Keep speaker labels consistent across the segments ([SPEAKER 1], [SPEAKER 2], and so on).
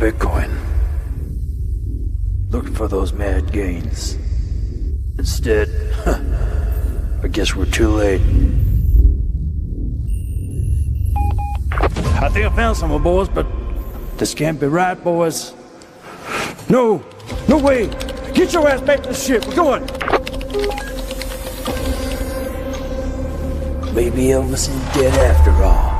[SPEAKER 1] Bitcoin. Looking for those mad gains. Instead, I guess we're too late. I think I found some, boys, but this can't be right, boys. No way! Get your ass back to the ship, we're going! Maybe Elvis ain't dead after all.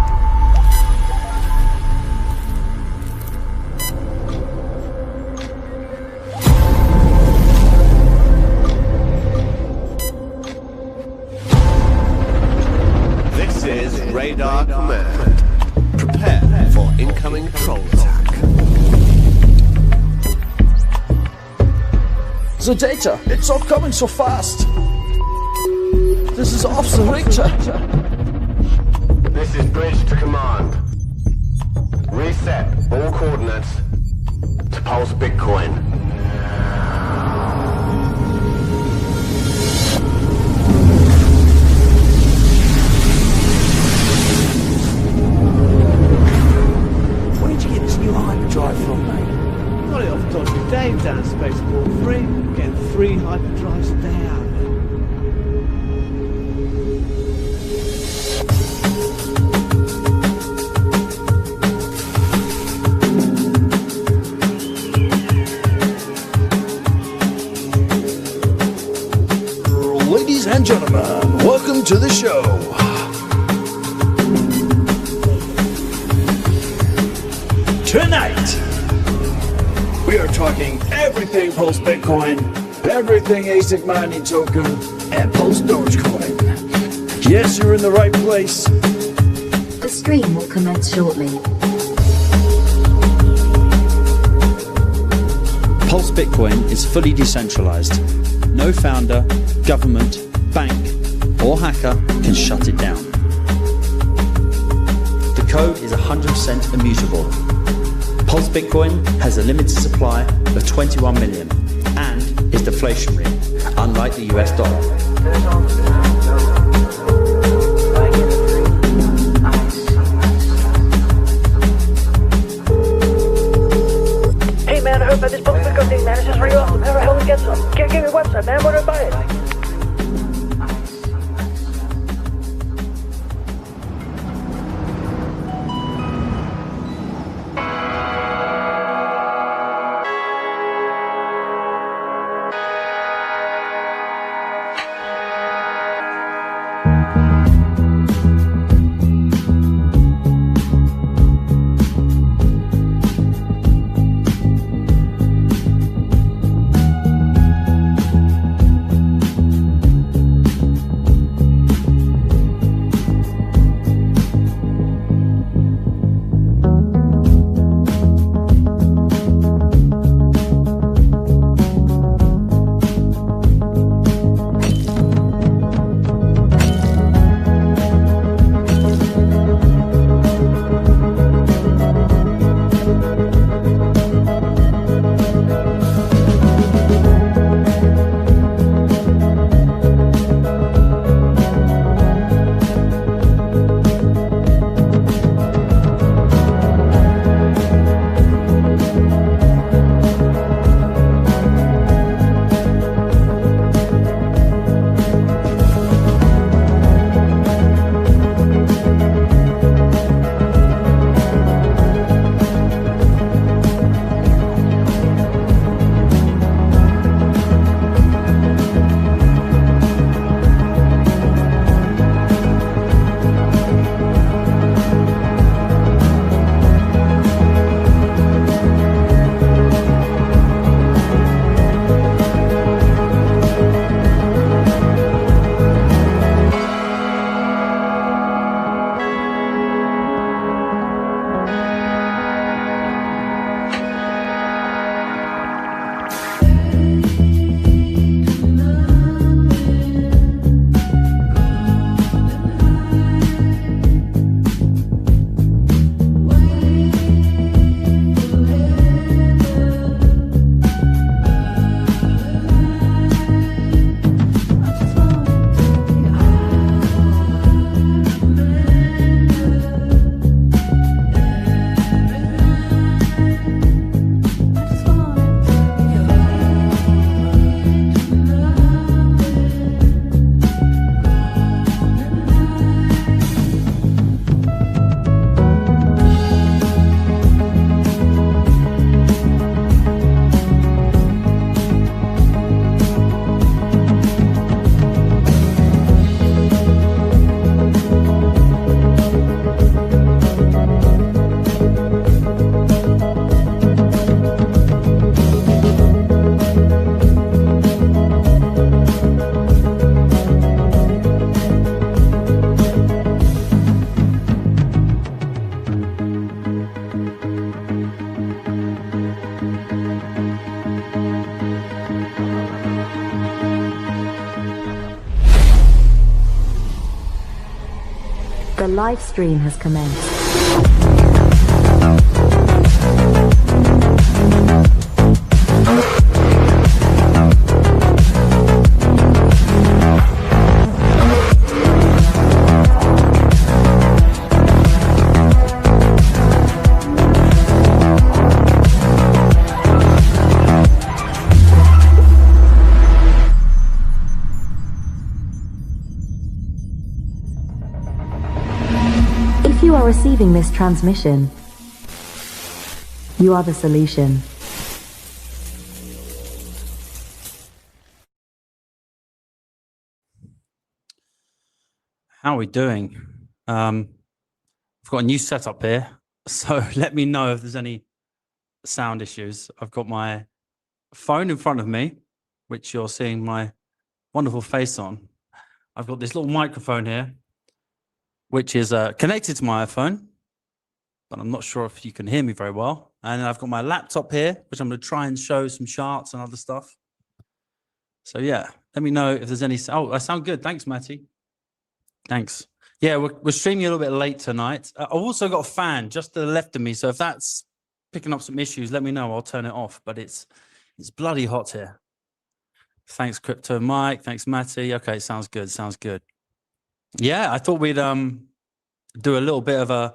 [SPEAKER 2] This is Radar Command. Prepare for incoming troll attack.
[SPEAKER 1] The data, it's all coming so fast. This is off the Richter.
[SPEAKER 3] This is Bridge to Command. Reset all coordinates to Pulse Bitcoin.
[SPEAKER 1] Where'd you get this new hyperdrive from, mate?
[SPEAKER 4] Got it off Dodgy Dave down Spaceport 3. Getting 3 hyperdrives a day out of it.
[SPEAKER 1] Ladies and gentlemen, welcome to the show. Tonight, we are talking everything Pulse Bitcoin, everything ASIC mining token, and Pulse Dogecoin. Yes, you're in the right place.
[SPEAKER 5] The stream will commence shortly.
[SPEAKER 6] Pulse Bitcoin is fully decentralized. No founder, government, bank, or hacker can shut it down. The code is 100% immutable. Pulse Bitcoin has a limited supply of 21 million and is deflationary, unlike the US dollar.
[SPEAKER 7] Hey man, I heard about this Pulse Bitcoin thing, man. It's just really awesome. How the hell do we get some? Give me a website, man. Where do I buy it?
[SPEAKER 5] live stream has commenced. If you are receiving this transmission, you are the solution.
[SPEAKER 6] How are we doing? I've got a new setup here, so let me know if there's any sound issues. I've got my phone in front of me, which you're seeing my wonderful face on. I've got this little microphone here, which is connected to my iPhone, but I'm not sure if you can hear me very well. And then I've got my laptop here, which I'm going to try and show some charts and other stuff. So yeah, let me know if there's any. Oh, I sound good. Thanks, Matty. Thanks. Yeah, we're streaming a little bit late tonight. I've also got a fan just to the left of me, so if that's picking up some issues, let me know. I'll turn it off. But it's bloody hot here. Thanks, Crypto Mike. Thanks, Matty. Okay, sounds good. Sounds good. Yeah, I thought we'd do a little bit of a.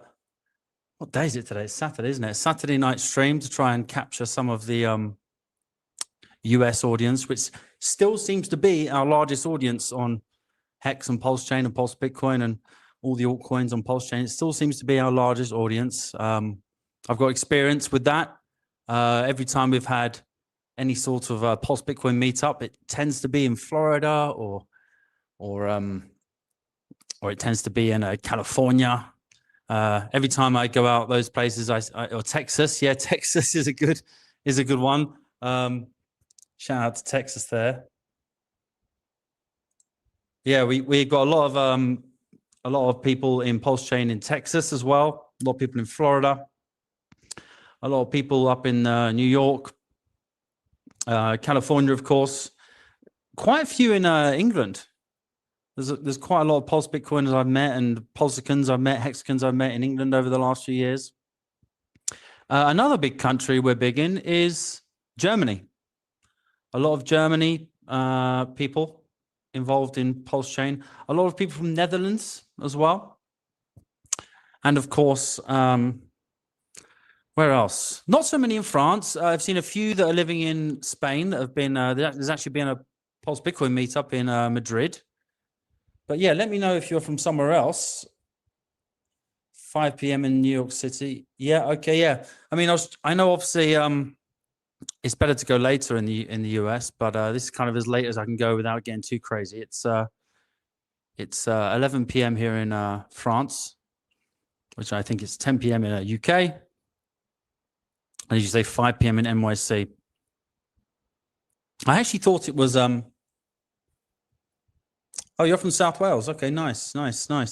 [SPEAKER 6] What day is it today? It's Saturday, isn't it? Saturday night stream to try and capture some of the US audience, which still seems to be our largest audience on HEX and PulseChain and Pulse Bitcoin and all the altcoins on PulseChain. It still seems to be our largest audience. I've got experience with that. Every time we've had any sort of Pulse Bitcoin meetup, it tends to be in Florida or it tends to be in California. Every time I go out those places, or Texas, yeah, Texas is a good one. Shout out to Texas there. Yeah, we got a lot of people in PulseChain in Texas as well. A lot of people in Florida. A lot of people up in New York, California, of course. Quite a few in England. There's quite a lot of Pulse Bitcoiners I've met and Pulsicans I've met, Hexicans I've met in England over the last few years. Another big country we're big in is Germany. A lot of Germany people involved in PulseChain. A lot of people from Netherlands as well. And of course, where else? Not so many in France. I've seen a few that are living in Spain that have been, there's actually been a Pulse Bitcoin meetup in Madrid. But yeah, let me know if you're from somewhere else. 5 p.m. in New York City. Yeah, okay, yeah. I mean, I know obviously it's better to go later in the US, but this is kind of as late as I can go without getting too crazy. It's 11 p.m. here in France, which I think is 10 p.m. in UK. And as you say, 5 p.m. in NYC. I actually thought it was oh, you're from South Wales. Okay, nice. Well,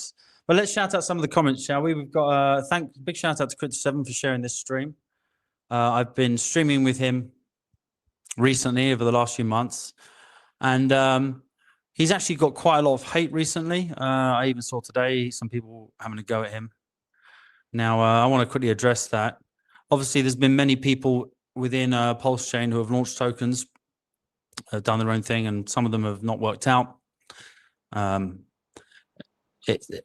[SPEAKER 6] let's shout out some of the comments, shall we? We've got big shout out to Crypto7 for sharing this stream. I've been streaming with him recently over the last few months, and he's actually got quite a lot of hate recently. I even saw today some people having a go at him. Now, I want to quickly address that. Obviously, there's been many people within PulseChain who have launched tokens, have done their own thing, and some of them have not worked out. I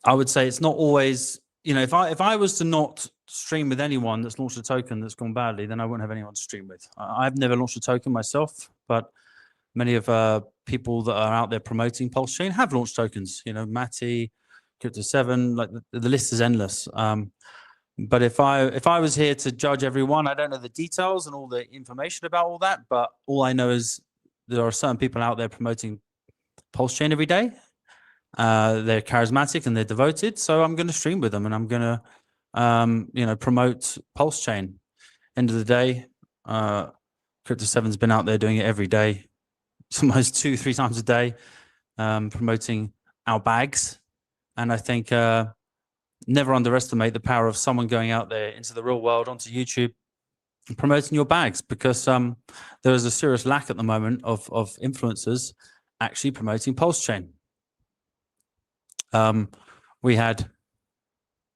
[SPEAKER 6] would say it's not always, you know, if I was to not stream with anyone that's launched a token that's gone badly, then I wouldn't have anyone to stream with. I've never launched a token myself, but many of people that are out there promoting PulseChain have launched tokens. You know, Matty, Crypto7, like the list is endless. But if I was here to judge everyone, I don't know the details and all the information about all that, but all I know is there are certain people out there promoting PulseChain every day. They're charismatic and they're devoted, so I'm going to stream with them and I'm going to you know, promote PulseChain. End of the day, Crypto7's been out there doing it every day, sometimes 2-3 times a day, promoting our bags. And I think never underestimate the power of someone going out there into the real world, onto YouTube, and promoting your bags, because there is a serious lack at the moment of influencers actually promoting PulseChain. We had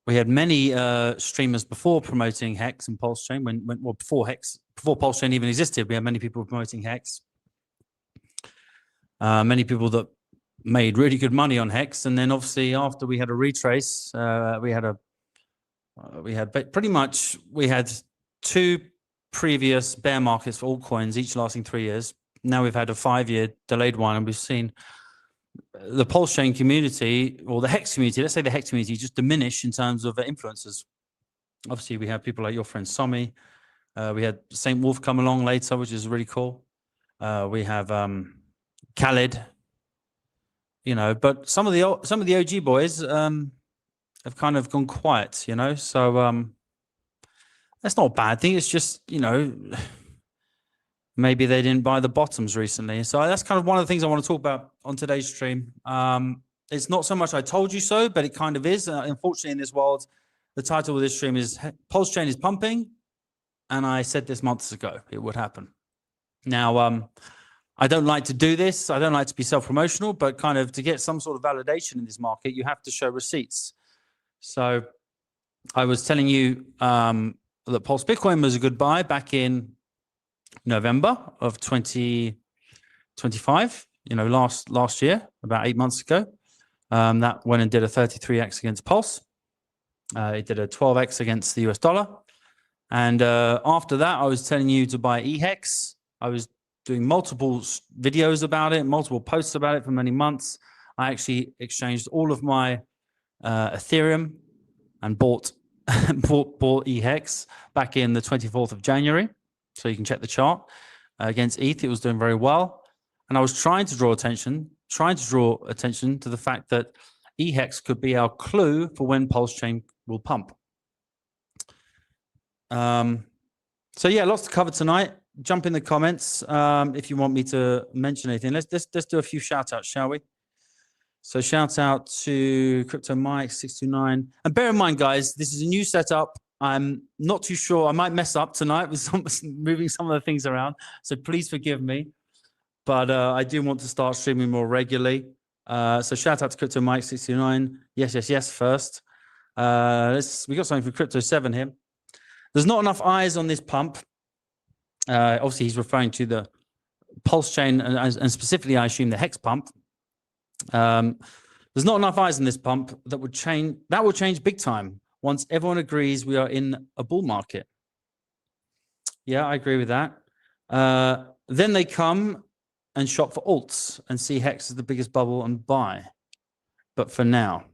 [SPEAKER 6] we had many streamers before promoting Hex and PulseChain. Well, before PulseChain even existed, we had many people promoting Hex. Many people that made really good money on Hex, and then obviously after we had a retrace, we had two previous bear markets for altcoins, each lasting 3 years. Now we've had a 5-year delayed one, and we've seen the PulseChain community, or the Hex community, let's say the Hex community, just diminish in terms of influencers. Obviously, we have people like your friend Somi. We had Saint Wolf come along later, which is really cool. We have Khaled, you know, but some of the OG boys have kind of gone quiet, you know. So that's not a bad thing. It's just, you know, maybe they didn't buy the bottoms recently. So that's kind of one of the things I want to talk about on today's stream. It's not so much I told you so, but it kind of is. Unfortunately, in this world, the title of this stream is PulseChain is pumping. And I said this months ago, it would happen. Now, I don't like to do this. I don't like to be self-promotional, but kind of to get some sort of validation in this market, you have to show receipts. So I was telling you that Pulse Bitcoin was a good buy back in November of 2025, you know, last year, about 8 months ago. That went and did a 33x against Pulse. It did a 12x against the US dollar. And after that, I was telling you to buy HEX. I was doing multiple videos about it, multiple posts about it for many months. I actually exchanged all of my Ethereum and bought HEX back in the 24th of January. So you can check the chart. Against ETH, it was doing very well. And I was trying to draw attention to the fact that HEX could be our clue for when PulseChain will pump. So yeah, lots to cover tonight. Jump in the comments if you want me to mention anything. Let's do a few shout outs, shall we? So shout out to Crypto Mike 629. And bear in mind, guys, this is a new setup. I'm not too sure. I might mess up tonight with moving some of the things around. So please forgive me. But I do want to start streaming more regularly. So shout out to Crypto Mike 629. Yes, first. We got something from Crypto 7 here. There's not enough eyes on this pump. Obviously, he's referring to the PulseChain and specifically, I assume, the Hex pump. There's not enough eyes on this pump that will change big time once everyone agrees we are in a bull market. Yeah, I agree with that. Then they come and shop for alts and see Hex as the biggest bubble and buy. But for now.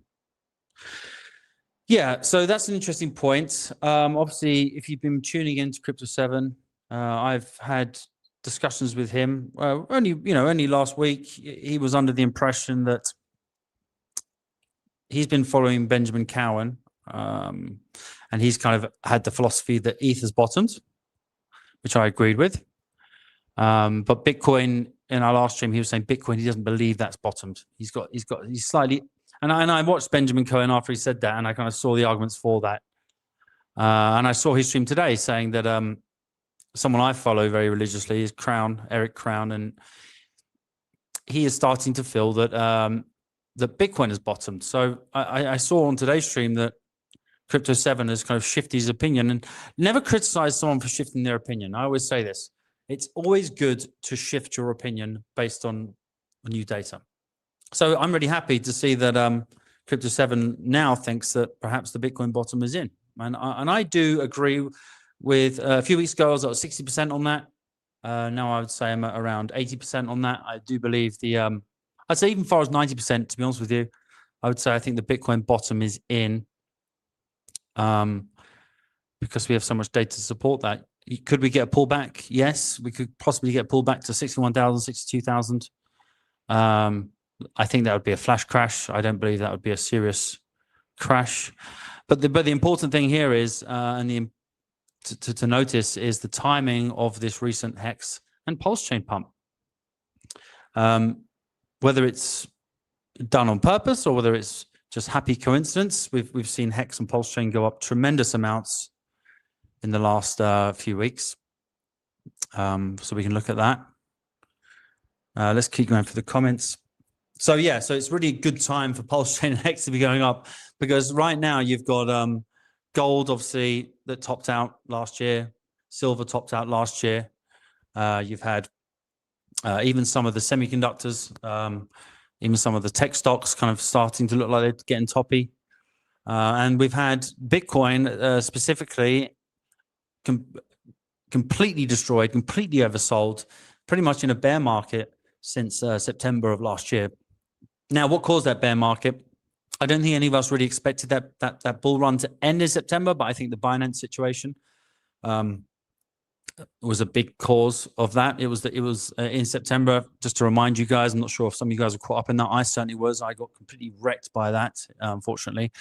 [SPEAKER 6] Yeah, so that's an interesting point. Obviously, if you've been tuning into Crypto 7, I've had discussions with him. Only last week, he was under the impression that he's been following Benjamin Cowan, and he's kind of had the philosophy that ETH has bottomed, which I agreed with. But Bitcoin, in our last stream, he was saying Bitcoin, he doesn't believe that's bottomed. He's slightly. And I watched Benjamin Cohen after he said that, and I kind of saw the arguments for that. And I saw his stream today saying that someone I follow very religiously is Eric Crown, and he is starting to feel that that Bitcoin has bottomed. So I saw on today's stream that Crypto 7 has kind of shifted his opinion, and never criticize someone for shifting their opinion. I always say this. It's always good to shift your opinion based on new data. So I'm really happy to see that Crypto 7 now thinks that perhaps the Bitcoin bottom is in. And I do agree with a few weeks ago, I was at 60% on that. Now I would say I'm at around 80% on that. I do believe I'd say even as far as 90%, to be honest with you, I would say I think the Bitcoin bottom is in because we have so much data to support that. Could we get a pullback? Yes, we could possibly get a pullback to 61,000, 62,000. I think that would be a flash crash. I don't believe that would be a serious crash. But the important thing here is, to notice, is the timing of this recent Hex and PulseChain pump. Whether it's done on purpose or whether it's just happy coincidence, we've seen Hex and PulseChain go up tremendous amounts in the last few weeks. So we can look at that. Let's keep going for the comments. So yeah, so it's really a good time for PulseChain and HEX to be going up, because right now you've got gold, obviously, that topped out last year. Silver topped out last year. You've had even some of the semiconductors, even some of the tech stocks kind of starting to look like they're getting toppy. And we've had Bitcoin specifically completely destroyed, completely oversold, pretty much in a bear market since September of last year. Now, what caused that bear market? I don't think any of us really expected that bull run to end in September, but I think the Binance situation was a big cause of that. It was in September. Just to remind you guys, I'm not sure if some of you guys are caught up in that. I certainly was. I got completely wrecked by that, unfortunately.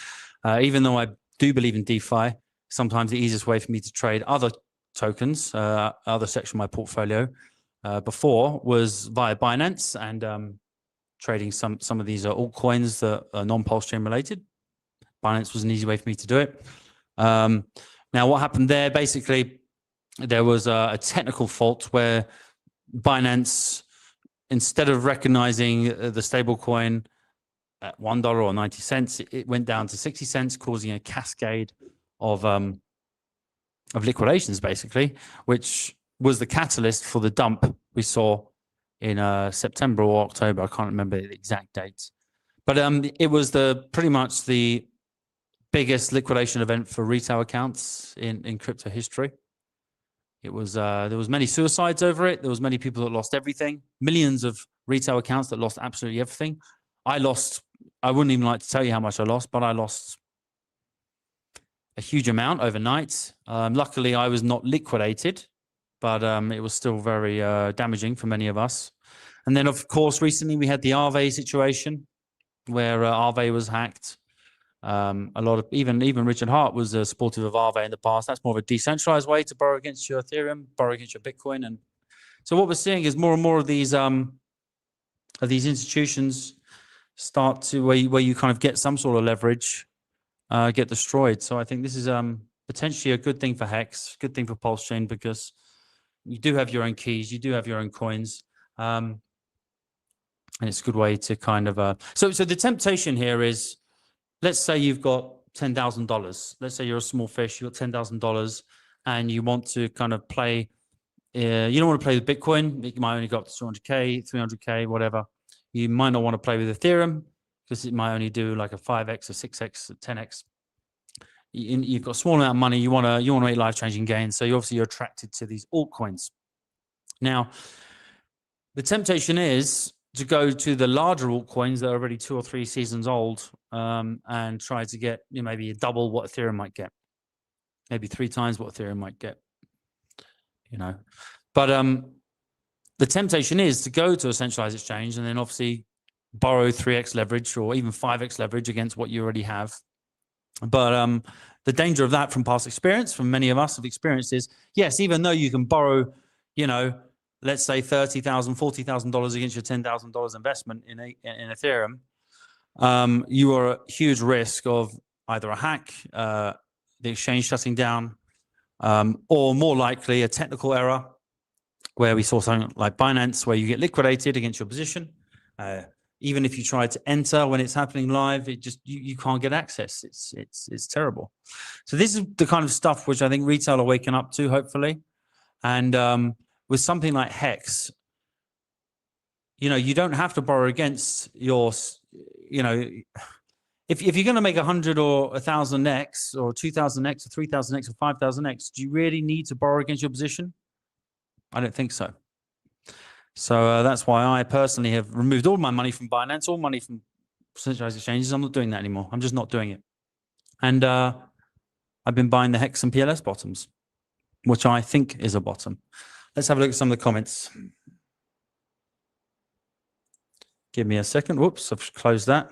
[SPEAKER 6] Even though I do believe in DeFi, sometimes the easiest way for me to trade other tokens, other section of my portfolio, before was via Binance and trading some of these altcoins that are non-PulseChain related. Binance was an easy way for me to do it. Now, what happened there? Basically, there was a technical fault where Binance, instead of recognizing the stablecoin at $1 or 90 cents, it went down to 60 cents, causing a cascade of liquidations, basically, which was the catalyst for the dump we saw in September or October. I can't remember the exact dates, but it was pretty much the biggest liquidation event for retail accounts in crypto history. It was there was many suicides over it. There was many people that lost everything. Millions of retail accounts that lost absolutely everything. I wouldn't even like to tell you how much I lost, but I lost a huge amount overnight. Luckily, I was not liquidated, but it was still very damaging for many of us. And then, of course, recently we had the Aave situation where Aave was hacked. A lot of even Richard Hart was supportive of Aave in the past. That's more of a decentralized way to borrow against your Ethereum, borrow against your Bitcoin. And so what we're seeing is more and more of these institutions start to where you kind of get some sort of leverage, get destroyed. So I think this is potentially a good thing for HEX, good thing for PulseChain, because you do have your own keys, you do have your own coins, and it's a good way to kind of so the temptation here is, let's say you've got $10,000. Let's say you're a small fish, you've got $10,000, and you want to kind of play. You don't want to play with Bitcoin. You might only go up to 200K, 300K, whatever. You might not want to play with Ethereum because it might only do like a 5x, a 6x, a 10x. You've got a small amount of money. You want to make life-changing gains. So you're attracted to these altcoins. Now, the temptation is to go to the larger altcoins that are already 2 or 3 seasons old, and try to get maybe double what Ethereum might get, maybe 3 times what Ethereum might get. But the temptation is to go to a centralized exchange and then obviously borrow 3x leverage or even 5x leverage against what you already have. But the danger of that, from past experience, from many of us have experienced, is yes, even though you can borrow, let's say $30,000, $40,000 against your $10,000 investment in Ethereum, you are at huge risk of either a hack, the exchange shutting down, or more likely a technical error, where we saw something like Binance, where you get liquidated against your position. Even if you try to enter when it's happening live, it just you can't get access. It's terrible. So this is the kind of stuff which I think retail are waking up to, hopefully. And with something like HEX, you don't have to borrow against your, if you're going to make 100 or 1,000x or 2,000x or 3,000x or 5,000x, do you really need to borrow against your position? I don't think so. So that's why I personally have removed all my money from Binance, all money from centralized exchanges. I'm not doing that anymore. I'm just not doing it. And I've been buying the HEX and PLS bottoms, which I think is a bottom. Let's have a look at some of the comments. Give me a second. Whoops, I've closed that.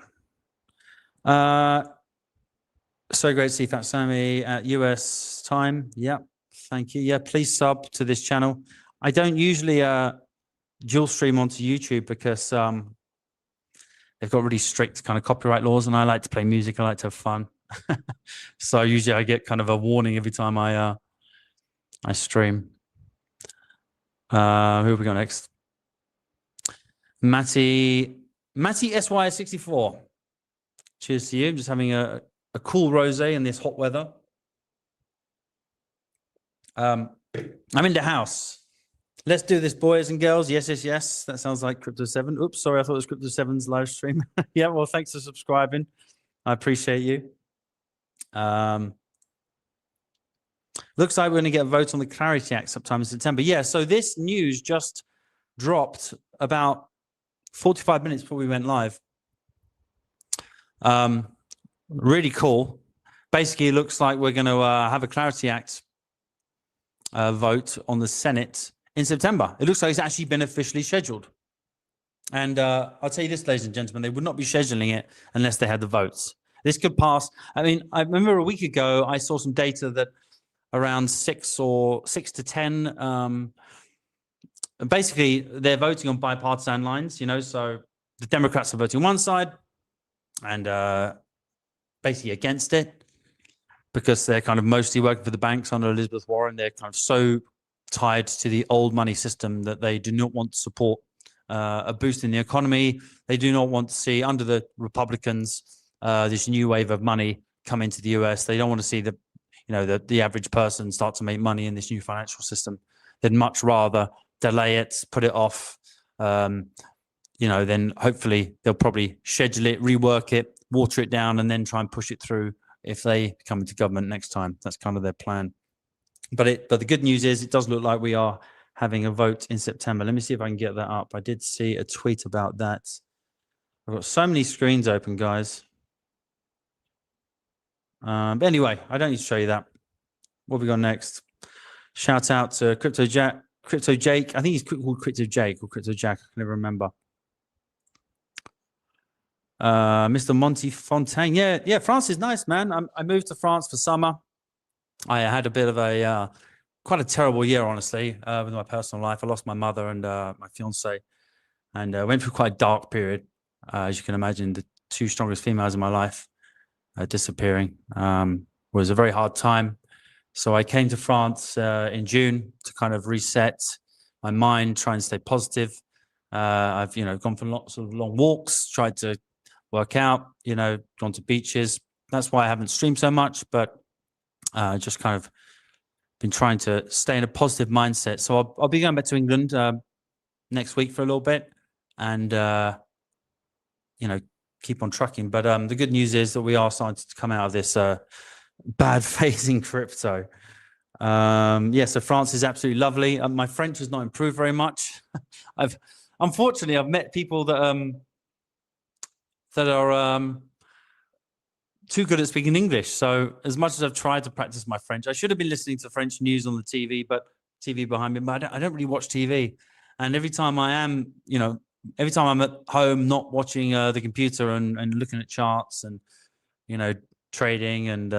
[SPEAKER 6] So great to see Fat Sammy at US time. Yeah, thank you. Yeah, please sub to this channel. I don't usually dual stream onto YouTube because they've got really strict kind of copyright laws, and I like to play music. I like to have fun. So usually I get kind of a warning every time I stream. Who have we got next? Matty Matty SY64. Cheers to you. Just having a cool rosé in this hot weather. I'm in the house. Let's do this, boys and girls. Yes, yes, yes. That sounds like Crypto 7. Oops, sorry. I thought it was Crypto 7's live stream. Yeah, well, thanks for subscribing. I appreciate you. Looks like we're going to get a vote on the Clarity Act sometime in September. Yeah, so this news just dropped about 45 minutes before we went live. Really cool. Basically, it looks like we're going to have a Clarity Act vote on the Senate in September. It looks like it's actually been officially scheduled. And I'll tell you this, ladies and gentlemen, they would not be scheduling it unless they had the votes. This could pass. I mean, I remember a week ago, I saw some data that around 6 to 10, basically they're voting on bipartisan lines, you know, so the Democrats are voting one side and basically against it because they're kind of mostly working for the banks under Elizabeth Warren. They're kind of so tied to the old money system that they do not want to support a boost in the economy. They do not want to see under the Republicans this new wave of money come into the US. They don't want to see the average person start to make money in this new financial system. They'd much rather delay it, put it off. Then hopefully they'll probably schedule it, rework it, water it down, and then try and push it through if they come into government next time. That's kind of their plan. But the good news is it does look like we are having a vote in September. Let me see if I can get that up. I did see a tweet about that. I've got so many screens open, guys. But anyway, I don't need to show you that. What have we got next? Shout out to Crypto Jake. I think he's called Crypto Jake or Crypto Jack. I can never remember. Mr. Monty Fontaine. Yeah, France is nice, man. I moved to France for summer. I had a bit of a quite a terrible year, honestly, with my personal life. I lost my mother and my fiance, and went through quite a dark period. As you can imagine, the two strongest females in my life disappearing was a very hard time. So I came to France in June to kind of reset my mind, try and stay positive. I've gone for lots of long walks, tried to work out, gone to beaches. That's why I haven't streamed so much, but just kind of been trying to stay in a positive mindset. So I'll be going back to England next week for a little bit and keep on trucking. But the good news is that we are starting to come out of this bad phase in crypto. So France is absolutely lovely. My French has not improved very much. Unfortunately I've met people that are too good at speaking English. So as much as I've tried to practice my French, I should have been listening to French news on the TV, but TV behind me. But I don't really watch TV. And every time I'm at home, not watching the computer and looking at charts and trading and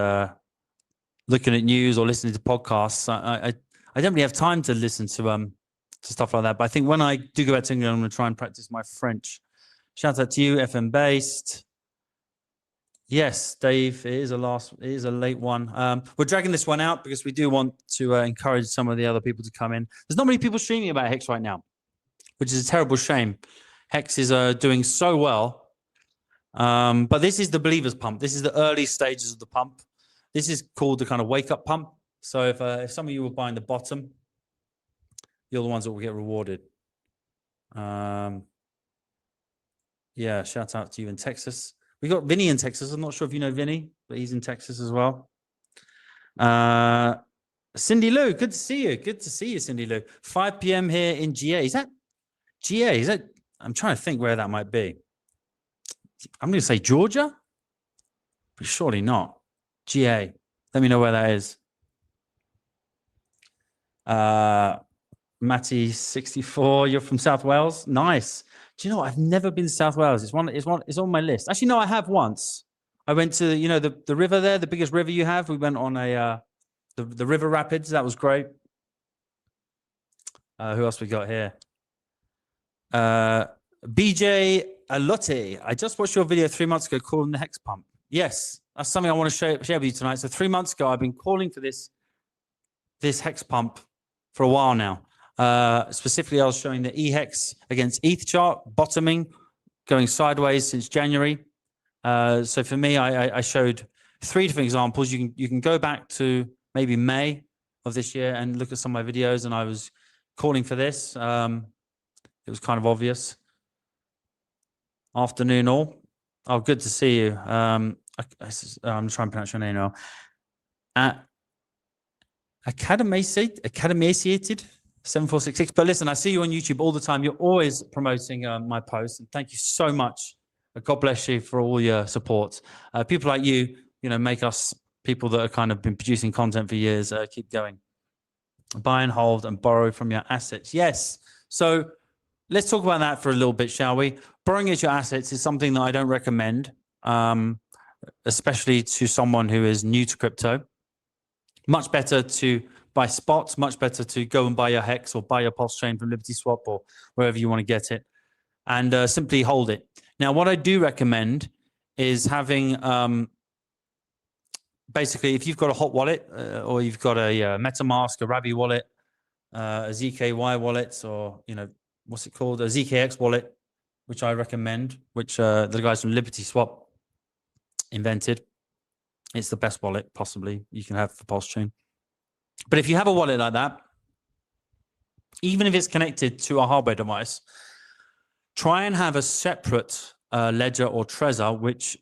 [SPEAKER 6] looking at news or listening to podcasts, I don't really have time to listen to stuff like that. But I think when I do go back to England, I'm going to try and practice my French. Shout out to you, FM Based. Yes, Dave, it is a late one. We're dragging this one out because we do want to encourage some of the other people to come in. There's not many people streaming about HEX right now, which is a terrible shame. HEX is doing so well. But this is the believer's pump. This is the early stages of the pump. This is called the kind of wake-up pump. So if some of you were buying the bottom, you're the ones that will get rewarded. Shout out to you in Texas. We got Vinny in Texas. I'm not sure if you know Vinny, but he's in Texas as well. Cindy Lou, good to see you. Good to see you, Cindy Lou. 5 p.m. here in GA. Is that GA? Is that? I'm trying to think where that might be. I'm going to say Georgia, but surely not. GA. Let me know where that is. Matty 64. You're from South Wales. Nice. Do you know what? I've never been to South Wales. It's on my list. Actually, no, I have once. I went to the river there, the biggest river you have. We went on the river rapids. That was great. Who else we got here? BJ Alotte. I just watched your video 3 months ago calling the HEX pump. Yes, that's something I want to share with you tonight. So 3 months ago, I've been calling for this HEX pump for a while now. Specifically, I was showing the EHEX against ETH chart bottoming going sideways since January. So for me, I showed 3 different examples. You can go back to maybe May of this year and look at some of my videos, and I was calling for this. It was kind of obvious. Afternoon all. Oh, good to see you. I'm trying to pronounce your name now. Academaciated 7466. But listen, I see you on YouTube all the time. You're always promoting my posts, and thank you so much. God bless you for all your support. People like you, make us people that have kind of been producing content for years. Keep going. Buy and hold and borrow from your assets. Yes. So let's talk about that for a little bit, shall we? Borrowing against your assets is something that I don't recommend, especially to someone who is new to crypto. Much better to buy spots, much better to go and buy your HEX or buy your PulseChain from Liberty Swap or wherever you want to get it, and simply hold it. Now, what I do recommend is having, basically, if you've got a hot wallet or you've got a MetaMask, a Rabi wallet, a ZKY wallet, or, what's it called? A ZKX wallet, which I recommend, which the guys from Liberty Swap invented. It's the best wallet possibly you can have for PulseChain. But if you have a wallet like that, even if it's connected to a hardware device, try and have a separate ledger or Trezor, which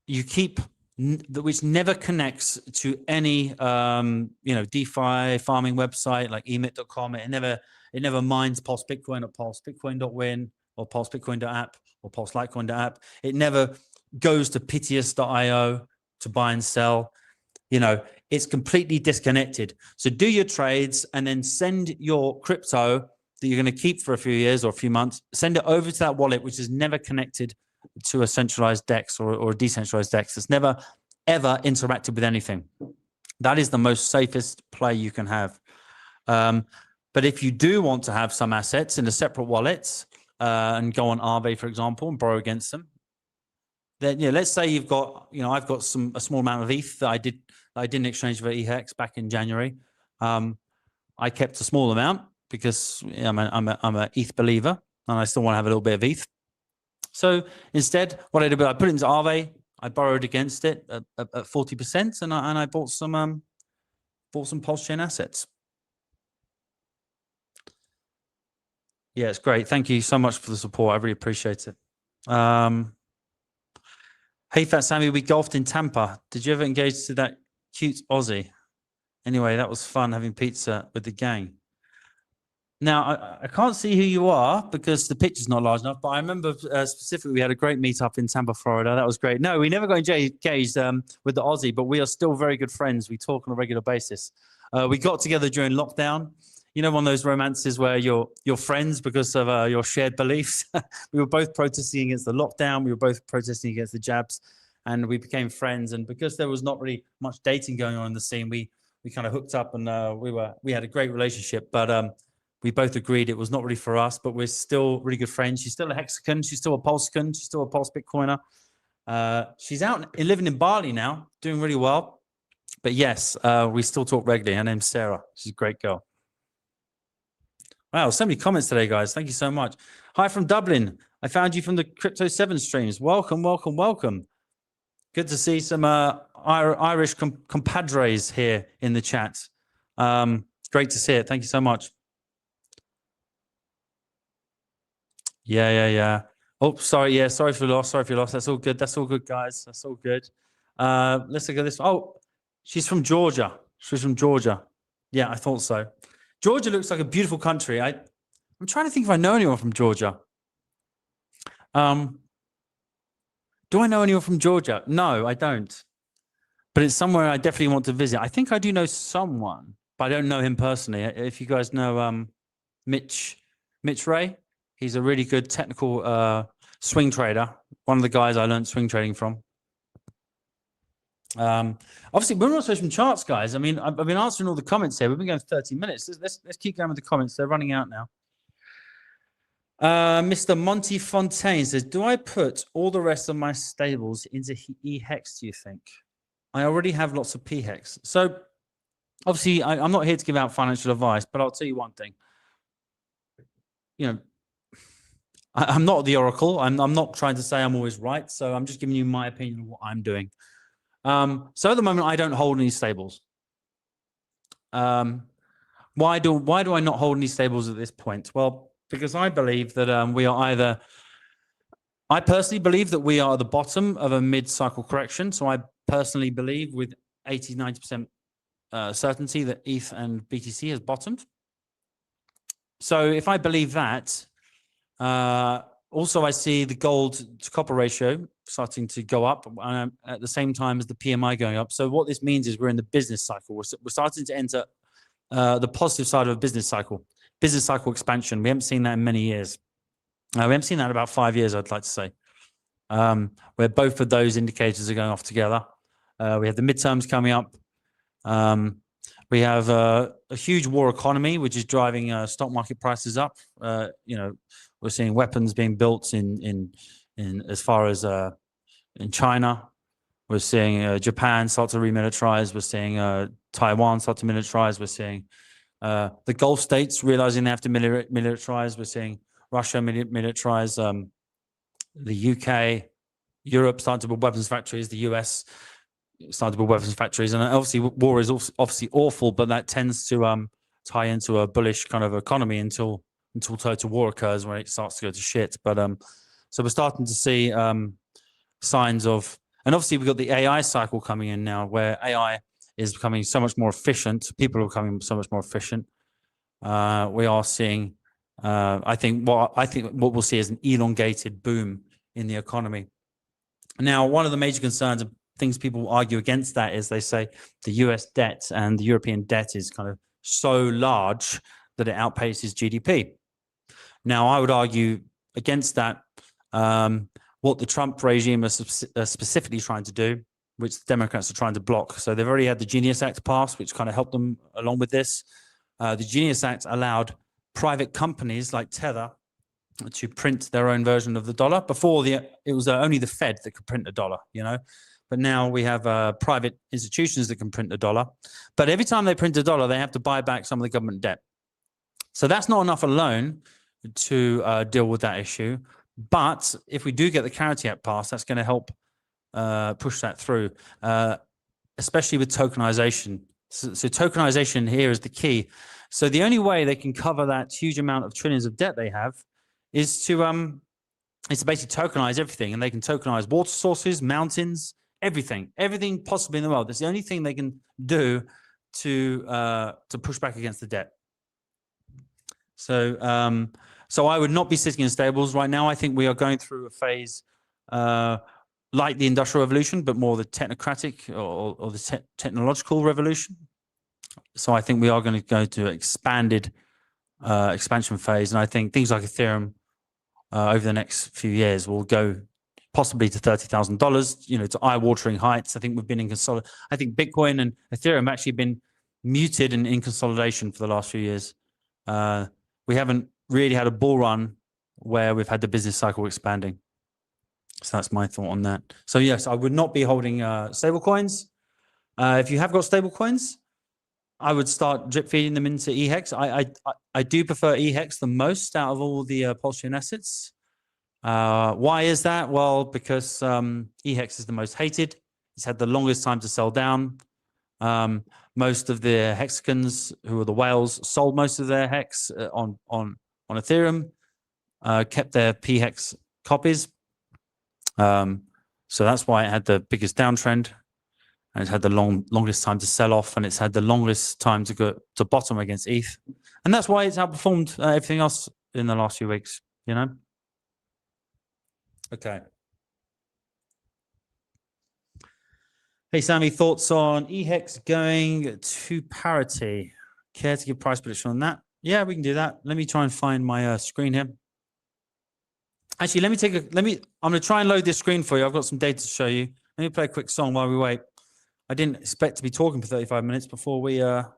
[SPEAKER 6] you keep, which never connects to any, DeFi farming website like emit.com. It never mines Pulse Bitcoin or pulsebitcoin.win or pulsebitcoin.app or pulselitecoin.app. It never goes to Pitius.io to buy and sell. It's completely disconnected. So do your trades and then send your crypto that you're going to keep for a few years or a few months, send it over to that wallet, which is never connected to a centralized DEX or a decentralized DEX. It's never, ever interacted with anything. That is the most safest play you can have. But if you do want to have some assets in a separate wallet and go on Aave, for example, and borrow against them, then let's say you've got, I've got a small amount of ETH that I didn't exchange for HEX back in January. I kept a small amount because I'm a ETH believer and I still want to have a little bit of ETH. So instead, what I did, I put it into Aave. I borrowed against it at 40%, and I bought some PulseChain assets. Yeah, it's great. Thank you so much for the support. I really appreciate it. Hey, Fat Sammy, we golfed in Tampa. Did you ever engage to that cute Aussie? Anyway, that was fun having pizza with the gang. Now, I can't see who you are because the picture's not large enough, but I remember specifically we had a great meetup in Tampa, Florida. That was great. No, we never got engaged with the Aussie, but we are still very good friends. We talk on a regular basis. We got together during lockdown. One of those romances where you're friends because of your shared beliefs. We were both protesting against the lockdown. We were both protesting against the jabs, and we became friends. And because there was not really much dating going on in the scene, we kind of hooked up, and we had a great relationship. But we both agreed it was not really for us. But we're still really good friends. She's still a Hexagon. She's still a Pulsecan. She's still a Pulse Bitcoiner. She's out living in Bali now, doing really well. But yes, we still talk regularly. Her name's Sarah. She's a great girl. Wow, so many comments today, guys. Thank you so much. Hi from Dublin. I found you from the Crypto 7 streams. Welcome, welcome, welcome. Good to see some Irish compadres here in the chat. Great to see it. Thank you so much. Yeah. Oh, sorry. Yeah, sorry for loss. Sorry for your loss. That's all good. That's all good, guys. That's all good. Let's look at this. Oh, she's from Georgia. She's from Georgia. Yeah, I thought so. Georgia looks like a beautiful country. I'm trying to think if I know anyone from Georgia. Do I know anyone from Georgia? No, I don't. But it's somewhere I definitely want to visit. I think I do know someone, but I don't know him personally. If you guys know Mitch Ray, he's a really good technical swing trader. One of the guys I learned swing trading from. Obviously, we're not supposed to charts, guys. I mean, I've been answering all the comments here. We've been going 30 minutes. Let's keep going with the comments. They're running out now. Mr. Monty Fontaine says, do I put all the rest of my stables into EHEX, do you think? I already have lots of PHEX. So obviously, I'm not here to give out financial advice, but I'll tell you one thing. I'm not the oracle. I'm not trying to say I'm always right. So I'm just giving you my opinion of what I'm doing. So at the moment, I don't hold any stables. Why do I not hold any stables at this point? Well, because I believe that we are either. I personally believe that we are at the bottom of a mid-cycle correction. So I personally believe with 80-90% certainty that ETH and BTC has bottomed. So if I believe that, also I see the gold to copper ratio starting to go up at the same time as the PMI going up. So what this means is we're in the business cycle. We're starting to enter the positive side of a business cycle expansion. We haven't seen that in many years. We haven't seen that in about 5 years, I'd like to say, where both of those indicators are going off together. We have the midterms coming up. We have a huge war economy, which is driving stock market prices up. We're seeing weapons being built in as far as in China. We're seeing Japan start to remilitarize. We're seeing Taiwan start to militarize. We're seeing the Gulf states realizing they have to militarize. We're seeing Russia militarize. The UK, Europe starting to build weapons factories. The US starting to build weapons factories. And obviously, war is obviously awful, but that tends to tie into a bullish kind of economy until total war occurs, where it starts to go to shit. But so we're starting to see signs of, and obviously we've got the AI cycle coming in now, where AI is becoming so much more efficient. People are becoming so much more efficient. We are seeing, I think what we'll see is an elongated boom in the economy. Now, one of the major concerns and things people argue against that is they say the US debt and the European debt is kind of so large that it outpaces GDP. Now, I would argue against that. What the Trump regime is specifically trying to do, which the Democrats are trying to block. So they've already had the Genius Act passed, which kind of helped them along with this. The Genius Act allowed private companies like Tether to print their own version of the dollar. Before, it was only the Fed that could print a dollar, But now we have private institutions that can print a dollar. But every time they print a dollar, they have to buy back some of the government debt. So that's not enough alone to deal with that issue. But if we do get the Clarity Act passed, that's going to help push that through, especially with tokenization. So tokenization here is the key. So the only way they can cover that huge amount of trillions of debt they have is to basically tokenize everything, and they can tokenize water sources, mountains, everything possibly in the world. That's the only thing they can do to push back against the debt. So I would not be sitting in stables right now. I think we are going through a phase like the Industrial Revolution, but more the technocratic or the technological revolution. So I think we are going to go to expanded expansion phase. And I think things like Ethereum over the next few years will go possibly to $30,000, to eye-watering heights. I think we've been in I think Bitcoin and Ethereum have actually been muted and in consolidation for the last few years. We haven't really had a bull run where we've had the business cycle expanding. So that's my thought on that. So yes, I would not be holding stable coins. If you have got stable coins, I would start drip feeding them into HEX. I do prefer HEX the most out of all the PulseChain assets. Why is that? Well, because HEX is the most hated. It's had the longest time to sell down. Most of the hexagons, who are the whales, sold most of their hex on Ethereum, kept their PHEX copies. So that's why it had the biggest downtrend, and it's had the longest time to sell off, and it's had the longest time to go to bottom against ETH, and that's why it's outperformed everything else in the last few weeks. Okay. Hey, Sammy, thoughts on HEX going to parity? Care to give price prediction on that? Yeah, we can do that. Let me try and find my screen here. Actually, I'm going to try and load this screen for you. I've got some data to show you. Let me play a quick song while we wait. I didn't expect to be talking for 35 minutes before we got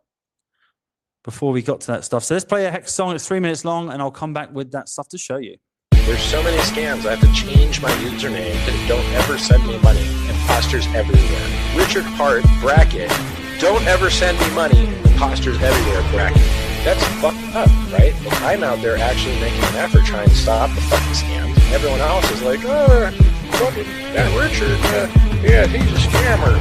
[SPEAKER 6] to that stuff. So let's play a HEX song. It's 3 minutes long, and I'll come back with that stuff to show you.
[SPEAKER 8] There's so many scams. I have to change my username. Don't ever send me money. Imposters everywhere. Richard Hart bracket. Don't ever send me money. Imposters everywhere bracket. That's fucked up, right? Like, I'm out there actually making an effort trying to stop the fucking scams. And everyone else is like, oh, fucking that Richard, yeah, he's a scammer.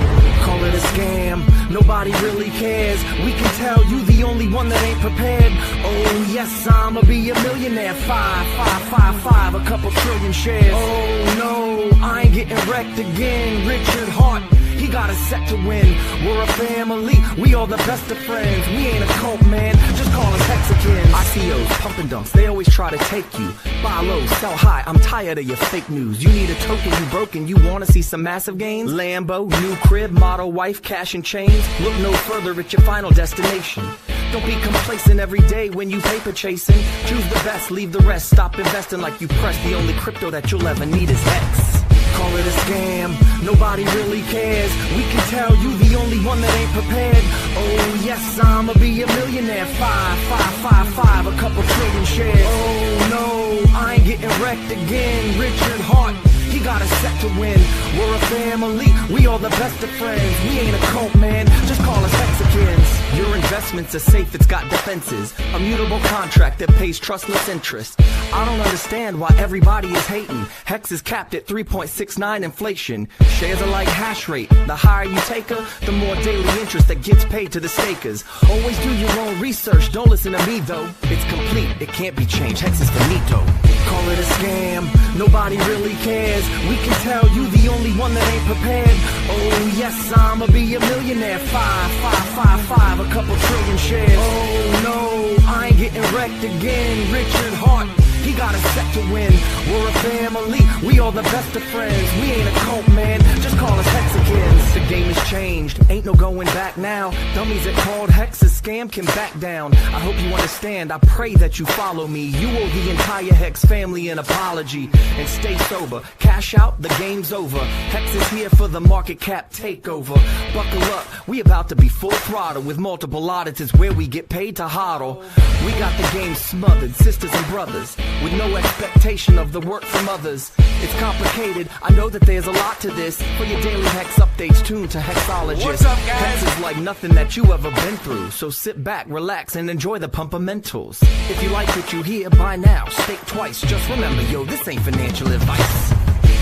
[SPEAKER 9] Call it a scam, nobody really cares. We can tell you the only one that ain't prepared. Oh yes, I'ma be a millionaire. 5, a couple trillion shares. Oh no, I ain't getting wrecked again. Richard Hart, he got us set to win. We're a family, we all the best of friends. We ain't a cult, man, just call us Hexicans. ICOs, pump and dumps, they always try to take you. Buy low, sell high, I'm tired of your fake news. You need a token, you broken, you wanna see some massive gains? Lambo, new crib, model wife, cash and chains. Look no further at your final destination. Don't be complacent every day when you paper chasing. Choose the best, leave the rest. Stop investing like you press. The only crypto that you'll ever need is Hex. Call it a scam, nobody really cares. We can tell you the only one that ain't prepared. Oh yes, I'ma be a millionaire. 5, a couple trillion shares. Oh no, I ain't getting wrecked again. Richard Hart, he got us set to win. We're a family, we all the best of friends. We ain't a cult, man, just call us Hexicans. Your investments are safe, it's got defenses. A mutable contract that pays trustless interest. I don't understand why everybody is hating. Hex is capped at 3.69 inflation. Shares are like hash rate. The higher you take her, the more daily interest that gets paid to the stakers. Always do your own research, don't listen to me though. It's complete, it can't be changed. Hex is finito. Call it a scam, nobody really cares. We can tell you the only one that ain't prepared. Oh yes, I'ma be a millionaire. 5, a couple trillion shares. Oh no, I ain't getting wrecked again. Richard Hart, he got us set to win. We're a family, we all the best of friends. We ain't a cult, man, just call us Hexicans. The game has changed, ain't no going back now. Dummies that called Hex a scam can back down. I hope you understand, I pray that you follow me. You owe the entire Hex family an apology. And stay sober, cash out, the game's over. Hex is here for the market cap takeover. Buckle up, we about to be full throttle. With multiple auditors where we get paid to hodl. We got the game smothered, sisters and brothers, with no expectation of the work from others. It's complicated, I know that there's a lot to this. For your daily Hex updates, tune to Hexologists.
[SPEAKER 10] What's up, guys?
[SPEAKER 9] Hex is like nothing that you ever been through. So sit back, relax, and enjoy the pumpamentals. If you like what you hear by now, think twice. Just remember, yo, this ain't financial advice.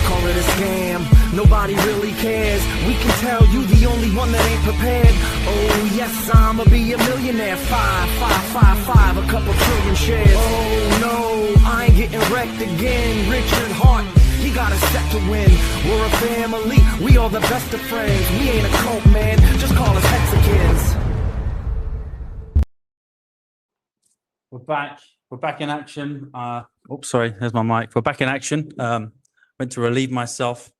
[SPEAKER 9] Call it a scam, nobody really cares. We can tell you the only one that ain't prepared. Oh yes, I'ma be a millionaire. 5, a couple trillion shares. Oh no, I ain't getting wrecked again. Richard Hart, he got us set to win. We're a family, we all the best of friends. We ain't a cult, man, just call us Hexicans.
[SPEAKER 6] We're back in action. Oops, sorry, there's my mic. We're back in action. Went to relieve myself,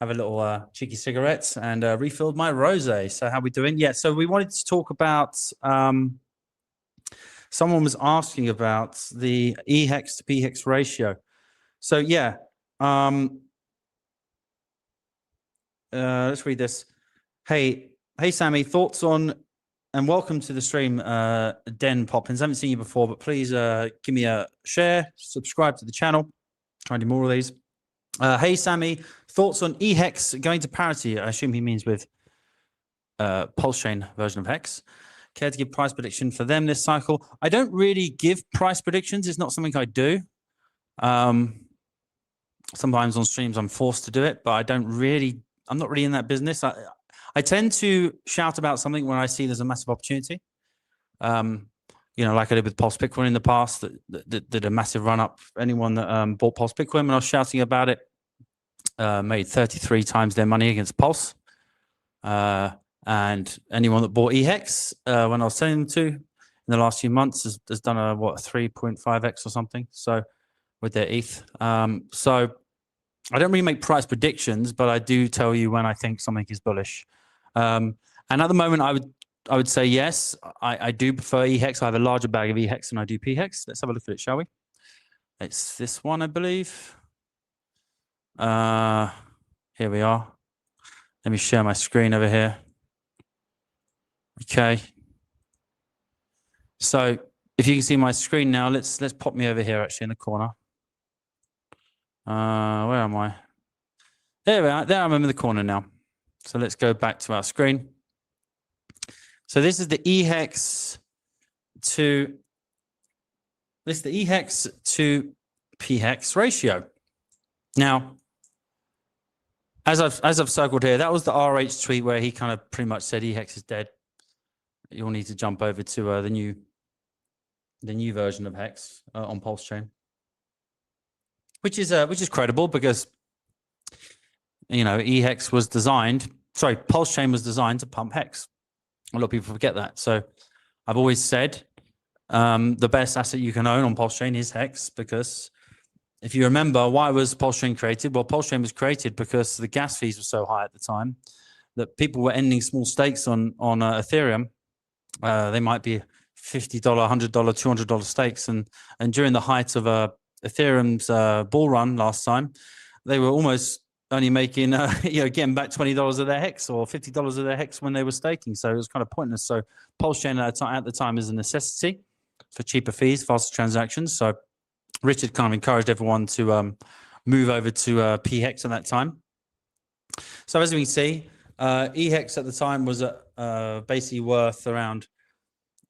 [SPEAKER 6] have a little cheeky cigarettes, and refilled my rosé. So how we doing? Yeah, so we wanted to talk about, someone was asking about the EHEX to PHEX ratio. So yeah, let's read this. Hey Sammy, thoughts on, and welcome to the stream, Den Poppins. I haven't seen you before, but please give me a share, subscribe to the channel, try and do more of these. Hey Sammy, thoughts on EHEX going to parity? I assume he means with PulseChain version of Hex. Care to give price prediction for them this cycle? I don't really give price predictions. It's not something I do. Sometimes on streams I'm forced to do it, but I'm not really in that business. I tend to shout about something when I see there's a massive opportunity. You know, like I did with Pulse Bitcoin in the past, that did a massive run up. Anyone that bought Pulse Bitcoin, when I was shouting about it, made 33 times their money against Pulse. And anyone that bought EHEX, when I was selling them to in the last few months, has done a 3.5x or something. So with their ETH. So I don't really make price predictions, but I do tell you when I think something is bullish. And at the moment, I would say yes. I do prefer EHEX. I have a larger bag of EHEX than I do PHEX. Let's have a look at it, shall we? It's this one, I believe. Here we are. Let me share my screen over here. Okay. So if you can see my screen now, let's pop me over here actually in the corner. Where am I? There we are. There I'm in the corner now. So let's go back to our screen. So this is the EHEX to This is the EHEX to PHEX ratio. Now, as I've circled here, that was the RH tweet where he kind of pretty much said EHEX is dead. You'll need to jump over to the new version of HEX on PulseChain, which is credible because EHEX was designed. Sorry, PulseChain was designed to pump HEX. A lot of people forget that. So I've always said the best asset you can own on PulseChain is HEX, because if you remember, why was PulseChain created? Well, PulseChain was created because the gas fees were so high at the time that people were ending small stakes on Ethereum. They might be $50, $100, $200 stakes, and during the height of Ethereum's bull run last time, they were almost only making getting back $20 of their HEX or $50 of their HEX when they were staking. So it was kind of pointless. So PulseChain at the time is a necessity for cheaper fees, faster transactions. So Richard kind of encouraged everyone to move over to PHEX at that time. So as we can see, EHEX at the time was basically worth around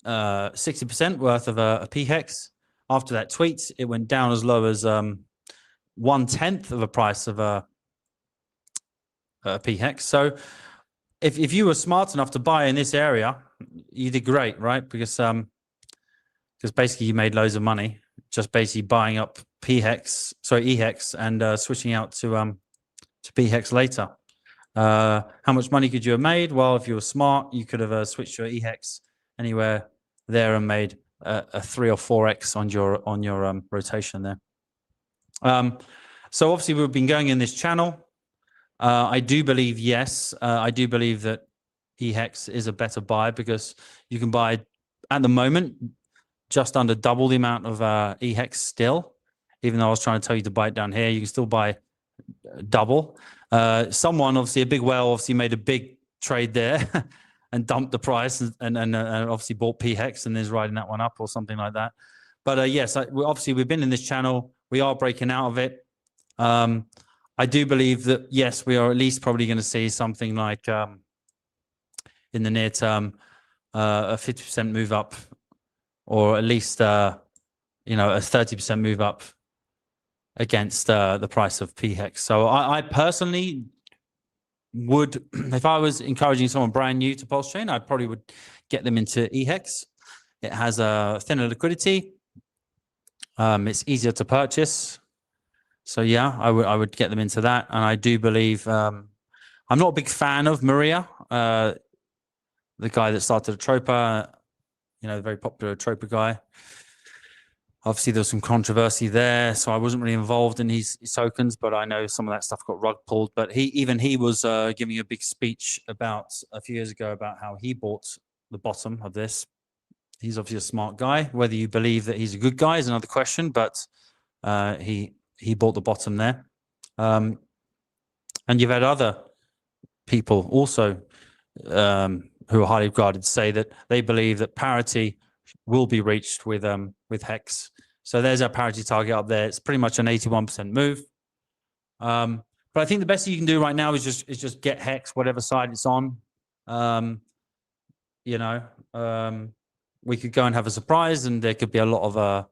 [SPEAKER 6] 60% worth of a PHEX. After that tweet, it went down as low as 1/10 of a price of a PHEX. So if you were smart enough to buy in this area, you did great, right? Because basically you made loads of money just basically buying up EHEX and switching out to PHEX later. How much money could you have made? Well, if you were smart, you could have switched your EHEX anywhere there and made a 3 or 4x on your rotation there. So obviously we've been going in this channel. I do believe, yes, I do believe that EHEX is a better buy, because you can buy at the moment just under double the amount of EHEX still. Even though I was trying to tell you to buy it down here, you can still buy double. Someone, obviously a big whale, obviously made a big trade there and dumped the price and obviously bought PHEX and is riding that one up or something like that. But yes, obviously we've been in this channel. We are breaking out of it. I do believe that, yes, we are at least probably going to see something like in the near term a 50% move up, or at least a 30% move up against the price of PHEX. So I personally would, if I was encouraging someone brand new to PulseChain, I probably would get them into EHEX. It has a thinner liquidity. It's easier to purchase. So yeah, I would get them into that. And I do believe, I'm not a big fan of Maria, the guy that started Atropa, the very popular Atropa guy. Obviously, there was some controversy there, so I wasn't really involved in his tokens, but I know some of that stuff got rug pulled. But he was giving a big speech a few years ago about how he bought the bottom of this. He's obviously a smart guy. Whether you believe that he's a good guy is another question, but he bought the bottom there. And you've had other people also who are highly regarded say that they believe that parity will be reached with HEX. So there's our parity target up there. It's pretty much an 81% move. But I think the best you can do right now is just get HEX, whatever side it's on. We could go and have a surprise, and there could be a lot of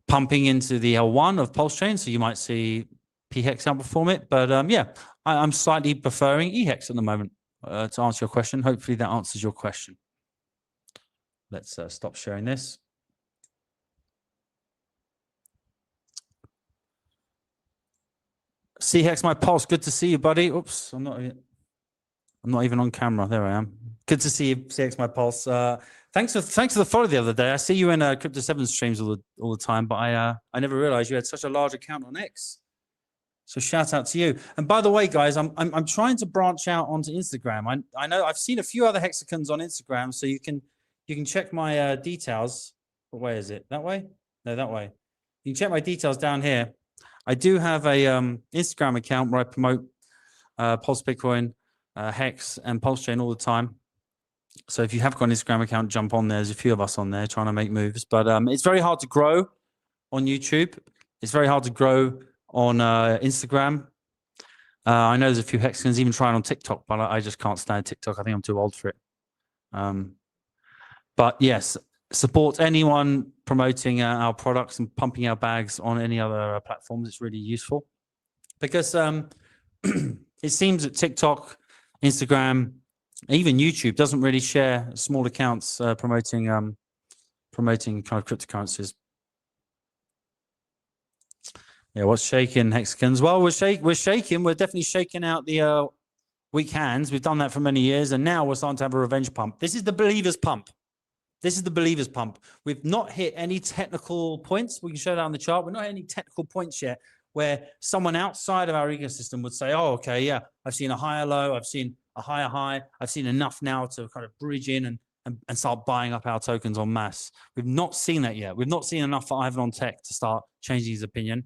[SPEAKER 6] pumping into the L1 of PulseChain, so you might see PHEX outperform it. But yeah, I'm slightly preferring EHEX at the moment to answer your question. Hopefully that answers your question. Let's stop sharing this. CHEX my pulse. Good to see you, buddy. Oops, I'm not even on camera. There I am. Good to see you, CHEX my pulse. Thanks for the follow the other day. I see you in Crypto 7 streams all the time, but I never realized you had such a large account on X. So shout out to you. And by the way, guys, I'm trying to branch out onto Instagram. I know I've seen a few other hexagons on Instagram, so you can check my details. What way is it? That way? No, that way. You can check my details down here. I do have a Instagram account where I promote Pulse Bitcoin, HEX, and PulseChain all the time. So if you have got an Instagram account, jump on there. There's a few of us on there trying to make moves. But it's very hard to grow on YouTube. It's very hard to grow on Instagram. I know there's a few hexagons even trying on TikTok, but I just can't stand TikTok. I think I'm too old for it. But yes, support anyone promoting our products and pumping our bags on any other platforms. It's really useful because it seems that TikTok, Instagram, even YouTube doesn't really share small accounts promoting kind of cryptocurrencies. Yeah, what's shaking, Hexagons? Well, we're shaking. We're definitely shaking out the weak hands. We've done that for many years, and now we're starting to have a revenge pump. This is the believers pump. This is the believers pump. We've not hit any technical points. We can show that on the chart. We're not hit any technical points yet where someone outside of our ecosystem would say, oh, okay, yeah, I've seen a higher low. I've seen a higher high. I've seen enough now to kind of bridge in and start buying up our tokens en masse. We've not seen that yet. We've not seen enough for Ivan on Tech to start changing his opinion.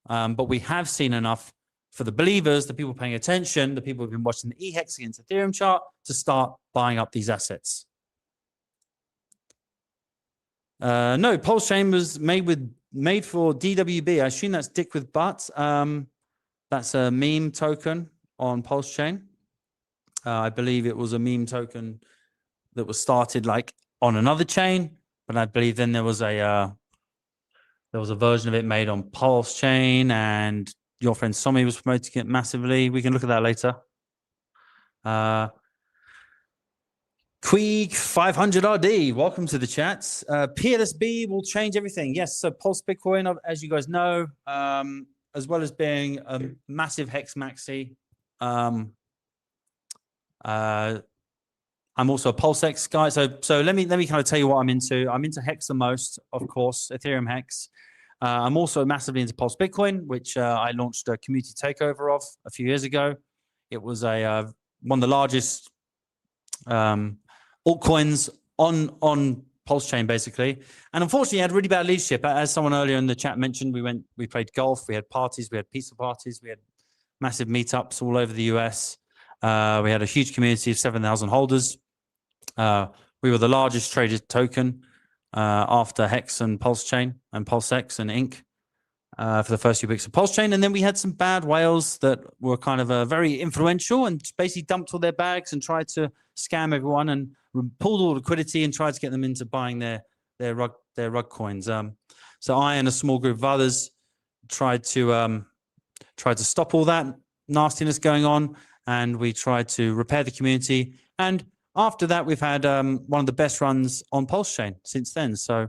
[SPEAKER 6] But we have seen enough for the believers, the people paying attention, the people who've been watching the HEX against Ethereum chart to start buying up these assets. No, PulseChain was made for DWB. I assume that's Dick with Butt. That's a meme token on PulseChain. I believe it was a meme token that was started like on another chain, but I believe then there was a version of it made on PulseChain, and your friend Somi was promoting it massively. We can look at that later. Queeg 500 RD, welcome to the chats. PLSB will change everything. Yes, so Pulse Bitcoin, as you guys know, as well as being a massive Hex maxi. I'm also a PulseX guy. So let me kind of tell you what I'm into. I'm into Hex the most, of course, Ethereum Hex. I'm also massively into Pulse Bitcoin, which I launched a community takeover of a few years ago. It was one of the largest altcoins on PulseChain, basically. And unfortunately, I had really bad leadership. As someone earlier in the chat mentioned, we played golf, we had parties, we had pizza parties, we had massive meetups all over the US. We had a huge community of 7,000 holders. We were the largest traded token after Hex and PulseChain and PulseX and Inc. For the first few weeks of PulseChain. And then we had some bad whales that were kind of very influential and basically dumped all their bags and tried to scam everyone and pulled all liquidity and tried to get them into buying their rug coins. So I and a small group of others tried to stop all that nastiness going on, and we tried to repair the community. And after that, we've had one of the best runs on PulseChain since then. So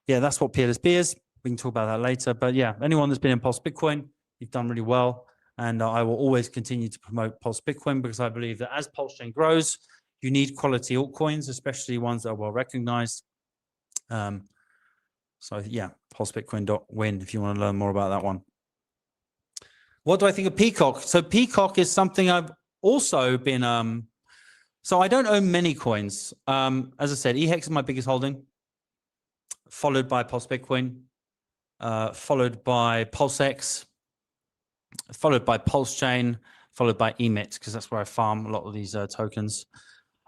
[SPEAKER 6] yeah, that's what PLSB is. We can talk about that later. But yeah, anyone that's been in Pulse Bitcoin, you've done really well. And I will always continue to promote Pulse Bitcoin because I believe that as PulseChain grows, you need quality altcoins, especially ones that are well recognized. So yeah, pulsebitcoin.win if you want to learn more about that one. What do I think of Peacock? So Peacock is something I've also been, so I don't own many coins. As I said, EHEX is my biggest holding, followed by Pulse Bitcoin, followed by PulseX, followed by PulseChain, followed by Emit, because that's where I farm a lot of these tokens.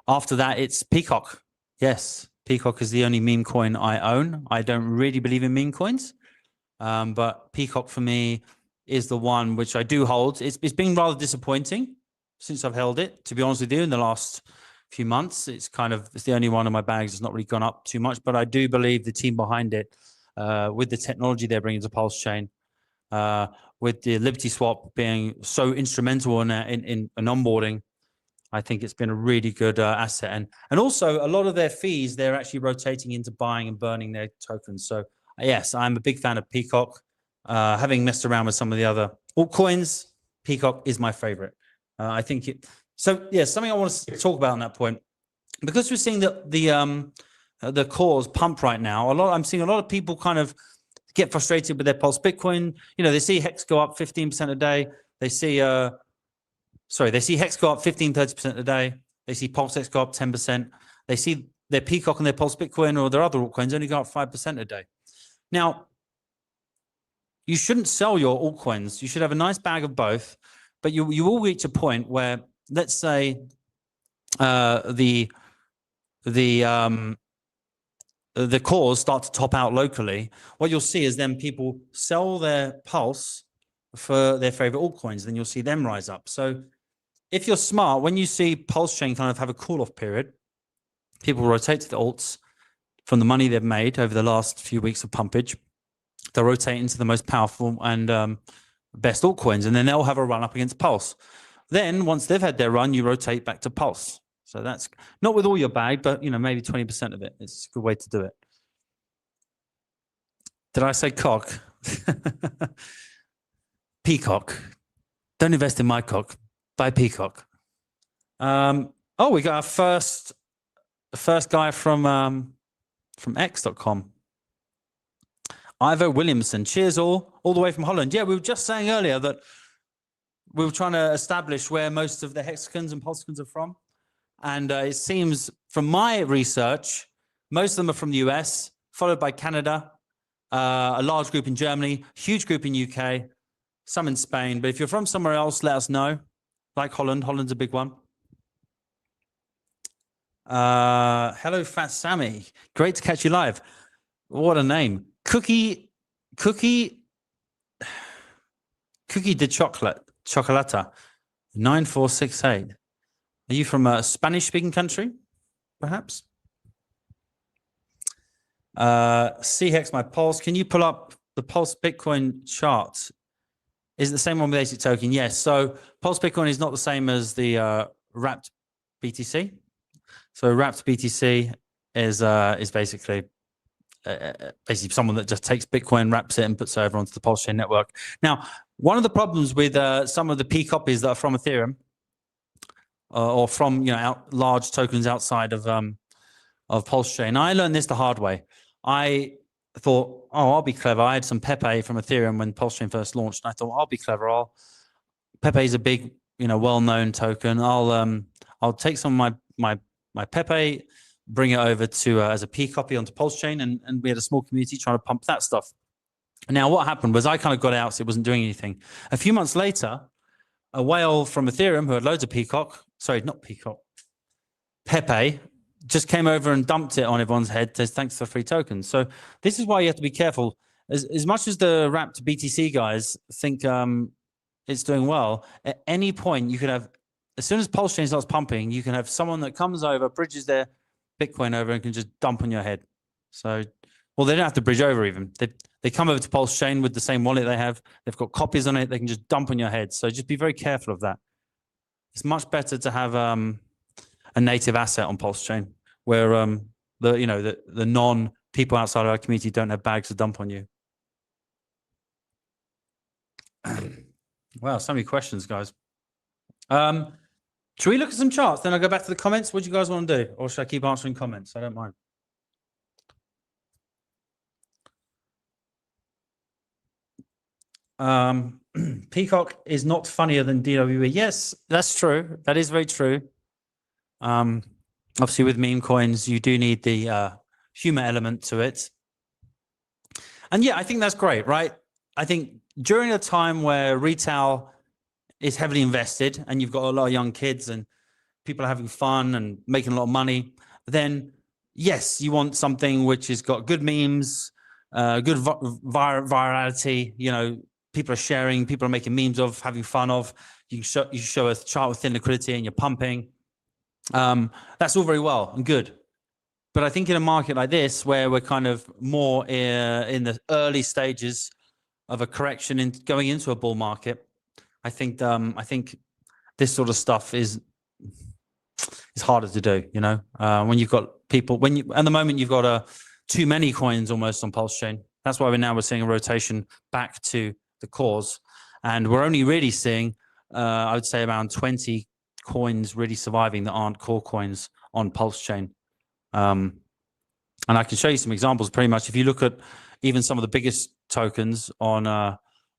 [SPEAKER 6] After that, it's Peacock. Yes, Peacock is the only meme coin I own. I don't really believe in meme coins, but Peacock for me is the one which I do hold. It's been rather disappointing since I've held it, to be honest with you, in the last few months. It's the only one of my bags that's not really gone up too much, but I do believe the team behind it, with the technology they're bringing to PulseChain, with the Liberty Swap being so instrumental in onboarding, I think it's been a really good asset. And also a lot of their fees, they're actually rotating into buying and burning their tokens. So yes, I'm a big fan of Peacock. Having messed around with some of the other altcoins, Peacock is my favorite. I think it. So yeah, something I want to talk about on that point, because we're seeing the cause pump right now. I'm seeing a lot of people kind of get frustrated with their Pulse Bitcoin. You know, they see Hex go up 15% a day. They see Hex go up 15-30% a day. They see PulseX go up 10%. They see their Peacock and their Pulse Bitcoin or their other altcoins only go up 5% a day. Now, you shouldn't sell your altcoins. You should have a nice bag of both, but you will reach a point where, let's say, the cores start to top out locally. What you'll see is then people sell their Pulse for their favorite altcoins. Then you'll see them rise up. So if you're smart, when you see PulseChain kind of have a cool-off period, people rotate to the alts. from the money they've made over the last few weeks of pumpage. They'll rotate into the most powerful and best altcoins, and then they'll have a run up against Pulse. Then once they've had their run, you rotate back to Pulse. So that's not with all your bag, but maybe 20% of it. It's a good way to do it. Did I say cock? Peacock. Don't invest in my cock. Buy Peacock. Oh, we got our first guy from X.com. Ivo Williamson. Cheers all the way from Holland. Yeah, we were just saying earlier that we were trying to establish where most of the hexagons and pulsecons are from. And it seems from my research, most of them are from the US, followed by Canada, a large group in Germany, huge group in UK, some in Spain. But if you're from somewhere else, let us know. Like Holland. Holland's a big one. Hello, Fat Sammy. Great to catch you live. What a name. Cookie de Chocolata 9468. Are you from a Spanish-speaking country, perhaps? CHEX, my Pulse. Can you pull up the Pulse Bitcoin chart? Is it the same one with ASIC token? Yes. So Pulse Bitcoin is not the same as the wrapped BTC. So wrapped BTC is basically someone that just takes Bitcoin, wraps it, and puts it over onto the PulseChain network. Now, one of the problems with some of the P copies that are from Ethereum or from large tokens outside of PulseChain, I learned this the hard way. I thought, I'll be clever. I had some Pepe from Ethereum when PulseChain first launched, and I thought, I'll be clever. Pepe is a big, well-known token. I'll take some of my Pepe, bring it over to as a P copy onto PulseChain, and we had a small community trying to pump that stuff. Now, what happened was I kind of got out, so it wasn't doing anything. A few months later, a whale from Ethereum who had loads of Pepe, just came over and dumped it on everyone's head. Says thanks for free tokens. So this is why you have to be careful. As much as the wrapped BTC guys think it's doing well, at any point you could have, as soon as PulseChain starts pumping, you can have someone that comes over, bridges their Bitcoin over, and can just dump on your head. So, well, they don't have to bridge over even. They come over to PulseChain with the same wallet they have. They've got copies on it. They can just dump on your head. So just be very careful of that. It's much better to have a native asset on PulseChain where the non-people outside of our community don't have bags to dump on you. Wow, so many questions, guys. Should we look at some charts? Then I'll go back to the comments. What do you guys want to do? Or should I keep answering comments? I don't mind. Peacock is not funnier than DWE. Yes, that's true. That is very true. Obviously, with meme coins, you do need the humor element to it. And yeah, I think that's great, right? I think during a time where retail is heavily invested and you've got a lot of young kids and people are having fun and making a lot of money, then yes, you want something which has got good memes, good virality, people are sharing, people are making memes of, having fun of. You show a chart with thin liquidity and you're pumping. That's all very well and good. But I think in a market like this, where we're kind of more in the early stages of a correction in going into a bull market, I think this sort of stuff is harder to do. When you've got people, at the moment you've got too many coins almost on PulseChain. That's why we're seeing a rotation back to the cores, and we're only really seeing I would say around 20 coins really surviving that aren't core coins on PulseChain. And I can show you some examples. Pretty much, if you look at even some of the biggest tokens on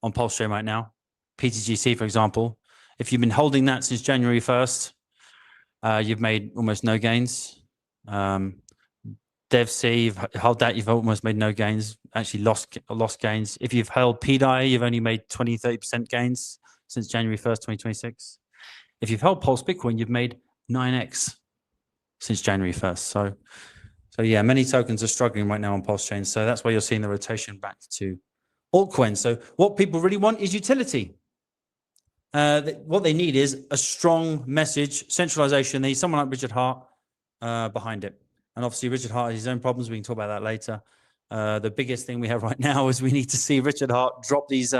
[SPEAKER 6] PulseChain right now, PTGC, for example, if you've been holding that since January 1st, you've made almost no gains. DevC, you've held that, you've almost made no gains, actually lost gains. If you've held PDI, you've only made 20-30% gains since January 1st, 2026. If you've held Pulse Bitcoin, you've made 9x since January 1st. So yeah, many tokens are struggling right now on PulseChain. So that's why you're seeing the rotation back to altcoins. So what people really want is utility. What they need is a strong message, centralization. They need someone like Richard Hart behind it. And obviously Richard Hart has his own problems. We can talk about that later. The biggest thing we have right now is we need to see Richard Hart drop these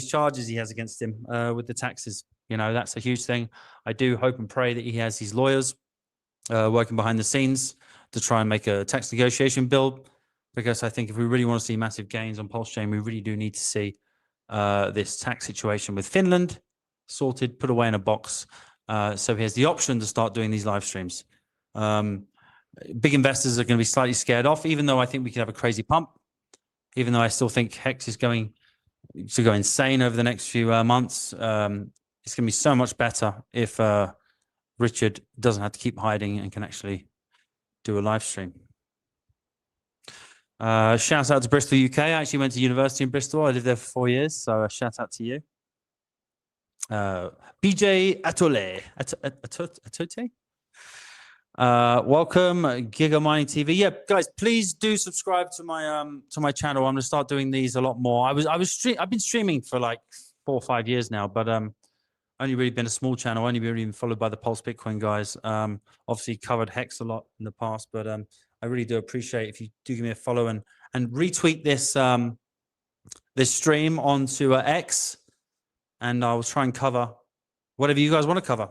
[SPEAKER 6] charges he has against him with the taxes. You know, that's a huge thing. I do hope and pray that he has his lawyers working behind the scenes to try and make a tax negotiation bill, because I think if we really want to see massive gains on PulseChain, we really do need to see this tax situation with Finland sorted, put away in a box, so he has the option to start doing these live streams. Big investors are going to be slightly scared off, even though I think we could have a crazy pump, even though I still think HEX is going to go insane over the next few months. It's going to be so much better if Richard doesn't have to keep hiding and can actually do a live stream. Shout out to Bristol, UK. I actually went to university in Bristol. I lived there for 4 years, so shout out to you. BJ Atole. Atote? Welcome, Giga Mining TV. Yeah, guys, please do subscribe to my channel. I'm gonna start doing these a lot more. I've been streaming for like 4 or 5 years now, but only really been a small channel. Only been followed by the Pulse Bitcoin guys. Obviously covered HEX a lot in the past, but I really do appreciate if you do give me a follow and retweet this this stream onto X, and I'll try and cover whatever you guys want to cover.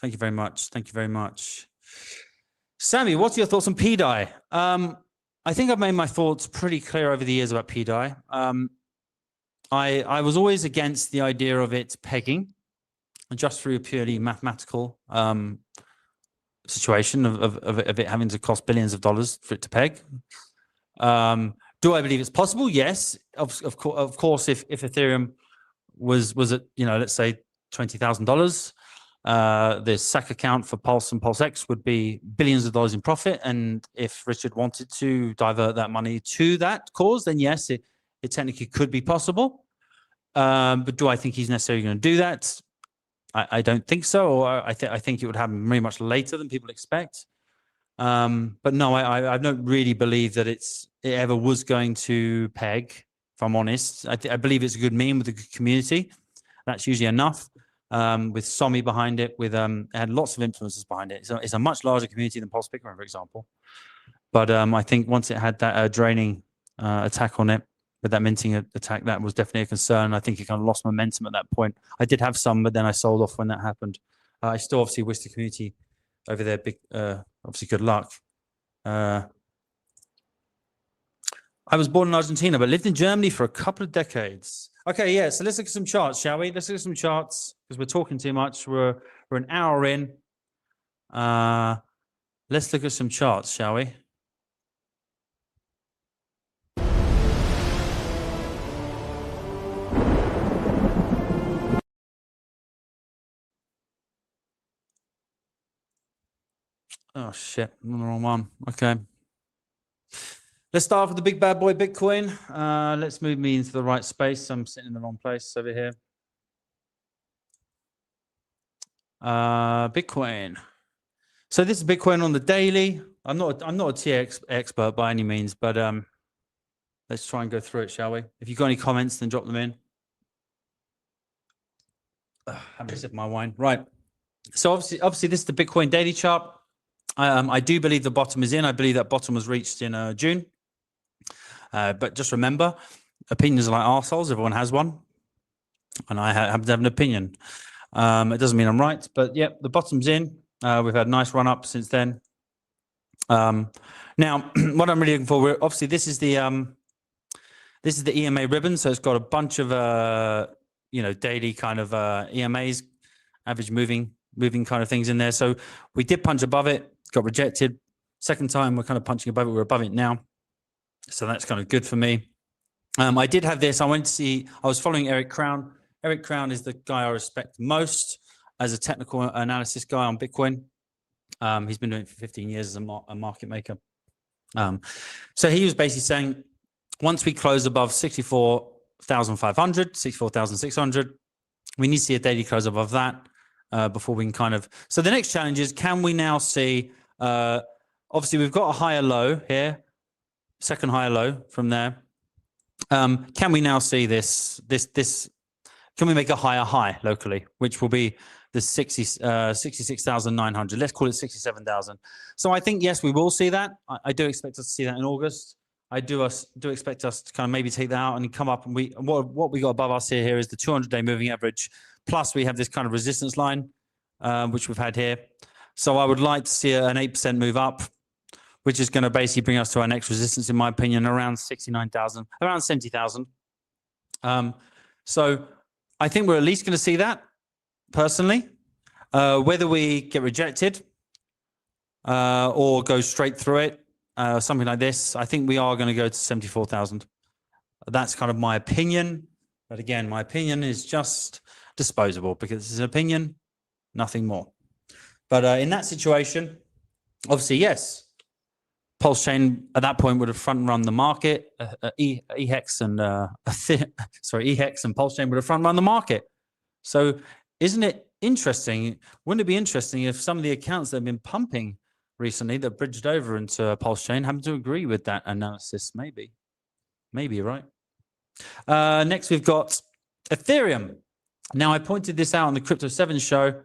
[SPEAKER 6] Thank you very much. Thank you very much. Sammy, what's your thoughts on PDI? I think I've made my thoughts pretty clear over the years about PDI. I was always against the idea of it pegging, just through a purely mathematical situation of it having to cost billions of dollars for it to peg. Do I believe it's possible? Yes. Of course, if Ethereum was at, you know, let's say $20,000, the SAC account for Pulse and PulseX would be billions of dollars in profit. And if Richard wanted to divert that money to that cause, then yes, it technically could be possible. But do I think he's necessarily going to do that? I don't think so. Or I think it would happen very much later than people expect. But no, I don't really believe that it ever was going to peg, if I'm honest. I believe it's a good meme with a good community. That's usually enough. With Somi behind it, with it had lots of influencers behind it. So it's a much larger community than Pulse Bitcoin, for example. But I think once it had that draining attack on it, with that minting attack, that was definitely a concern. I think it kind of lost momentum at that point. I did have some, but then I sold off when that happened. I still obviously wish the community over there obviously good luck. I was born in Argentina, but lived in Germany for a couple of decades. Okay, yeah, so let's look at some charts, shall we? Let's look at some charts, because we're talking too much. We're an hour in. Let's look at some charts, shall we? Oh, shit, I'm on the wrong one. Okay. Let's start with the big bad boy, Bitcoin. Let's move me into the right space. I'm sitting in the wrong place over here. Bitcoin. So this is Bitcoin on the daily. I'm not a TX expert by any means, but let's try and go through it, shall we? If you've got any comments, then drop them in. Having a sip of my wine. Right. So obviously this is the Bitcoin daily chart. I do believe the bottom is in. I believe that bottom was reached in June. But just remember, opinions are like arseholes. Everyone has one. And I happen to have an opinion. It doesn't mean I'm right. But yeah, the bottom's in. We've had a nice run up since then. Now, what I'm really looking for, obviously, this is the EMA ribbon. So it's got a bunch of, daily kind of EMAs, average moving kind of things in there. So we did punch above it, got rejected. Second time, we're kind of punching above it. We're above it now. So that's kind of good for me. I did have this. I was following Eric Crown. Eric Crown is the guy I respect most as a technical analysis guy on Bitcoin. He's been doing it for 15 years as a market maker. So he was basically saying, once we close above 64,500, 64,600, we need to see a daily close above that before we can kind of... So the next challenge is, can we now see... obviously, we've got a higher low here, second higher low from there. Can we now see this? Can we make a higher high locally, which will be the 66,900. Let's call it 67,000. So I think, yes, we will see that. I do expect us to see that in August. I do expect us to kind of maybe take that out and come up. And what we got above us here is the 200-day moving average. Plus, we have this kind of resistance line, which we've had here. So I would like to see an 8% move up, which is going to basically bring us to our next resistance, in my opinion, around 69,000, around 70,000. So I think we're at least going to see that, personally. Whether we get rejected or go straight through it, something like this, I think we are going to go to 74,000. That's kind of my opinion. But again, my opinion is just disposable because it's an opinion, nothing more. But in that situation, obviously, yes, PulseChain at that point would have front run the market. HEX and HEX and PulseChain would have front run the market. So isn't it interesting? Wouldn't it be interesting if some of the accounts that have been pumping recently that bridged over into PulseChain happen to agree with that analysis? Maybe, right? Next, we've got Ethereum. Now, I pointed this out on the Crypto 7 show.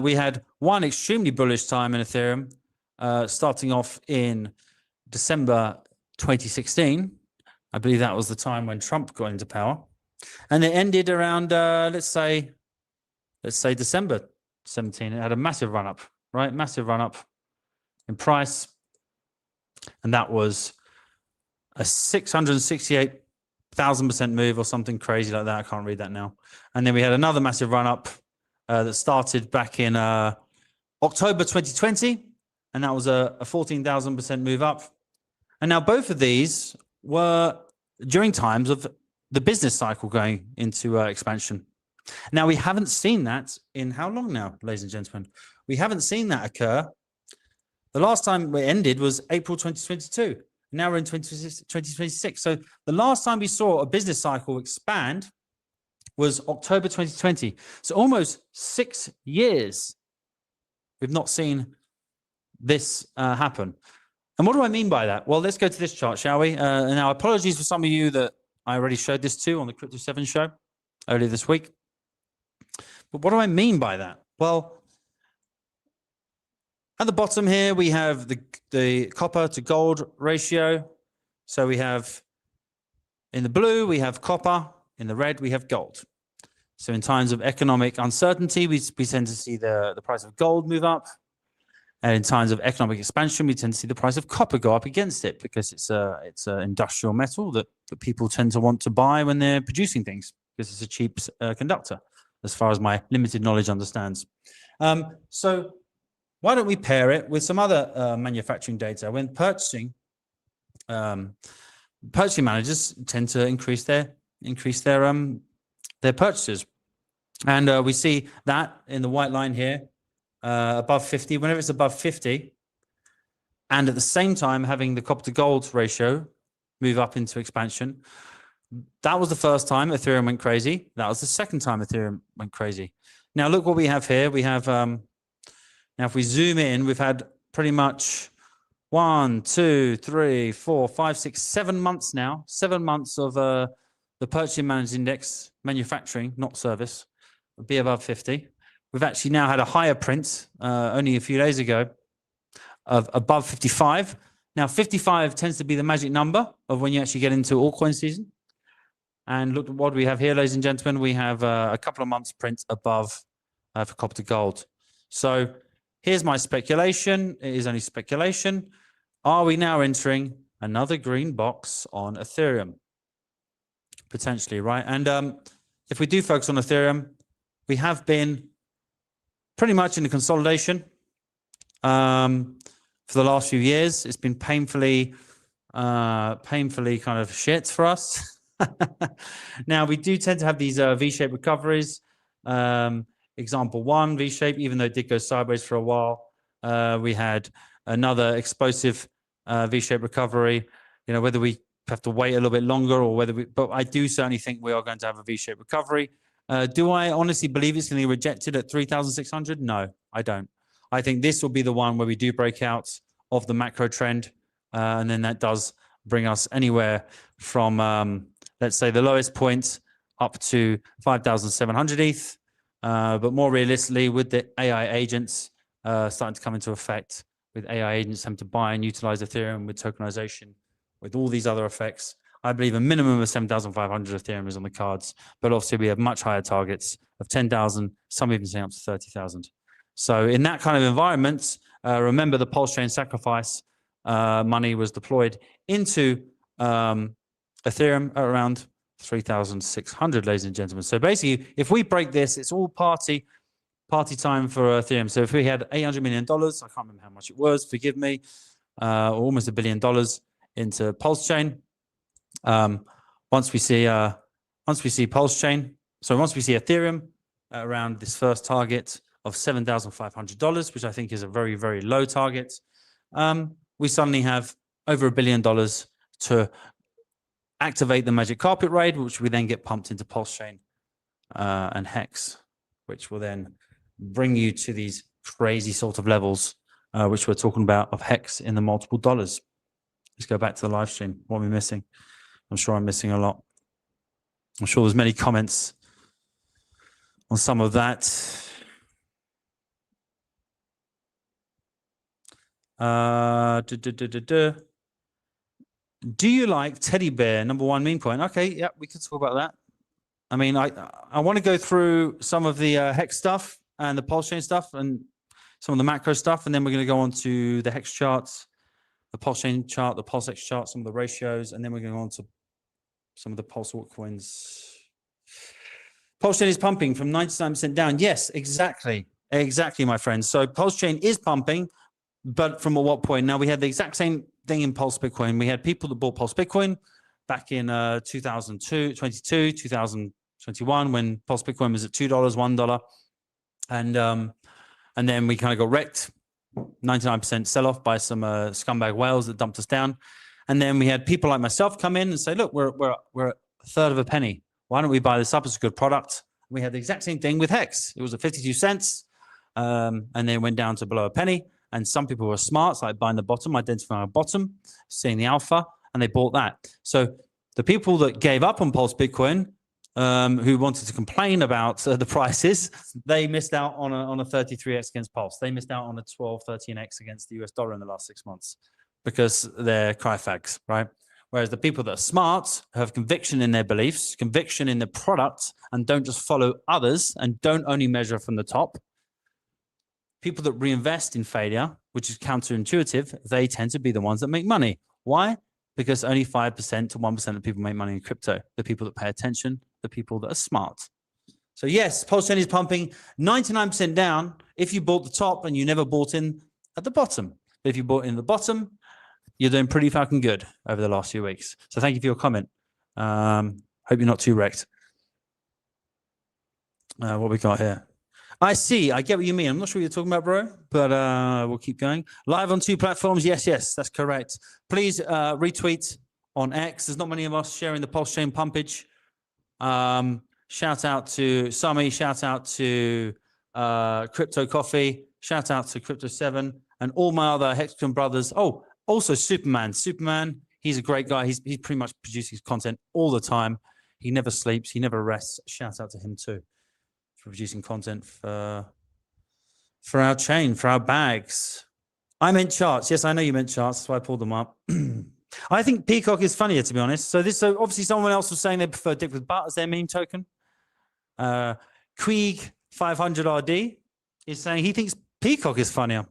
[SPEAKER 6] We had one extremely bullish time in Ethereum, starting off in December 2016. I believe that was the time when Trump got into power. And it ended around, let's say December 17. It had a massive run up, right? Massive run up in price. And that was a 668,000% move or something crazy like that. I can't read that now. And then we had another massive run up that started back in October 2020. And that was a 14,000% move up. And now both of these were during times of the business cycle going into expansion. Now, we haven't seen that in how long now, ladies and gentlemen? We haven't seen that occur. The last time it ended was April 2022. Now we're in 2026. So the last time we saw a business cycle expand was October 2020. So almost 6 years we've not seen this happen. And what do I mean by that? Well, let's go to this chart, shall we? Now, apologies for some of you that I already showed this to on the Crypto 7 show earlier this week. But what do I mean by that? Well, at the bottom here, we have the copper to gold ratio. So we have, in the blue, we have copper. In the red, we have gold. So in times of economic uncertainty, we tend to see the price of gold move up. And in times of economic expansion, we tend to see the price of copper go up against it because it's an industrial metal that people tend to want to buy when they're producing things because it's a cheap conductor, as far as my limited knowledge understands. So why don't we pair it with some other manufacturing data? When purchasing managers tend to increase their purchases, and we see that in the white line here. Above 50, whenever it's above 50, and at the same time having the copper to gold ratio move up into expansion, that was the first time Ethereum went crazy. That was the second time Ethereum went crazy. Now look what we have here. We have, now if we zoom in, we've had pretty much 1, 2, 3, 4, 5, 6, 7 months now. 7 months of the Purchasing Managers Index, manufacturing, not service, would be above 50. We've actually now had a higher print only a few days ago of above 55. Now, 55 tends to be the magic number of when you actually get into altcoin season. And look at what we have here, ladies and gentlemen. We have a couple of months print above for copper to gold. So here's my speculation. It is only speculation. Are we now entering another green box on Ethereum? Potentially, right? And if we do focus on Ethereum, we have been pretty much in the consolidation for the last few years. It's been painfully kind of shit for us. Now, we do tend to have these V-shaped recoveries. Example 1, V-shape, even though it did go sideways for a while. We had another explosive V-shaped recovery. You know, whether we have to wait a little bit longer or whether but I do certainly think we are going to have a V-shaped recovery. Do I honestly believe it's going to be rejected at 3,600? No, I don't. I think this will be the one where we do break out of the macro trend. And then that does bring us anywhere from, let's say, the lowest point up to 5,700 ETH. But more realistically, with the AI agents starting to come into effect, with AI agents having to buy and utilize Ethereum with tokenization, with all these other effects, I believe a minimum of 7,500 Ethereum is on the cards. But obviously, we have much higher targets of 10,000, some even saying up to 30,000. So in that kind of environment, remember the PulseChain sacrifice money was deployed into Ethereum at around 3,600, ladies and gentlemen. So basically, if we break this, it's all party time for Ethereum. So if we had $800 million, I can't remember how much it was, forgive me, almost $1 billion into PulseChain. Once we see PulseChain, so once we see Ethereum around this first target of $7,500, which I think is a very, very low target, we suddenly have over $1 billion to activate the Magic Carpet raid, which we then get pumped into PulseChain and HEX, which will then bring you to these crazy sort of levels, which we're talking about of HEX in the multiple dollars. Let's go back to the live stream. What are we missing? I'm sure I'm missing a lot. I'm sure there's many comments on some of that. Do you like teddy bear #1 meme coin? Okay, yeah, we can talk about that. I mean, I want to go through some of the HEX stuff and the PulseChain stuff and some of the macro stuff, and then we're going to go on to the HEX charts, the PulseChain chart, the PulseX chart, some of the ratios, and then we're going to go on to some of the Pulse altcoins. PulseChain is pumping from 99% down. Yes, exactly, my friends. So PulseChain is pumping, but from what point? Now we had the exact same thing in Pulse Bitcoin. We had people that bought Pulse Bitcoin back in 2022, 2021, when Pulse Bitcoin was at $2, $1, and then we kind of got wrecked, 99% sell-off by some scumbag whales that dumped us down. And then we had people like myself come in and say, look, we're a third of a penny. Why don't we buy this up? It's a good product. We had the exact same thing with HEX. It was at 52 cents, and then it went down to below a penny. And some people were smart, like buying the bottom, identifying a bottom, seeing the alpha, and they bought that. So the people that gave up on Pulse Bitcoin, who wanted to complain about the prices, they missed out on a 33x against Pulse. They missed out on a 12, 13x against the US dollar in the last 6 months because they're cryfags, right? Whereas the people that are smart, have conviction in their beliefs, conviction in the product, and don't just follow others and don't only measure from the top, people that reinvest in failure, which is counterintuitive, they tend to be the ones that make money. Why? Because only 5% to 1% of people make money in crypto. The people that pay attention, the people that are smart. So yes, PulseChain is pumping 99% down if you bought the top and you never bought in at the bottom. But if you bought in the bottom, you're doing pretty fucking good over the last few weeks. So thank you for your comment. Hope you're not too wrecked. What we got here? I see. I get what you mean. I'm not sure what you're talking about, bro, but we'll keep going. Live on 2 platforms. Yes, that's correct. Please retweet on X. There's not many of us sharing the PulseChain pumpage. Shout out to Sami. Shout out to Crypto Coffee. Shout out to Crypto 7 and all my other Hexagon brothers. Oh, also Superman. Superman, he's a great guy. He's pretty much producing content all the time. He never sleeps. He never rests. Shout out to him too. Producing content for our chain, for our bags. I meant charts. Yes, I know you meant charts. That's why I pulled them up. I think Peacock is funnier, to be honest. So obviously someone else was saying they prefer Dick with Butt as their meme token. Queeg 500RD is saying he thinks Peacock is funnier.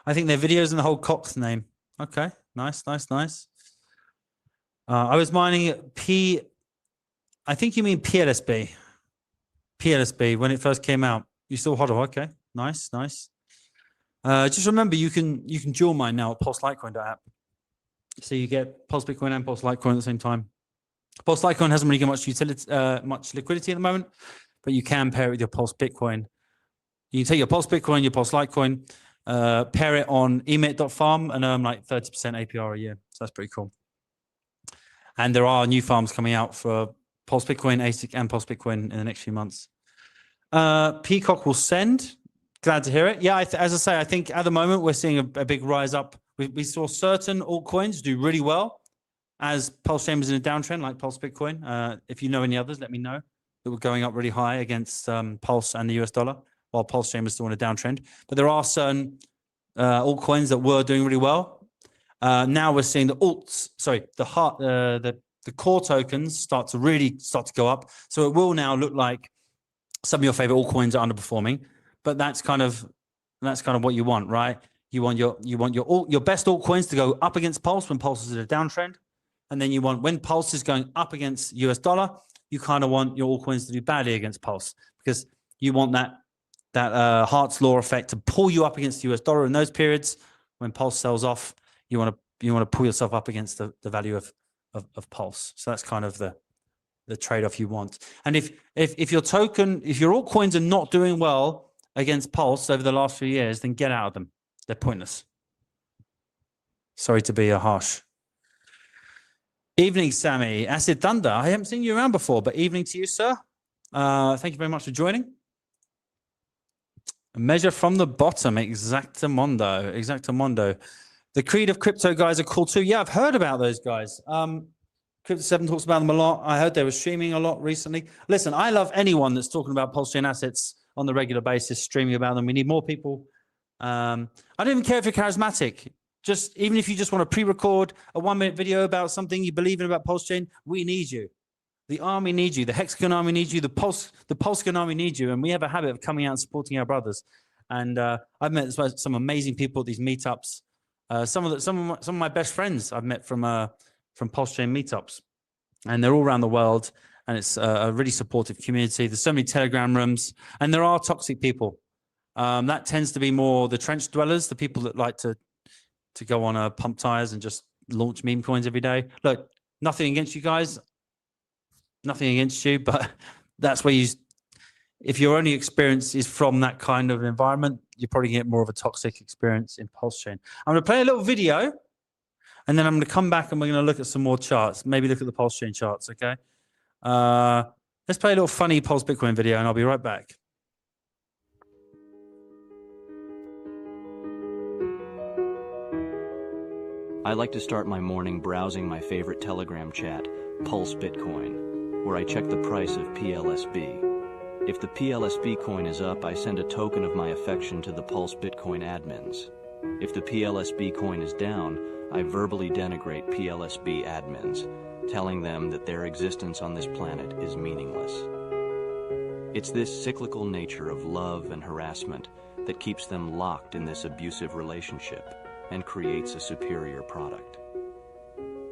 [SPEAKER 6] I think their videos and the whole Cox name. Okay, nice. I was mining I think you mean PLSB. PLSB when it first came out. You still hodl? Okay, nice. Just remember you can dual mine now at pulselitecoin.app. So you get Pulse Bitcoin and Pulse Litecoin at the same time. Pulse Litecoin hasn't really got much utility, much liquidity at the moment, but you can pair it with your Pulse Bitcoin. You can take your Pulse Bitcoin, your Pulse Litecoin, pair it on emit.farm and earn like 30% APR a year. So that's pretty cool. And there are new farms coming out for Pulse Bitcoin, ASIC, and Pulse Bitcoin in the next few months. Peacock will send. Glad to hear it. Yeah, as I say, I think at the moment we're seeing a big rise up. We saw certain altcoins do really well as PulseChain was in a downtrend, like Pulse Bitcoin. If you know any others, let me know. that were going up really high against Pulse and the US dollar, while PulseChain was still on a downtrend. But there are certain altcoins that were doing really well. Now we're seeing the the core tokens start to go up. So it will now look like some of your favorite altcoins are underperforming, but that's kind of what you want, right? You want your best altcoins to go up against Pulse when Pulse is at a downtrend, and then you want when Pulse is going up against US dollar, you kind of want your altcoins to do badly against Pulse because you want that Hart's law effect to pull you up against the US dollar in those periods. When Pulse sells off, you want to pull yourself up against the value of Pulse. So that's kind of the trade-off you want. And if your altcoins are not doing well against Pulse over the last few years, then get out of them. They're pointless. Sorry to be harsh. Evening, Sammy. Acid Thunder. I haven't seen you around before, but evening to you, sir. Thank you very much for joining. Measure from the bottom. Exactamondo. The Creed of Crypto guys are cool too. Yeah, I've heard about those guys. Crypto 7 talks about them a lot. I heard they were streaming a lot recently. Listen, I love anyone that's talking about PulseChain assets on the regular basis, streaming about them. We need more people. I don't even care if you're charismatic. Just even if you just want to pre-record a 1-minute video about something you believe in about PulseChain, we need you. The army needs you. The Hexagon army needs you. The PulseChain army needs you. And we have a habit of coming out and supporting our brothers. And I've met some amazing people at these meetups. Some of my best friends I've met from PulseChain meetups, and they're all around the world. And it's a really supportive community. There's so many Telegram rooms, and there are toxic people. That tends to be more the trench dwellers, the people that like to go on pump tires and just launch meme coins every day. Look, nothing against you guys, nothing against you, but that's where if your only experience is from that kind of environment, you're probably going to get more of a toxic experience in PulseChain. I'm going to play a little video, and then I'm going to come back and we're going to look at some more charts, maybe look at the PulseChain charts, okay? Let's play a little funny Pulse Bitcoin video, and I'll be right back.
[SPEAKER 10] I like to start my morning browsing my favorite Telegram chat, Pulse Bitcoin, where I check the price of PLSB. If the PLSB coin is up, I send a token of my affection to the Pulse Bitcoin admins. If the PLSB coin is down, I verbally denigrate PLSB admins, telling them that their existence on this planet is meaningless. It's this cyclical nature of love and harassment that keeps them locked in this abusive relationship and creates a superior product.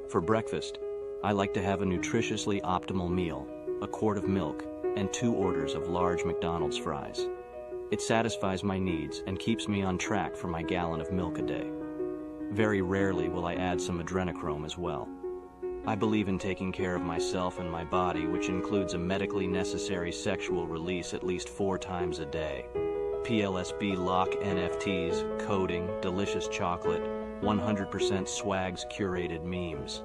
[SPEAKER 10] For breakfast, I like to have a nutritiously optimal meal, a quart of milk, and 2 orders of large McDonald's fries. It satisfies my needs and keeps me on track for my gallon of milk a day. Very rarely will I add some adrenochrome as well. I believe in taking care of myself and my body, which includes a medically necessary sexual release at least 4 times a day. PLSB lock NFTs, coding, delicious chocolate, 100% swags curated memes.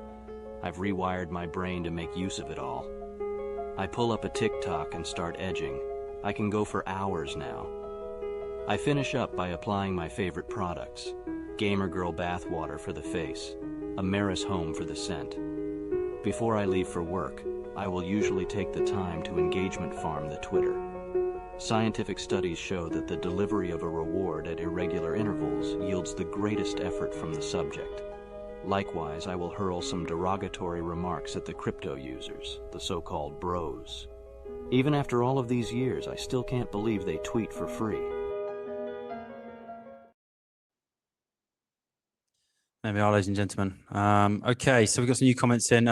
[SPEAKER 10] I've rewired my brain to make use of it all. I pull up a TikTok and start edging. I can go for hours now. I finish up by applying my favorite products. Gamer Girl bathwater for the face, Ameris Home for the scent. Before I leave for work, I will usually take the time to engagement farm the Twitter. Scientific studies show that the delivery of a reward at irregular intervals yields the greatest effort from the subject. Likewise, I will hurl some derogatory remarks at the crypto users, the so-called bros. Even after all of these years, I still can't believe they tweet for free.
[SPEAKER 6] There we are, ladies and gentlemen. Okay, so we've got some new comments in.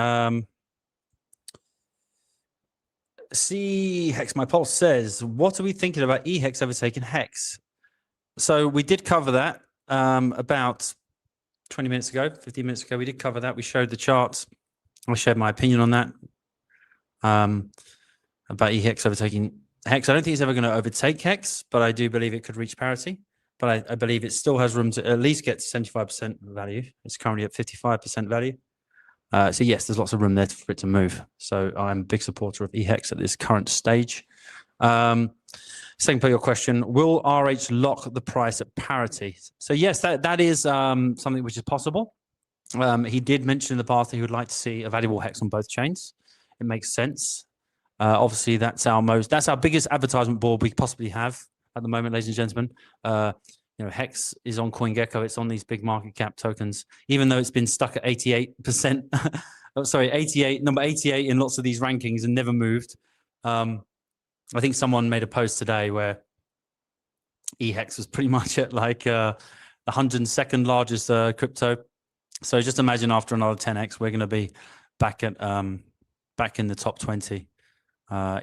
[SPEAKER 6] Hex My Pulse says, what are we thinking about HEX overtaking HEX? So we did cover that about 20 minutes ago, 15 minutes ago. We did cover that. We showed the charts. I shared my opinion on that about HEX overtaking HEX. I don't think it's ever going to overtake HEX, but I do believe it could reach parity. But I believe it still has room to at least get to 75% value. It's currently at 55% value. So yes, there's lots of room there for it to move. So I'm a big supporter of HEX at this current stage. Second part of your question, will RH lock the price at parity? So yes, that is something which is possible. He did mention in the past that he would like to see a valuable HEX on both chains. It makes sense. Obviously, that's our biggest advertisement board we possibly have at the moment, ladies and gentlemen. Hex is on CoinGecko. It's on these big market cap tokens, even though it's been stuck at 88%. Number 88 in lots of these rankings and never moved. I think someone made a post today where HEX was pretty much at like the 102nd largest crypto. So just imagine after another 10x, we're going to be back in the top 20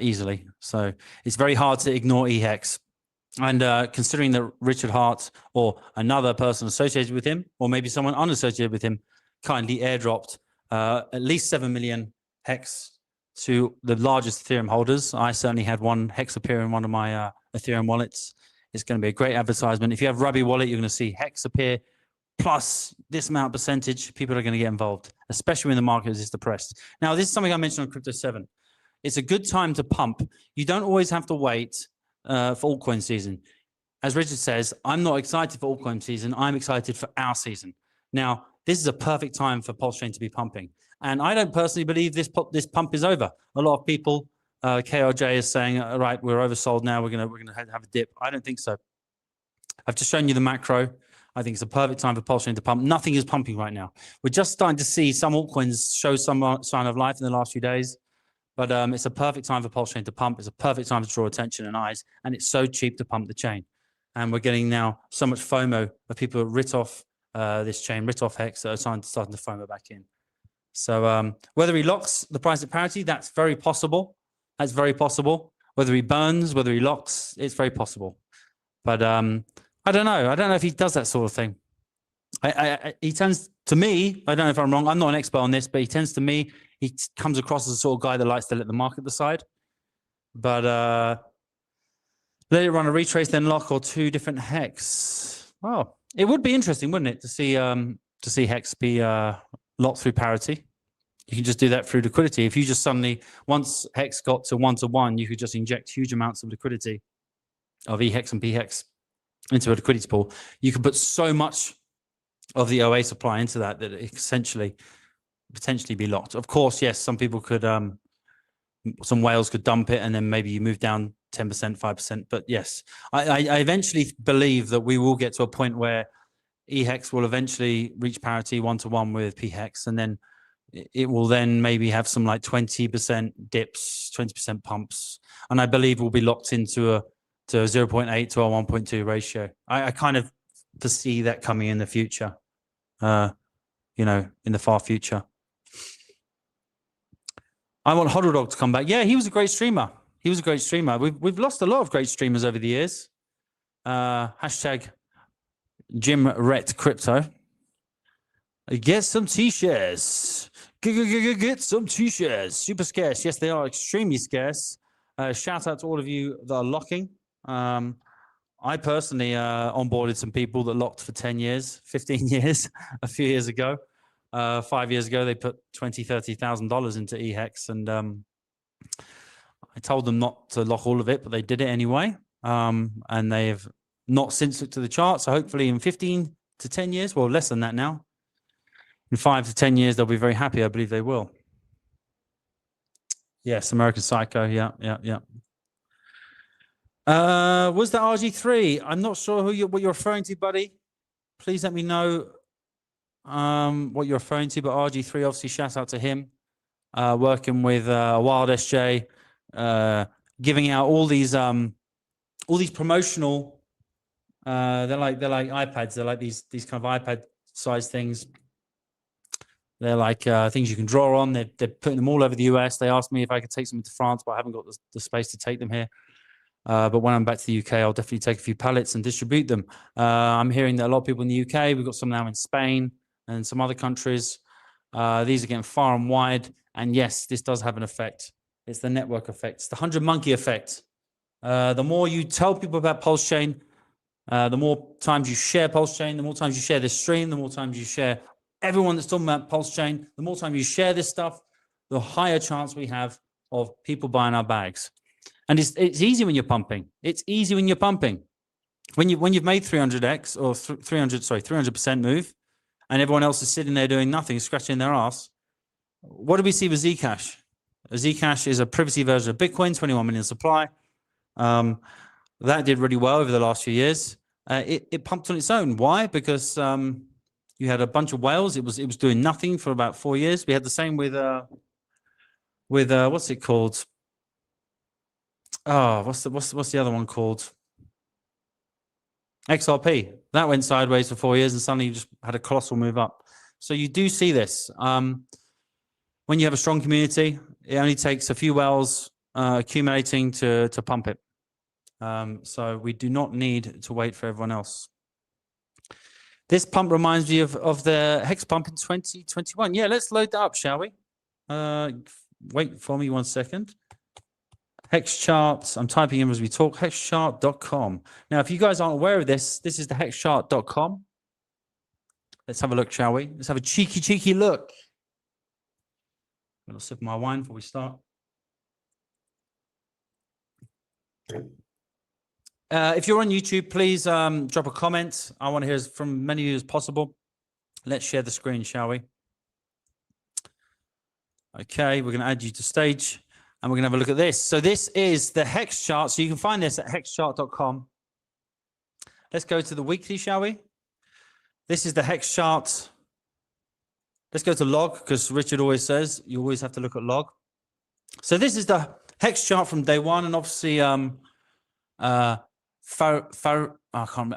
[SPEAKER 6] easily. So it's very hard to ignore HEX. And considering that Richard Hart or another person associated with him, or maybe someone unassociated with him, kindly airdropped at least 7 million HEX to the largest Ethereum holders. I certainly had one HEX appear in one of my Ethereum wallets. It's going to be a great advertisement. If you have Ruby wallet, you're going to see HEX appear plus this amount percentage. People are going to get involved, especially when the market is depressed. Now, this is something I mentioned on Crypto 7. It's a good time to pump. You don't always have to wait for altcoin season. As Richard says, I'm not excited for altcoin season. I'm excited for our season. Now, this is a perfect time for PulseChain to be pumping. And I don't personally believe this pump is over. A lot of people, KRJ is saying, all right, we're oversold now. We're gonna have a dip. I don't think so. I've just shown you the macro. I think it's a perfect time for PulseChain to pump. Nothing is pumping right now. We're just starting to see some altcoins show some sign of life in the last few days. But it's a perfect time for PulseChain to pump. It's a perfect time to draw attention and eyes. And it's so cheap to pump the chain. And we're getting now so much FOMO of people who writ off this chain, writ off HEX, that are starting to FOMO back in. So whether he locks the price at parity, that's very possible. That's very possible. Whether he burns, whether he locks, it's very possible. But I don't know. I don't know if he does that sort of thing. He tends to me, I don't know if I'm wrong, I'm not an expert on this, but he comes across as the sort of guy that likes to let the market decide. But let it run a retrace, then lock, or two different HEX. Well, it would be interesting, wouldn't it, to see HEX be locked through parity. You can just do that through liquidity. If you just suddenly, once HEX got to 1-to-1, you could just inject huge amounts of liquidity of EHEX and PHEX into a liquidity pool. You could put so much of the OA supply into that it essentially potentially be locked. Of course, yes, some people could, some whales could dump it, and then maybe you move down 10%, 5%. But yes, I eventually believe that we will get to a point where EHEX will eventually reach parity 1-to-1 with PHEX, and then it will then maybe have some like 20% dips, 20% pumps, and I believe we'll be locked into a 0.8 to a 1.2 ratio. I kind of foresee that coming in the future, in the far future. I want Hodl Dog to come back. Yeah, he was a great streamer. We've lost a lot of great streamers over the years. Hashtag Jim Rhett Crypto. Get some t-shirts. Get some t-shirts. Super scarce. Yes, they are extremely scarce. Shout out to all of you that are locking. I personally onboarded some people that locked for 10 years, 15 years, a few years ago. 5 years ago, they put $20,000, $30,000 into EHEX, and I told them not to lock all of it, but they did it anyway. And they've not since looked to the chart. So hopefully in 15 to 10 years, well, less than that now, in 5 to 10 years, they'll be very happy. I believe they will. Yes, American Psycho. Yeah. Was that RG3? I'm not sure what you're referring to, buddy. Please let me know what you're referring to. But RG3, obviously, shout out to him. Working with Wild SJ, giving out all these promotional. They're like iPads. They're like these kind of iPad size things. They're like things you can draw on. They're putting them all over the US. They asked me if I could take some to France, but I haven't got the space to take them here. But when I'm back to the UK, I'll definitely take a few pallets and distribute them. I'm hearing that a lot of people in the UK, we've got some now in Spain and some other countries. These are getting far and wide. And yes, this does have an effect. It's the network effect. It's the 100 monkey effect. The more you tell people about PulseChain, the more times you share PulseChain, the more times you share this stream, the more times you share everyone that's talking about PulseChain, the more time you share this stuff, the higher chance we have of people buying our bags. And it's easy when you're pumping. It's easy when you're pumping. When you've made 300x or 300% move, and everyone else is sitting there doing nothing, scratching their ass. What do we see with Zcash? Zcash is a privacy version of Bitcoin, 21 million supply. That did really well over the last few years. It pumped on its own. Why? Because you had a bunch of whales. It was doing nothing for about 4 years. We had the same with what's it called? Oh, what's the other one called? XRP. That went sideways for 4 years and suddenly you just had a colossal move up. So you do see this. When you have a strong community, it only takes a few whales accumulating to pump it. So we do not need to wait for everyone else. This pump reminds me of the HEX pump in 2021. Yeah, let's load that up, shall we? Wait for me 1 second. HEX charts. I'm typing in as we talk. HEXchart.com. Now, if you guys aren't aware of this, this is the HEXchart.com. Let's have a look, shall we? Let's have a cheeky look. I'm going to sip my wine before we start. If you're on YouTube, please drop a comment. I want to hear from as many of you as possible. Let's share the screen, shall we? Okay, we're going to add you to stage. And we're going to have a look at this. So this is the HEX chart. So you can find this at hexchart.com. Let's go to the weekly, shall we? This is the HEX chart. Let's go to log, because Richard always says you always have to look at log. So this is the HEX chart from day one. And obviously, I can't,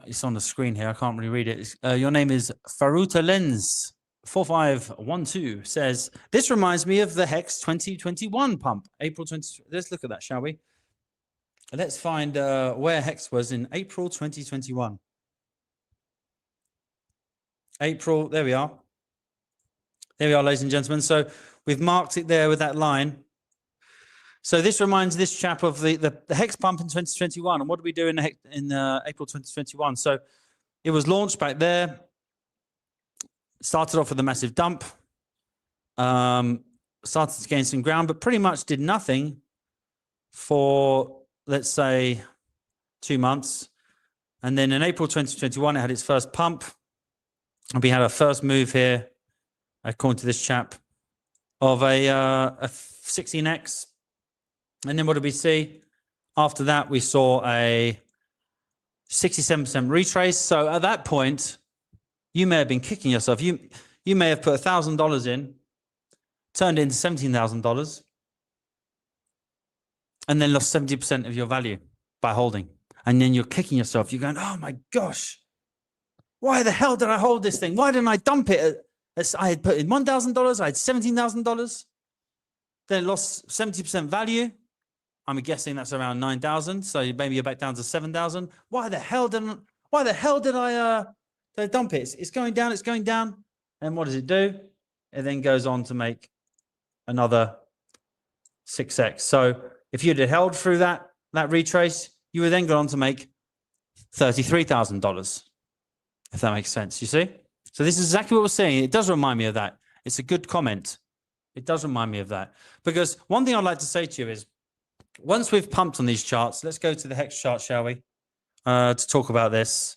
[SPEAKER 6] it's on the screen here. I can't really read it. Your name is Faruta Lens. 4512 says, this reminds me of the HEX 2021 pump, April 20. Let's look at that, shall we? Let's find where HEX was in April 2021. April, there we are. There we are, ladies and gentlemen. So we've marked it there with that line. So this reminds this chap of the HEX pump in 2021. And what did we do in April 2021? So it was launched back there. Started off with a massive dump, started to gain some ground, but pretty much did nothing for, let's say, 2 months. And then in April 2021, it had its first pump. And we had our first move here, according to this chap, of a 16x. And then what did we see? After that, we saw a 67% retrace. So at that point, you may have been kicking yourself. You may have put $1,000 in, turned it into $17,000, and then lost 70% of your value by holding. And then you're kicking yourself. You're going, oh my gosh, why the hell did I hold this thing? Why didn't I dump it? I had put in $1,000, I had $17,000. Then it lost 70% value. I'm guessing that's around 9,000. So maybe you're back down to 7,000. Why the hell did I dump it? It's going down, it's going down. And what does it do? It then goes on to make another 6x. So if you'd have held through that retrace, you would then go on to make $33,000, if that makes sense, you see? So this is exactly what we're saying. It does remind me of that. It's a good comment. It does remind me of that. Because one thing I'd like to say to you is, once we've pumped on these charts, let's go to the HEX chart, shall we? To talk about this.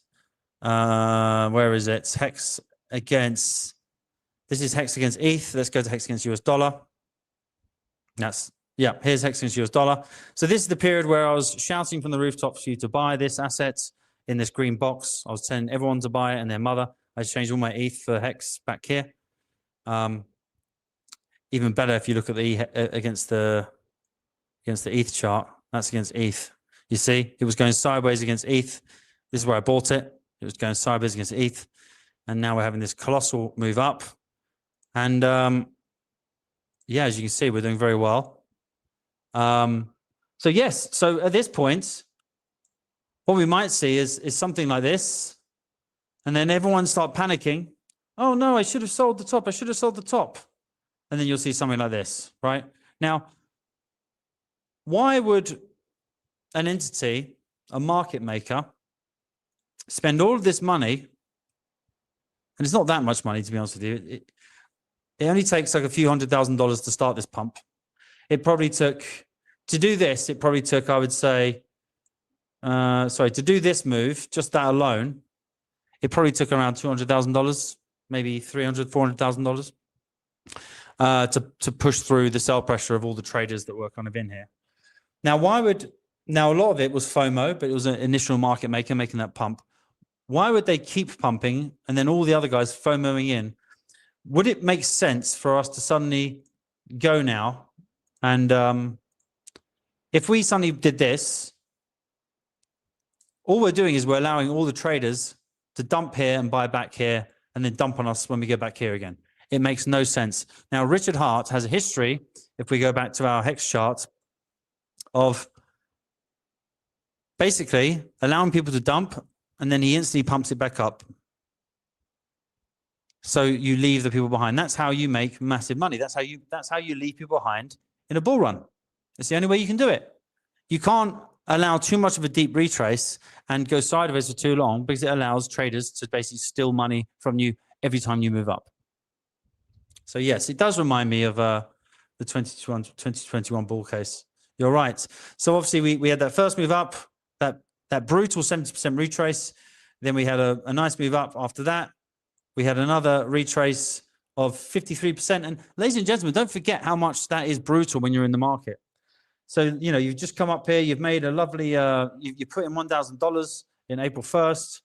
[SPEAKER 6] Where is it? HEX against, this is HEX against ETH. Let's go to HEX against US dollar. Here's HEX against US dollar. So this is the period where I was shouting from the rooftops for you to buy this asset in this green box. I was telling everyone to buy it and their mother. I changed all my ETH for HEX back here. Even better if you look at the against the ETH chart. That's against ETH. You see, it was going sideways against ETH. This is where I bought it. It was going sideways against ETH. And now we're having this colossal move up. And yeah, as you can see, we're doing very well. So yes, so at this point, what we might see is something like this. And then everyone start panicking. Oh no, I should have sold the top. I should have sold the top. And then you'll see something like this, right? Now, why would an entity, a market maker, spend all of this money? And it's not that much money, to be honest with you. It only takes like a few $100,000 to start this pump. It probably took, to do this, it probably took, I would say, to do this move, just that alone, it probably took around $200,000, maybe $300,000, $400,000. to push through the sell pressure of all the traders that were kind of in here. Now, now a lot of it was FOMO, but it was an initial market maker making that pump. Why would they keep pumping and then all the other guys FOMOing in? Would it make sense for us to suddenly go now? And if we suddenly did this, all we're doing is we're allowing all the traders to dump here and buy back here and then dump on us when we go back here again. It makes no sense. Now, Richard Hart has a history, if we go back to our HEX chart, of basically allowing people to dump and then he instantly pumps it back up. So you leave the people behind. That's how you make massive money. That's how you leave people behind in a bull run. It's the only way you can do it. You can't allow too much of a deep retrace and go sideways for too long because it allows traders to basically steal money from you every time you move up. So yes, it does remind me of the 2021 bull case. You're right. So obviously we had that first move up, that brutal 70% retrace. Then we had a nice move up after that. We had another retrace of 53%. And ladies and gentlemen, don't forget how much that is brutal when you're in the market. So, you know, you've just come up here, you've made a lovely, you put in $1,000 in April 1st.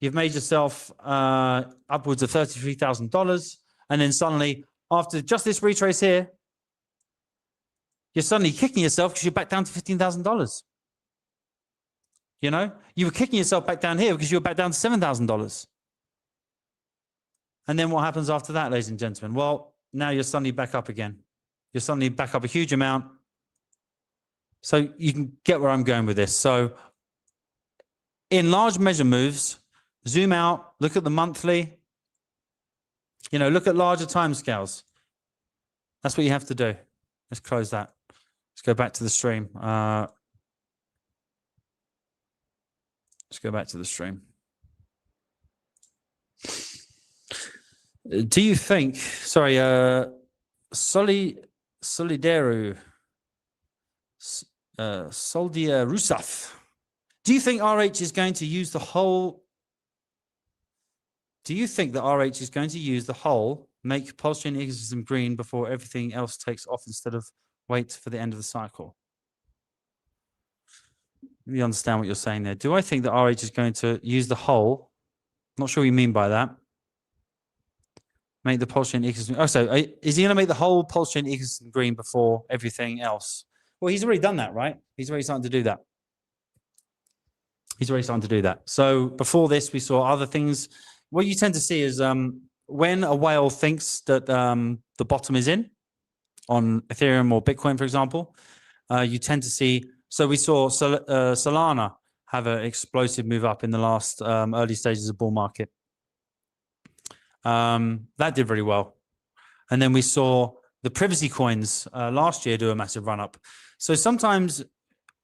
[SPEAKER 6] You've made yourself upwards of $33,000. And then suddenly, after just this retrace here, you're suddenly kicking yourself because you're back down to $15,000. You know, you were kicking yourself back down here because you were back down to $7,000. And then what happens after that, ladies and gentlemen? Well, now you're suddenly back up again. You're suddenly back up a huge amount. So you can get where I'm going with this. So in large measure moves, zoom out, look at the monthly, you know, look at larger timescales. That's what you have to do. Let's close that. Let's go back to the stream. Let's go back to the stream. Do you think, sorry, Solidaru, Soldia Rusaf, do you think RH is going to use the whole, make PulseChain ecosystem green before everything else takes off instead of wait for the end of the cycle? You understand what you're saying there. Do I think that RH is going to use the whole, not sure what you mean by that, make the PulseChain ecosystem, oh, so is he going to make the whole PulseChain ecosystem green before everything else? Well, he's already done that, right? He's already starting to do that. So before this, we saw other things. What you tend to see is when a whale thinks that the bottom is in, on Ethereum or Bitcoin, for example, you tend to see, so we saw Solana have an explosive move up in the last early stages of bull market. That did very well. And then we saw the privacy coins last year do a massive run up. So sometimes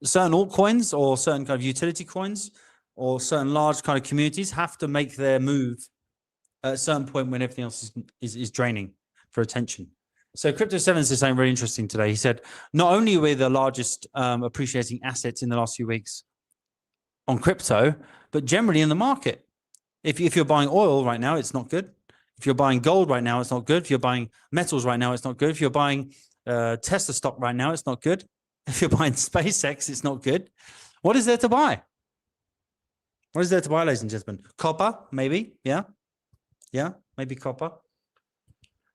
[SPEAKER 6] certain altcoins or certain kind of utility coins or certain large kind of communities have to make their move at a certain point when everything else is draining for attention. So Crypto7 said something very interesting today. He said, not only were the largest appreciating assets in the last few weeks on crypto, but generally in the market. If you're buying oil right now, it's not good. If you're buying gold right now, it's not good. If you're buying metals right now, it's not good. If you're buying Tesla stock right now, it's not good. If you're buying SpaceX, it's not good. What is there to buy? What is there to buy, ladies and gentlemen? Copper, maybe. Yeah. Yeah, maybe copper.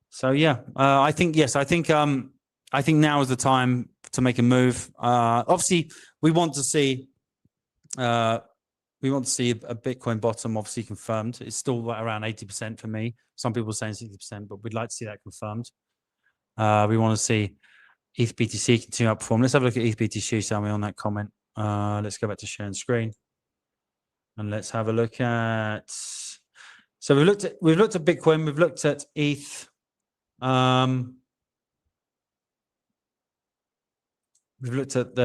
[SPEAKER 6] So yeah, I think, yes, I think now is the time to make a move. Obviously, we want to see a Bitcoin bottom, obviously confirmed. It's still like around 80% for me. Some people are saying 60%, but we'd like to see that confirmed. We want to see ETH BTC continue to outperform. Let's have a look at ETH BTC, tell me on that comment. Let's go back to sharing screen. And let's have a look at, so we've looked at Bitcoin, we've looked at ETH. We've looked at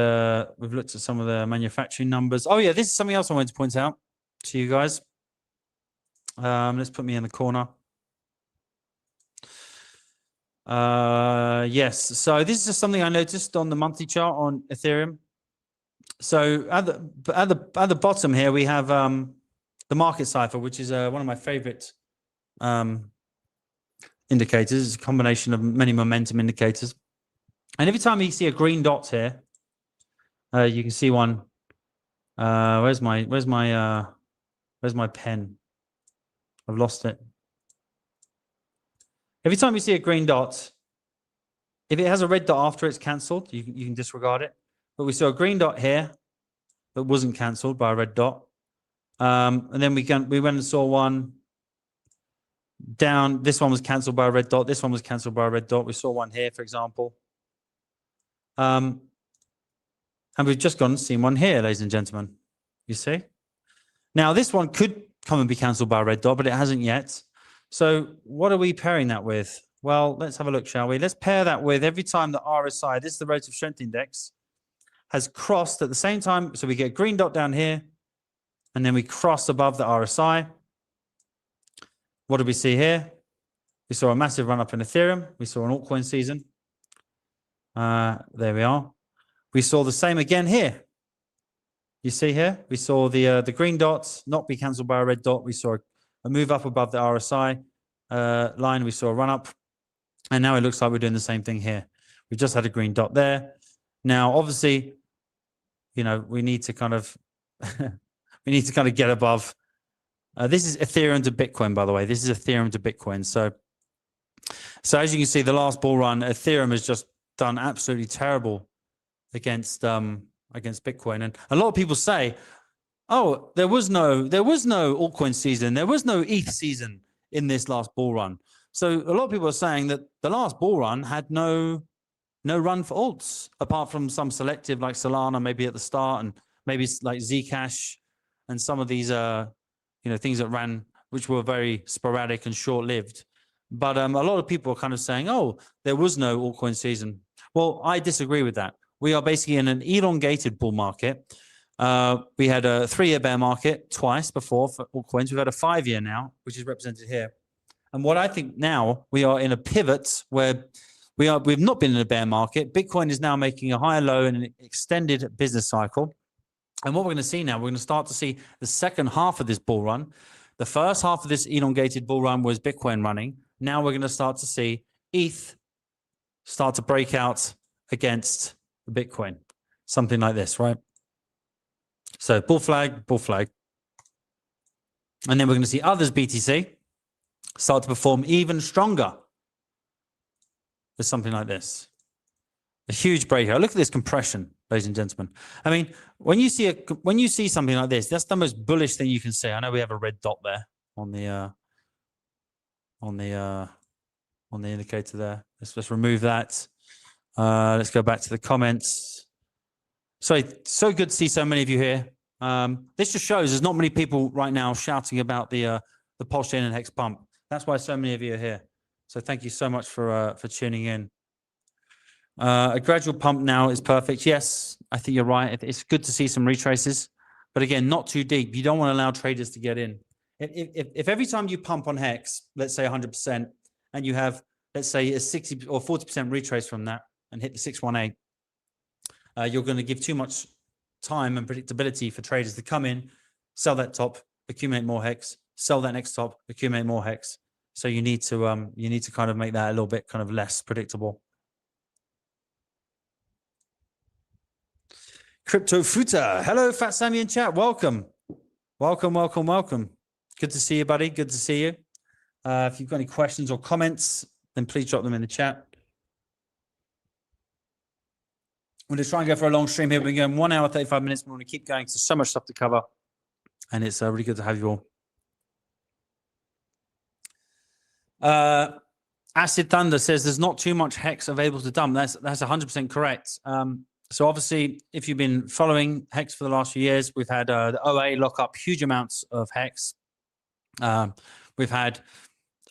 [SPEAKER 6] some of the manufacturing numbers. Oh yeah, this is something else I wanted to point out to you guys. Let's put me in the corner. Yes, so this is just something I noticed on the monthly chart on Ethereum. So at the bottom here we have the market cipher, which is one of my favorite indicators. It's a combination of many momentum indicators. And every time you see a green dot here, you can see one. Where's my pen? I've lost it. Every time you see a green dot, if it has a red dot after it's cancelled, you can disregard it. But we saw a green dot here that wasn't cancelled by a red dot. And then we went and saw one down. This one was cancelled by a red dot. This one was cancelled by a red dot. We saw one here, for example. And we've just gone and seen one here, ladies and gentlemen. You see? Now, this one could come and be cancelled by a red dot, but it hasn't yet. So what are we pairing that with? Well, let's have a look, shall we? Let's pair that with every time the RSI, this is the relative strength index, has crossed at the same time. So we get a green dot down here, and then we cross above the RSI. What do we see here? We saw a massive run up in Ethereum. We saw an altcoin season. There we are. We saw the same again here. You see here? We saw the green dots not be cancelled by a red dot. We saw a move up above the RSI line. We saw a run up. And now it looks like we're doing the same thing here. We just had a green dot there. Now, obviously, you know, we need to kind of get above. This is Ethereum to Bitcoin, by the way. This is Ethereum to Bitcoin. So as you can see, the last bull run, Ethereum has just done absolutely terrible against Bitcoin. And a lot of people say, oh, there was no altcoin season, there was no ETH season in this last bull run. So a lot of people are saying that the last bull run had no run for alts, apart from some selective like Solana maybe at the start, and maybe like Zcash and some of these things that ran, which were very sporadic and short-lived. But a lot of people are kind of saying, oh, there was no altcoin season. Well, I disagree with that. We are basically in an elongated bull market. We had a 3-year bear market twice before for altcoins. We've had a 5-year now, which is represented here. And what I think now, we are in a pivot where we've not been in a bear market. Bitcoin is now making a higher low in an extended business cycle. And what we're going to see now, we're going to start to see the second half of this bull run. The first half of this elongated bull run was Bitcoin running. Now we're going to start to see ETH start to break out against Bitcoin. Something like this, right? So bull flag, bull flag. And then we're going to see others BTC start to perform even stronger. There's something like this. A huge breakout. Look at this compression, ladies and gentlemen. I mean, when you see something like this, that's the most bullish thing you can see. I know we have a red dot there on the indicator there. Let's remove that. Let's go back to the comments. So good to see so many of you here. This just shows there's not many people right now shouting about the PulseChain and HEX pump. That's why so many of you are here. So thank you so much for tuning in. A gradual pump now is perfect. Yes, I think you're right. It's good to see some retraces, but again, not too deep. You don't want to allow traders to get in. If every time you pump on HEX, let's say 100%, and you have, let's say, a 60 or 40% retrace from that and hit the 618, you're going to give too much time and predictability for traders to come in, sell that top, accumulate more HEX, sell that next top, accumulate more HEX. So you need to kind of make that a little bit kind of less predictable. Crypto Futa. Hello, Fat Sammy in chat. Welcome. Welcome. Good to see you, buddy. Good to see you. If you've got any questions or comments, then please drop them in the chat. I'm going to try and go for a long stream here. We're going 1 hour, 35 minutes. We want to keep going. There's so much stuff to cover. And it's really good to have you all. Acid Thunder says there's not too much HEX available to dump. That's 100% correct. So obviously, if you've been following HEX for the last few years, we've had the OA lock up huge amounts of HEX. We've had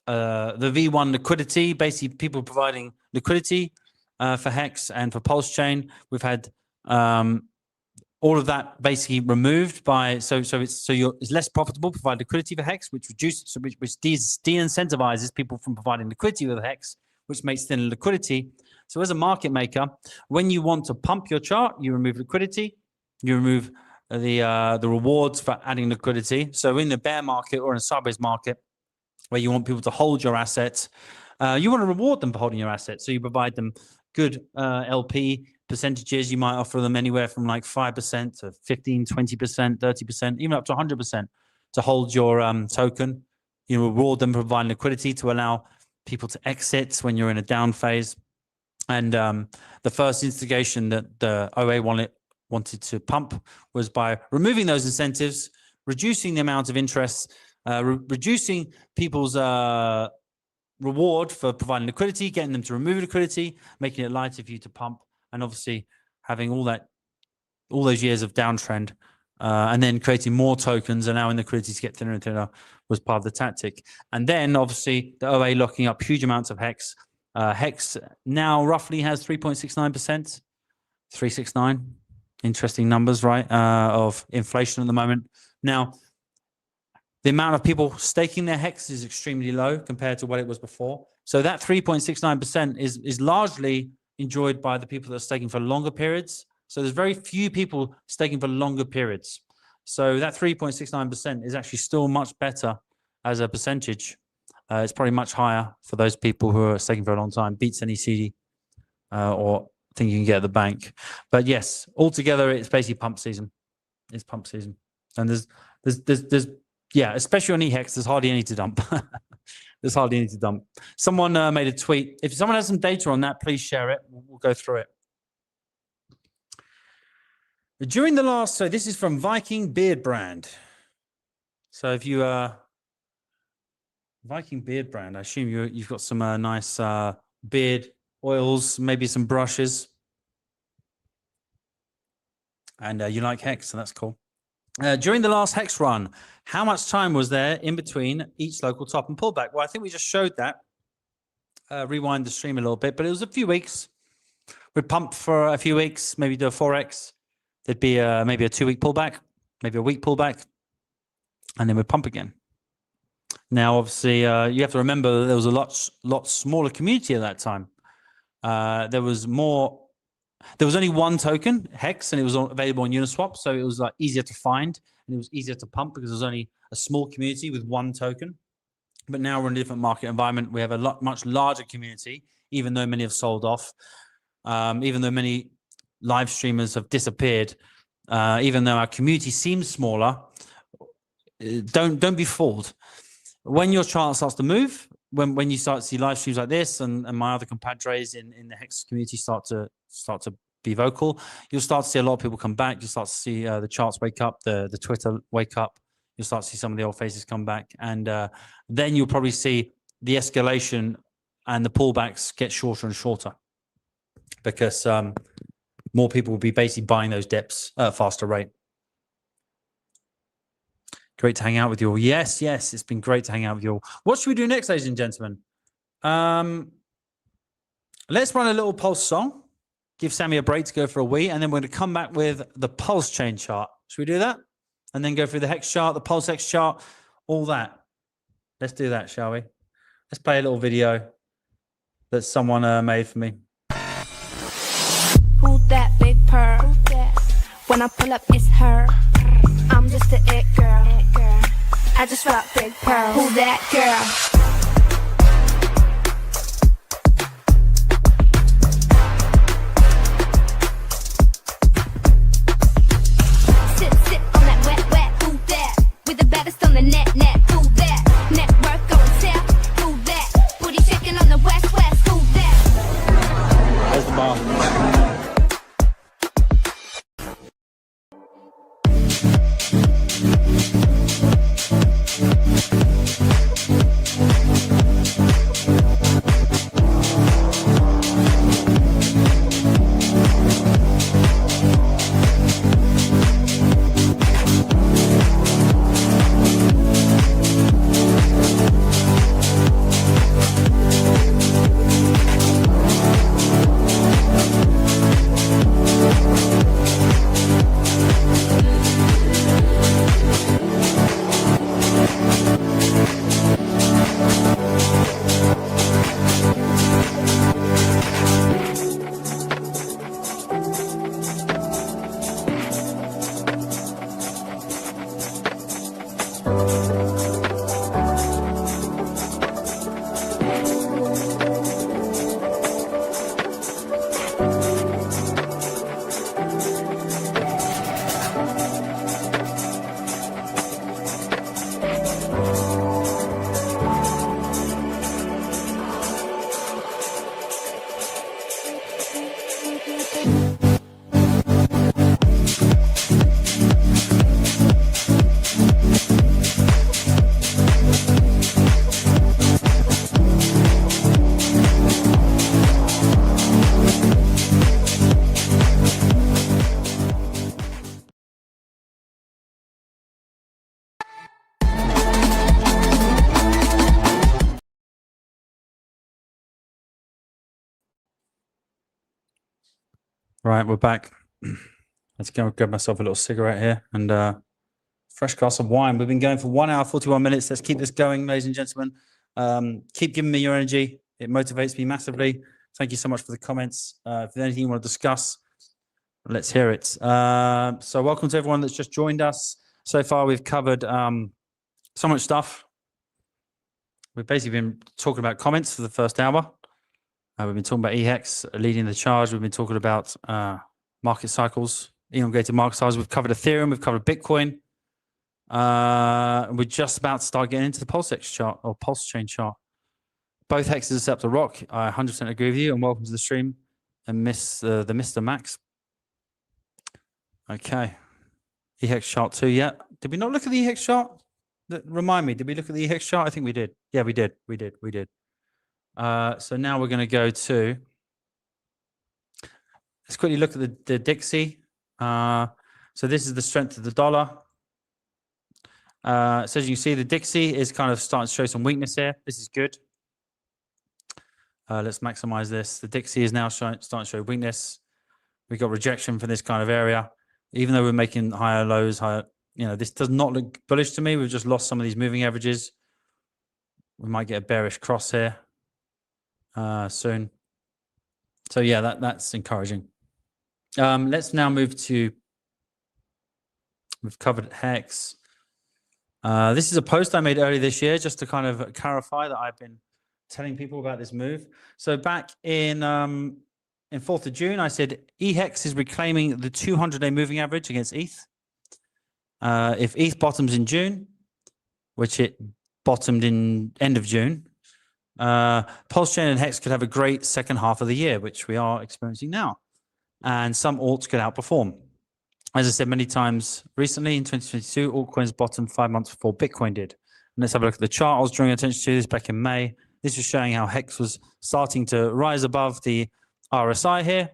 [SPEAKER 6] the V1 liquidity, basically people providing liquidity for HEX and for PulseChain. We've had all of that basically removed by it's less profitable to provide liquidity for HEX, which de-incentivizes people from providing liquidity with HEX, which makes thinner liquidity. So as a market maker, when you want to pump your chart, you remove liquidity, you remove the rewards for adding liquidity. So in the bear market or in a sideways market, where you want people to hold your assets, You want to reward them for holding your assets. So you provide them good LP percentages. You might offer them anywhere from like 5% to 15, 20%, 30%, even up to 100% to hold your token. You reward them, provide liquidity to allow people to exit when you're in a down phase. And the first instigation that the OA wanted to pump was by removing those incentives, reducing the amount of interest, reducing people's reward for providing liquidity, getting them to remove liquidity, making it lighter for you to pump, and obviously having all those years of downtrend, and then creating more tokens, allowing liquidity to get thinner and thinner was part of the tactic. And then obviously the OA locking up huge amounts of HEX. HEX now roughly has 3.69%, 369. Interesting numbers, right? Of inflation at the moment. Now, the amount of people staking their HEX is extremely low compared to what it was before. So that 3.69% is largely enjoyed by the people that are staking for longer periods. So there's very few people staking for longer periods. So that 3.69% is actually still much better as a percentage. It's probably much higher for those people who are staking for a long time, beats any CD or thing you can get at the bank. But yes, altogether, it's basically pump season. It's pump season. And there's yeah, especially on EHEX, there's hardly any to dump. There's hardly any to dump. Someone made a tweet. If someone has some data on that, please share it. We'll go through it. During the last, so this is from Viking Beard Brand. So if you, Viking Beard Brand, I assume you've got some nice beard oils, maybe some brushes. And you like HEX, so that's cool. During the last HEX run, how much time was there in between each local top and pullback? Well, I think we just showed that. Rewind the stream a little bit, but it was a few weeks. We'd pump for a few weeks, maybe do a 4X. There'd be maybe a 2-week pullback, maybe a week pullback, and then we'd pump again. Now, obviously, you have to remember that there was a lot smaller community at that time. There was only one token, HEX, and it was available on Uniswap, so it was like easier to find and it was easier to pump because there was only a small community with one token. But now we're in a different market environment. We have a much larger community, even though many have sold off, even though many live streamers have disappeared, even though our community seems smaller. Don't be fooled. When your chart starts to move, when you start to see live streams like this and my other compadres in the HEX community start to be vocal, you'll start to see a lot of people come back. You'll start to see the charts wake up, the Twitter wake up. You'll start to see some of the old faces come back. And then you'll probably see the escalation and the pullbacks get shorter and shorter because more people will be basically buying those dips at a faster rate. Great to hang out with you all. Yes, it's been great to hang out with you all. What should we do next, ladies and gentlemen? Let's run a little pulse song. Give Sammy a break to go for a wee, and then we're going to come back with the PulseChain chart. Should we do that? And then go through the HEX chart, the PulseX chart, all that. Let's do that, shall we? Let's play a little video that someone made for me.
[SPEAKER 11] Who that big pearl? When I pull up, it's her. I'm just the it girl. I just feel like big pearl. Who that girl? On the net, who that? Network going south, who that? Booty shaking on the west, who that?
[SPEAKER 6] There's the bar. Right, we're back. Let's go grab myself a little cigarette here and fresh glass of wine. We've been going for 1 hour, 41 minutes. Let's keep this going, ladies and gentlemen. Keep giving me your energy. It motivates me massively. Thank you so much for the comments. If there's anything you want to discuss, let's hear it. So welcome to everyone that's just joined us. So far, we've covered so much stuff. We've basically been talking about comments for the first hour. We've been talking about HEX leading the charge. We've been talking about market cycles, elongated market cycles. We've covered Ethereum. We've covered Bitcoin. We're just about to start getting into the PulseX chart or PulseChain chart. Both hexes except the rock. I 100% agree with you. And welcome to the stream. And the Mr. Max. Okay. HEX chart 2 yet. Did we not look at the HEX chart? Remind me, did we look at the HEX chart? I think we did. Yeah, we did. We did. So now we're going to go to, let's quickly look at the Dixie. So this is the strength of the dollar. So as you can see, the Dixie is kind of starting to show some weakness here. This is good. Let's maximize this. The Dixie is now starting to show weakness. We got rejection for this kind of area. Even though we're making higher lows, this does not look bullish to me. We've just lost some of these moving averages. We might get a bearish cross here soon. So yeah, that's encouraging. Let's now move to, we've covered HEX. This is a post I made earlier this year just to kind of clarify that I've been telling people about this move. So back in 4th of June, I said HEX is reclaiming the 200-day moving average against ETH. If ETH bottoms in June, which it bottomed in end of June, PulseChain and HEX could have a great second half of the year, which we are experiencing now. And some alts could outperform. As I said many times recently, in 2022, altcoins bottomed 5 months before Bitcoin did. And let's have a look at the chart. I was drawing attention to this back in May. This was showing how HEX was starting to rise above the RSI here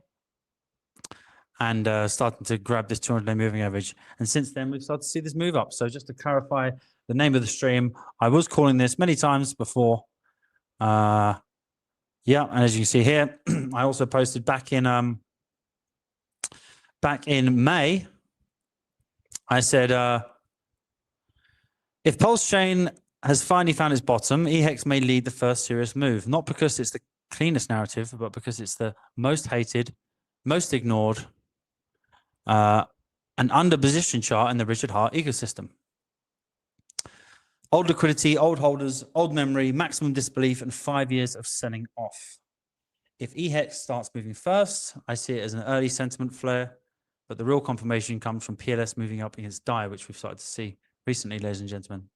[SPEAKER 6] and starting to grab this 200-day moving average. And since then, we've started to see this move up. So just to clarify the name of the stream, I was calling this many times before. Yeah, and as you can see here, I also posted back in May, I said, if PulseChain has finally found its bottom, HEX may lead the first serious move, not because it's the cleanest narrative, but because it's the most hated, most ignored, and under-positioned chart in the Richard Hart ecosystem. Old liquidity, old holders, old memory, maximum disbelief, and 5 years of selling off. If HEX starts moving first, I see it as an early sentiment flare, but the real confirmation comes from PLS moving up against DAI, which we've started to see recently, ladies and gentlemen.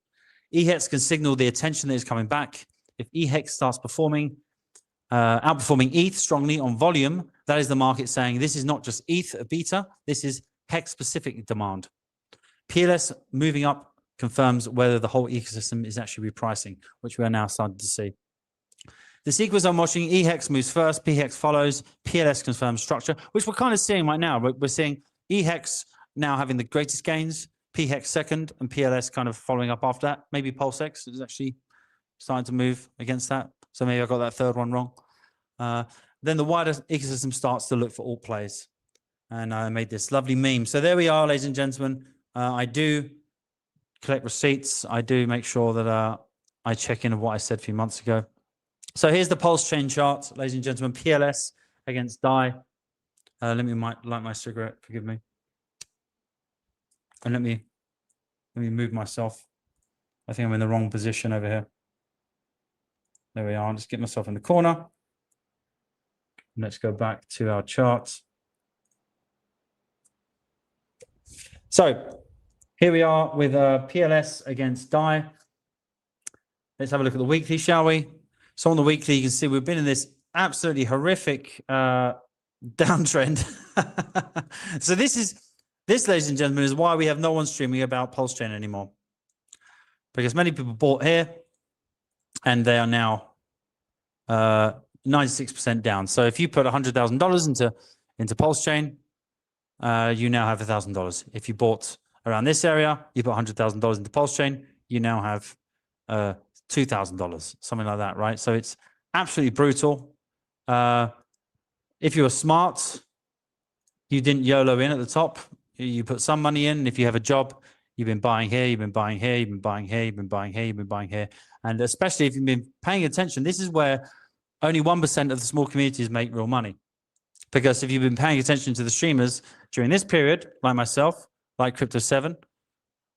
[SPEAKER 6] HEX can signal the attention that is coming back. If HEX starts outperforming ETH strongly on volume, that is the market saying this is not just ETH a beta, this is HEX-specific demand. PLS moving up confirms whether the whole ecosystem is actually repricing, which we are now starting to see. The sequence I'm watching, HEX moves first, PHEX follows, PLS confirms structure, which we're kind of seeing right now. We're seeing HEX now having the greatest gains, PHEX second, and PLS kind of following up after that. Maybe PulseX is actually starting to move against that. So maybe I got that third one wrong. Then the wider ecosystem starts to look for alt plays. And I made this lovely meme. So there we are, ladies and gentlemen. I do collect receipts. I do make sure that I check in on what I said a few months ago. So here's the PulseChain chart, ladies and gentlemen. PLS against DAI. Let me light my cigarette. Forgive me. And let me move myself. I think I'm in the wrong position over here. There we are. I'll just get myself in the corner. Let's go back to our chart. So here we are with PLS against DAI. Let's have a look at the weekly, shall we? So on the weekly, you can see we've been in this absolutely horrific downtrend. So this, ladies and gentlemen, is why we have no one streaming about PulseChain anymore. Because many people bought here and they are now 96% down. So if you put $100,000 into PulseChain, you now have $1,000. If you bought around this area, you put $100,000 into PulseChain, you now have $2,000, something like that, right? So it's absolutely brutal. If you were smart, you didn't YOLO in at the top. You put some money in. And if you have a job, you've been buying here, you've been buying here, you've been buying here, you've been buying here, you've been buying here. And especially if you've been paying attention, this is where only 1% of the small communities make real money. Because if you've been paying attention to the streamers during this period, like myself, like Crypto7,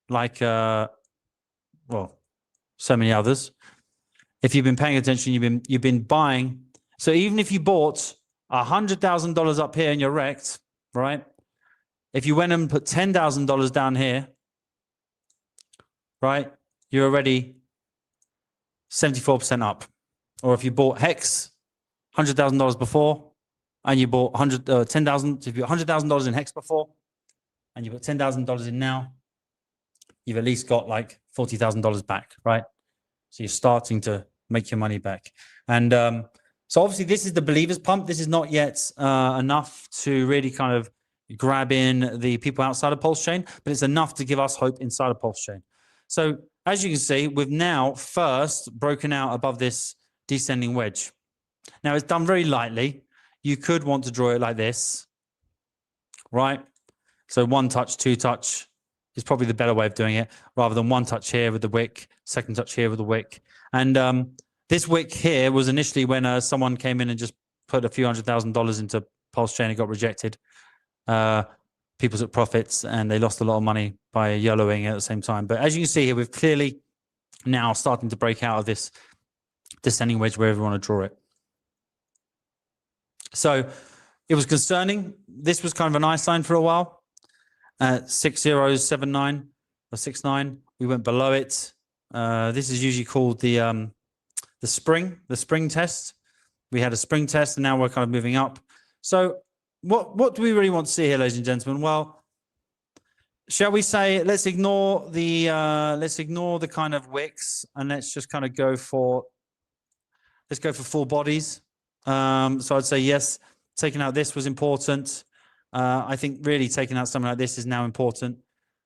[SPEAKER 6] like, well, so many others, if you've been paying attention, you've been buying. So even if you bought $100,000 up here and you're wrecked, right? If you went and put $10,000 down here, right, you're already 74% up. Or if you bought HEX $100,000 before, and you bought $10,000, if you put $100,000 in HEX before, and you put $10,000 in now, you've at least got like $40,000 back, right? So you're starting to make your money back. And so obviously this is the believers pump. This is not yet enough to really kind of grab in the people outside of PulseChain, but it's enough to give us hope inside of PulseChain. So as you can see, we've now first broken out above this descending wedge. Now it's done very lightly. You could want to draw it like this, right? So one touch, two touch is probably the better way of doing it, rather than one touch here with the wick, second touch here with the wick. And this wick here was initially when someone came in and just put a few $100,000 into PulseChain and got rejected. People took profits and they lost a lot of money by YOLOing at the same time. But as you can see here, we've clearly now starting to break out of this descending wedge wherever you want to draw it. So it was concerning. This was kind of a nice line for a while. 6079 or 69. We went below it. This is usually called the spring test. We had a spring test and now we're kind of moving up. So what do we really want to see here, ladies and gentlemen? Well, shall we say let's ignore the kind of wicks and let's just kind of go for full bodies. So I'd say yes, taking out this was important. I think really taking out something like this is now important.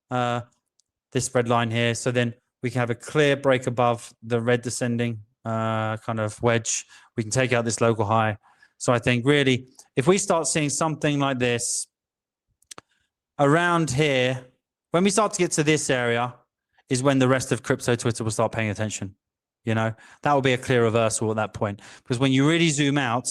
[SPEAKER 6] This red line here. So then we can have a clear break above the red descending kind of wedge. We can take out this local high. So I think really, if we start seeing something like this around here, when we start to get to this area is when the rest of crypto Twitter will start paying attention. You know, that will be a clear reversal at that point. Because when you really zoom out,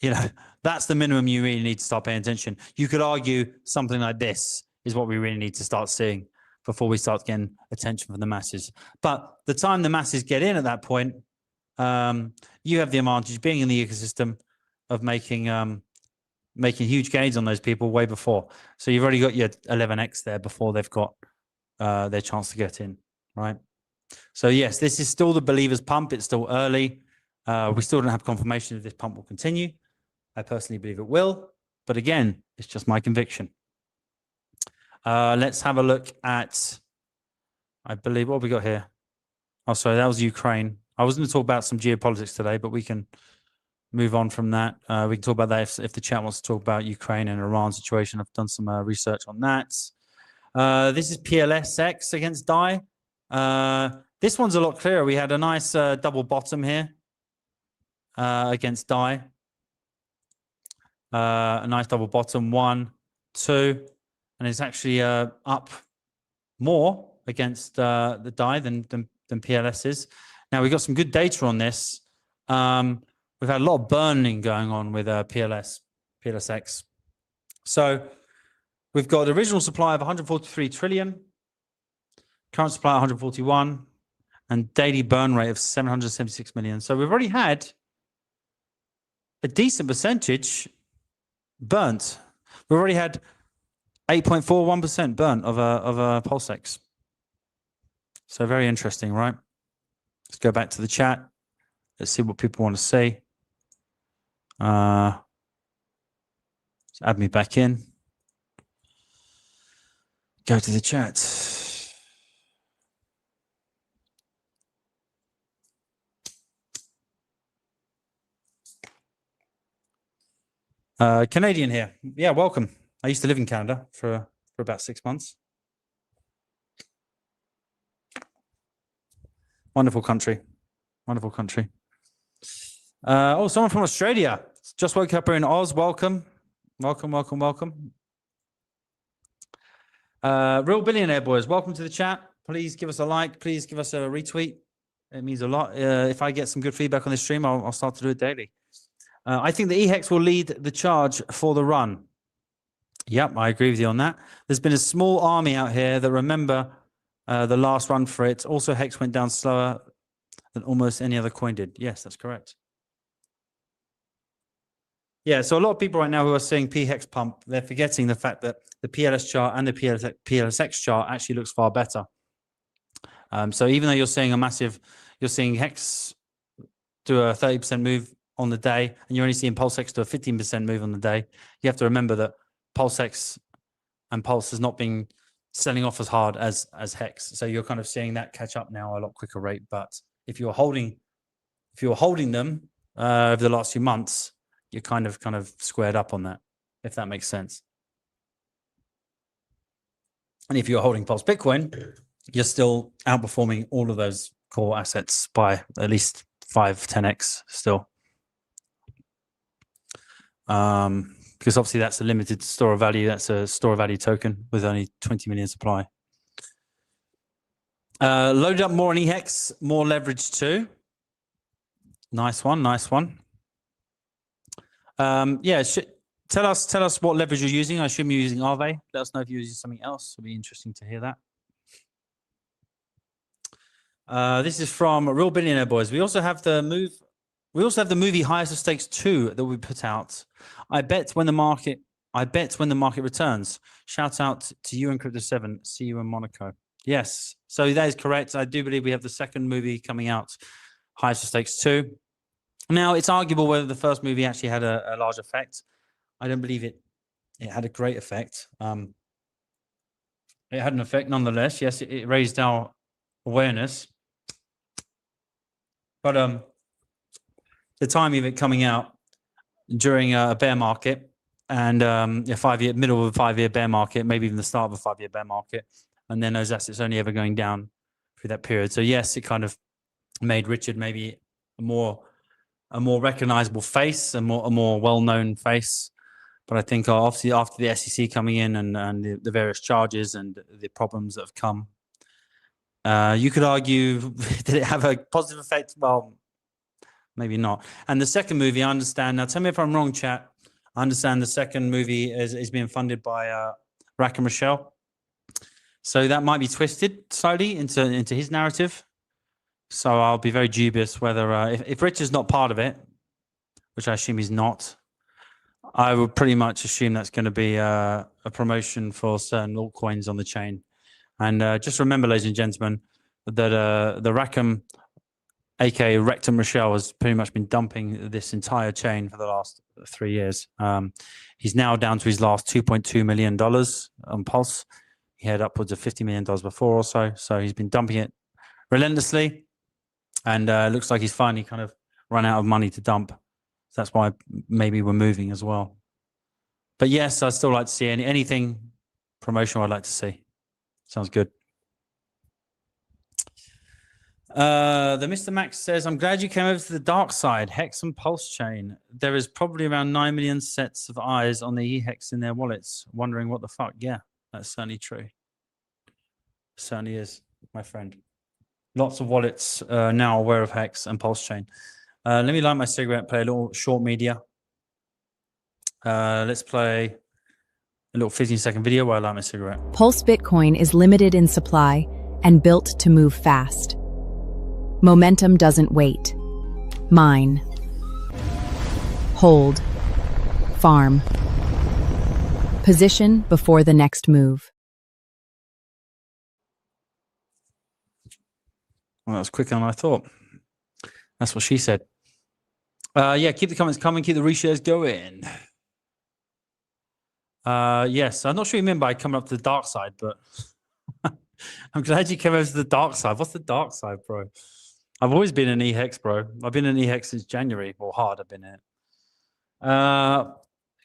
[SPEAKER 6] you know, that's the minimum you really need to start paying attention. You could argue something like this is what we really need to start seeing before we start getting attention from the masses. But the time the masses get in at that point, you have the advantage being in the ecosystem of making huge gains on those people way before. So you've already got your 11x there before they've got their chance to get in, right? So yes, this is still the believers pump. It's still early. We still don't have confirmation if this pump will continue. I personally believe it will, but again, it's just my conviction. Let's have a look at, I believe, what have we got here? Oh, sorry, that was Ukraine. I was going to talk about some geopolitics today, but we can move on from that. We can talk about that if the chat wants to talk about Ukraine and Iran situation. I've done some research on that. This is PLSX against DAI. This one's a lot clearer. We had a nice double bottom here against DAI. A nice double bottom, 1, 2, and it's actually up more against the DAI than PLS is. Now we've got some good data on this. We've had a lot of burning going on with PLSX. So we've got the original supply of 143 trillion, current supply 141, and daily burn rate of 776 million. So we've already had a decent percentage burnt. We've already had 8.41% burnt of a PulseX. So very interesting, right? Let's go back to the chat. Let's see what people want to say. Add me back in. Go to the chat. Canadian here. Yeah, welcome. I used to live in Canada for about 6 months. Wonderful country. Wonderful country. Oh, someone from Australia. Just woke up here in Oz. Welcome. Welcome, welcome, welcome. Real Billionaire Boys, welcome to the chat. Please give us a like. Please give us a retweet. It means a lot. If I get some good feedback on this stream, I'll start to do it daily. I think the HEX will lead the charge for the run. Yep, I agree with you on that. There's been a small army out here that remember the last run for it. Also, HEX went down slower than almost any other coin did. Yes, that's correct. Yeah, so a lot of people right now who are saying PHEX pump, they're forgetting the fact that the PLS chart and the PLSX chart actually looks far better. So even though you're seeing you're seeing HEX do a 30% move on the day, and you're only seeing PulseX do a 15% move on the day, you have to remember that PulseX and Pulse has not been selling off as hard as HEX. So you're kind of seeing that catch up now a lot quicker rate. But if you're holding them over the last few months, you're kind of squared up on that, if that makes sense. And if you're holding Pulse Bitcoin, you're still outperforming all of those core assets by at least 5-10x still. Because obviously that's a limited store of value. That's a store of value token with only 20 million supply. Loaded up more on EHEX, more leverage too. Nice one, nice one. Yeah, tell us what leverage you're using. I assume you're using Aave. Let us know if you're using something else. It'll be interesting to hear that. This is from Real Billionaire Boys. We also have the movie Highest of Stakes 2 that we put out. I bet when the market returns. Shout out to you and Crypto7. See you in Monaco. Yes, so that is correct. I do believe we have the second movie coming out, Highest of Stakes 2. Now, it's arguable whether the first movie actually had a large effect. I don't believe it had a great effect. It had an effect nonetheless. Yes, it raised our awareness. But the timing of it coming out during a bear market and middle of a 5-year bear market, maybe even the start of a 5-year bear market, and then those assets only ever going down through that period. So yes, it kind of made Richard maybe a more recognizable face, a more well-known face. But I think obviously after the SEC coming in and the various charges and the problems that have come, you could argue, did it have a positive effect? Well, maybe not. And the second movie, I understand. Now, tell me if I'm wrong, chat. I understand the second movie is being funded by Rack and Rochelle. So that might be twisted slightly into his narrative. So I'll be very dubious whether, if Richard's not part of it, which I assume he's not, I would pretty much assume that's going to be a promotion for certain altcoins on the chain. And just remember, ladies and gentlemen, that the Rackham, aka Rectum Rochelle, has pretty much been dumping this entire chain for the last 3 years. He's now down to his last $2.2 million on Pulse. He had upwards of $50 million before or so. So he's been dumping it relentlessly. And it looks like he's finally kind of run out of money to dump. So that's why maybe we're moving as well. But yes, I'd still like to see anything promotional I'd like to see. Sounds good. The Mr. Max says, I'm glad you came over to the dark side, HEX and PulseChain. There is probably around 9 million sets of eyes on the EHEX in their wallets, wondering what the fuck. Yeah, that's certainly true. Certainly is, my friend. Lots of wallets now aware of HEX and PulseChain. Let me light my cigarette, play a little short media. Let's play a little 15-second video while I light my cigarette.
[SPEAKER 12] Pulse Bitcoin is limited in supply and built to move fast. Momentum doesn't wait. Mine. Hold. Farm. Position before the next move.
[SPEAKER 6] Well, that was quicker than I thought. That's what she said. Yeah, keep the comments coming, keep the reshares going. Yes, I'm not sure you mean by coming up to the dark side, but I'm glad you came over to the dark side. What's the dark side, bro? I've always been in HEX, bro. I've been in HEX since January, or hard. I've been in it.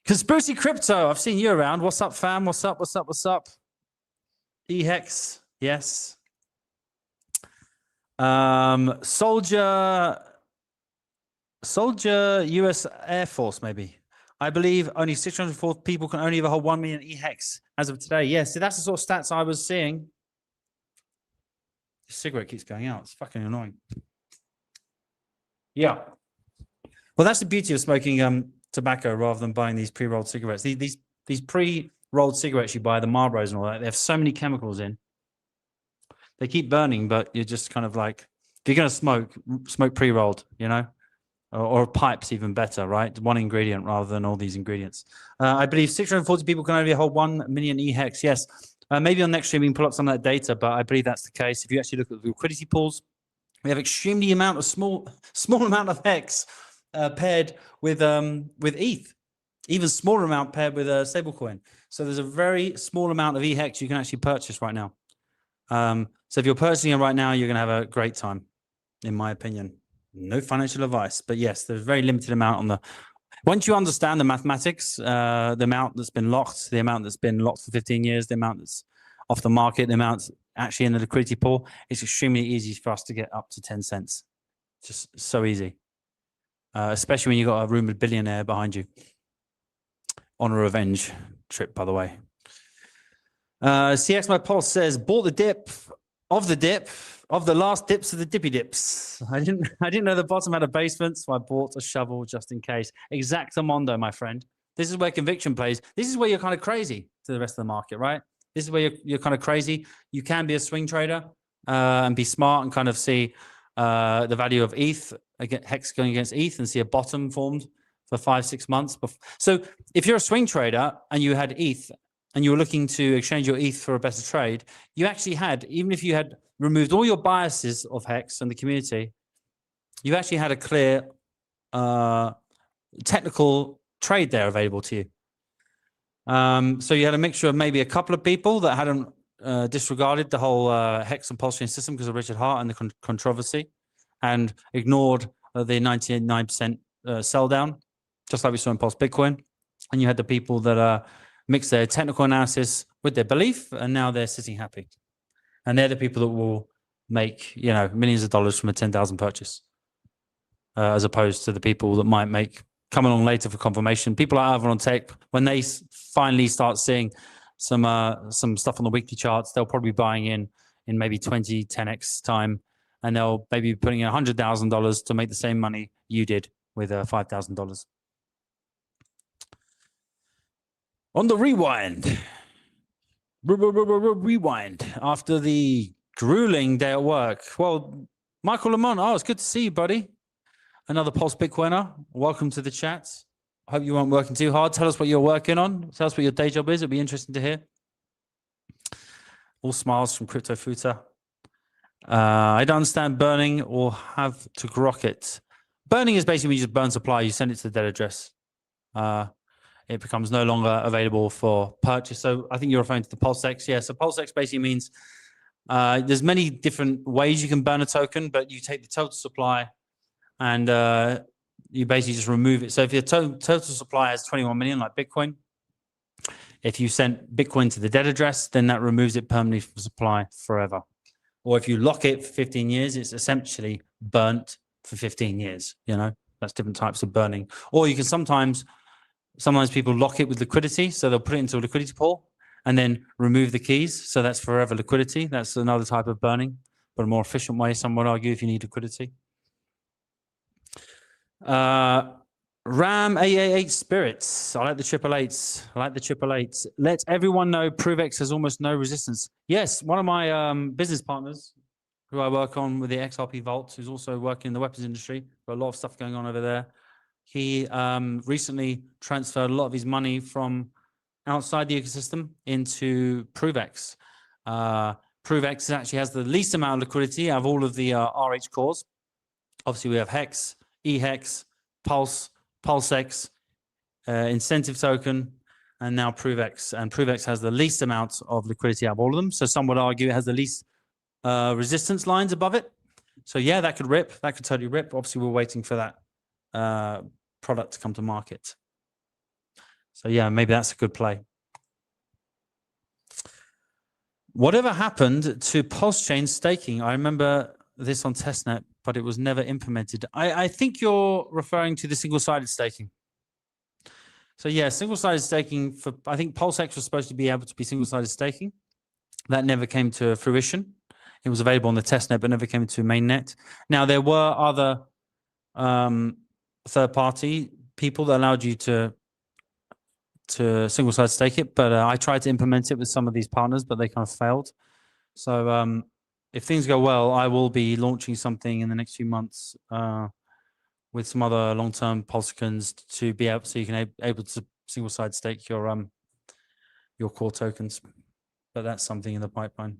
[SPEAKER 6] Conspiracy Crypto. I've seen you around. What's up, fam? What's up? What's up? What's up? HEX. Yes. Soldier US Air Force, maybe. I believe only 604 people can only ever hold 1 million HEX as of today. Yeah, so that's the sort of stats I was seeing. The cigarette keeps going out. It's fucking annoying. Yeah. Well, that's the beauty of smoking tobacco rather than buying these pre-rolled cigarettes. These pre-rolled cigarettes you buy, the Marlboros and all that, they have so many chemicals in. They keep burning, but you're just kind of like, if you're going to smoke pre-rolled, you know? Or pipes, even better, right? One ingredient rather than all these ingredients. I believe 640 people can only hold 1 million HEX. Yes, maybe on next stream we can pull up some of that data, but I believe that's the case. If you actually look at the liquidity pools, we have extremely small amount of HEX paired with ETH, even smaller amount paired with a stablecoin. So there's a very small amount of HEX you can actually purchase right now. So if you're purchasing it right now, you're going to have a great time, in my opinion. No financial advice, but yes, there's a very limited amount on the. Once you understand the mathematics, the amount that's been locked, the amount that's been locked for 15 years, the amount that's off the market, the amount actually in the liquidity pool, it's extremely easy for us to get up to 10 cents. Just so easy, especially when you've got a rumored billionaire behind you on a revenge trip, by the way. CX My Pulse says, bought the dip of the last dips of the dippy dips. I didn't know the bottom had a basement, so I bought a shovel just in case. Exactamundo, my friend. This is where conviction plays. This is where you're kind of crazy to the rest of the market, right? This is where you're kind of crazy. You can be a swing trader and be smart and kind of see the value of ETH, HEX going against ETH, and see a bottom formed for 5-6 months. So if you're a swing trader and you had ETH and you were looking to exchange your ETH for a better trade, you actually had, even if you had removed all your biases of HEX and the community, you actually had a clear technical trade there available to you. So you had a mixture of maybe a couple of people that hadn't disregarded the whole HEX and PulseChain system because of Richard Hart and the controversy, and ignored the 99% sell down, just like we saw in Pulse Bitcoin. And you had the people that mix their technical analysis with their belief, and now they're sitting happy. And they're the people that will make, you know, millions of dollars from a 10,000 purchase, as opposed to the people that might come along later for confirmation. People like Alvin on Tech, when they finally start seeing some stuff on the weekly charts, they'll probably be buying in maybe 20, 10x time, and they'll maybe be putting in $100,000 to make the same money you did with $5,000. On the rewind. Rewind after the grueling day at work. Well, Michael Lamont, it's good to see you, buddy. Another Pulse Bitcoiner. Welcome to the chat. I hope you weren't working too hard. Tell us what you're working on. Tell us what your day job is. It'll be interesting to hear. All smiles from Crypto Futa. I don't understand burning or have to grok it. Burning is basically when you just burn supply. You send it to the dead address. It becomes no longer available for purchase. So I think you're referring to the PulseX. Yeah, so PulseX basically means there's many different ways you can burn a token, but you take the total supply and you basically just remove it. So if your total supply has 21 million, like Bitcoin, if you send Bitcoin to the dead address, then that removes it permanently from supply forever. Or if you lock it for 15 years, it's essentially burnt for 15 years. You know, that's different types of burning. Or you can sometimes people lock it with liquidity, so they'll put it into a liquidity pool and then remove the keys. So that's forever liquidity. That's another type of burning, but a more efficient way, some would argue, if you need liquidity. Ram AA8 Spirits. I like the 888s. I like the 888s. Let everyone know ProveX has almost no resistance. Yes, one of my business partners who I work on with the XRP Vault, who's also working in the weapons industry, got a lot of stuff going on over there. He recently transferred a lot of his money from outside the ecosystem into ProveX. ProveX actually has the least amount of liquidity out of all of the RH cores. Obviously, we have HEX, EHEX, Pulse, PulseX, incentive token, and now ProveX. And ProveX has the least amount of liquidity out of all of them. So some would argue it has the least resistance lines above it. So yeah, that could rip. That could totally rip. Obviously, we're waiting for that product to come to market. So yeah, maybe that's a good play. Whatever happened to PulseChain staking? I remember this on testnet, but it was never implemented. I think you're referring to the single-sided staking. So yeah, single-sided staking for, I think PulseX was supposed to be able to be single-sided staking. That never came to fruition. It was available on the testnet, but never came to mainnet. Now, there were other third-party people that allowed you to single-sided stake it, but I tried to implement it with some of these partners, but they kind of failed. So if things go well, I will be launching something in the next few months with some other long-term Pulsicans to be able, so you can able to single-sided stake your core tokens. But that's something in the pipeline.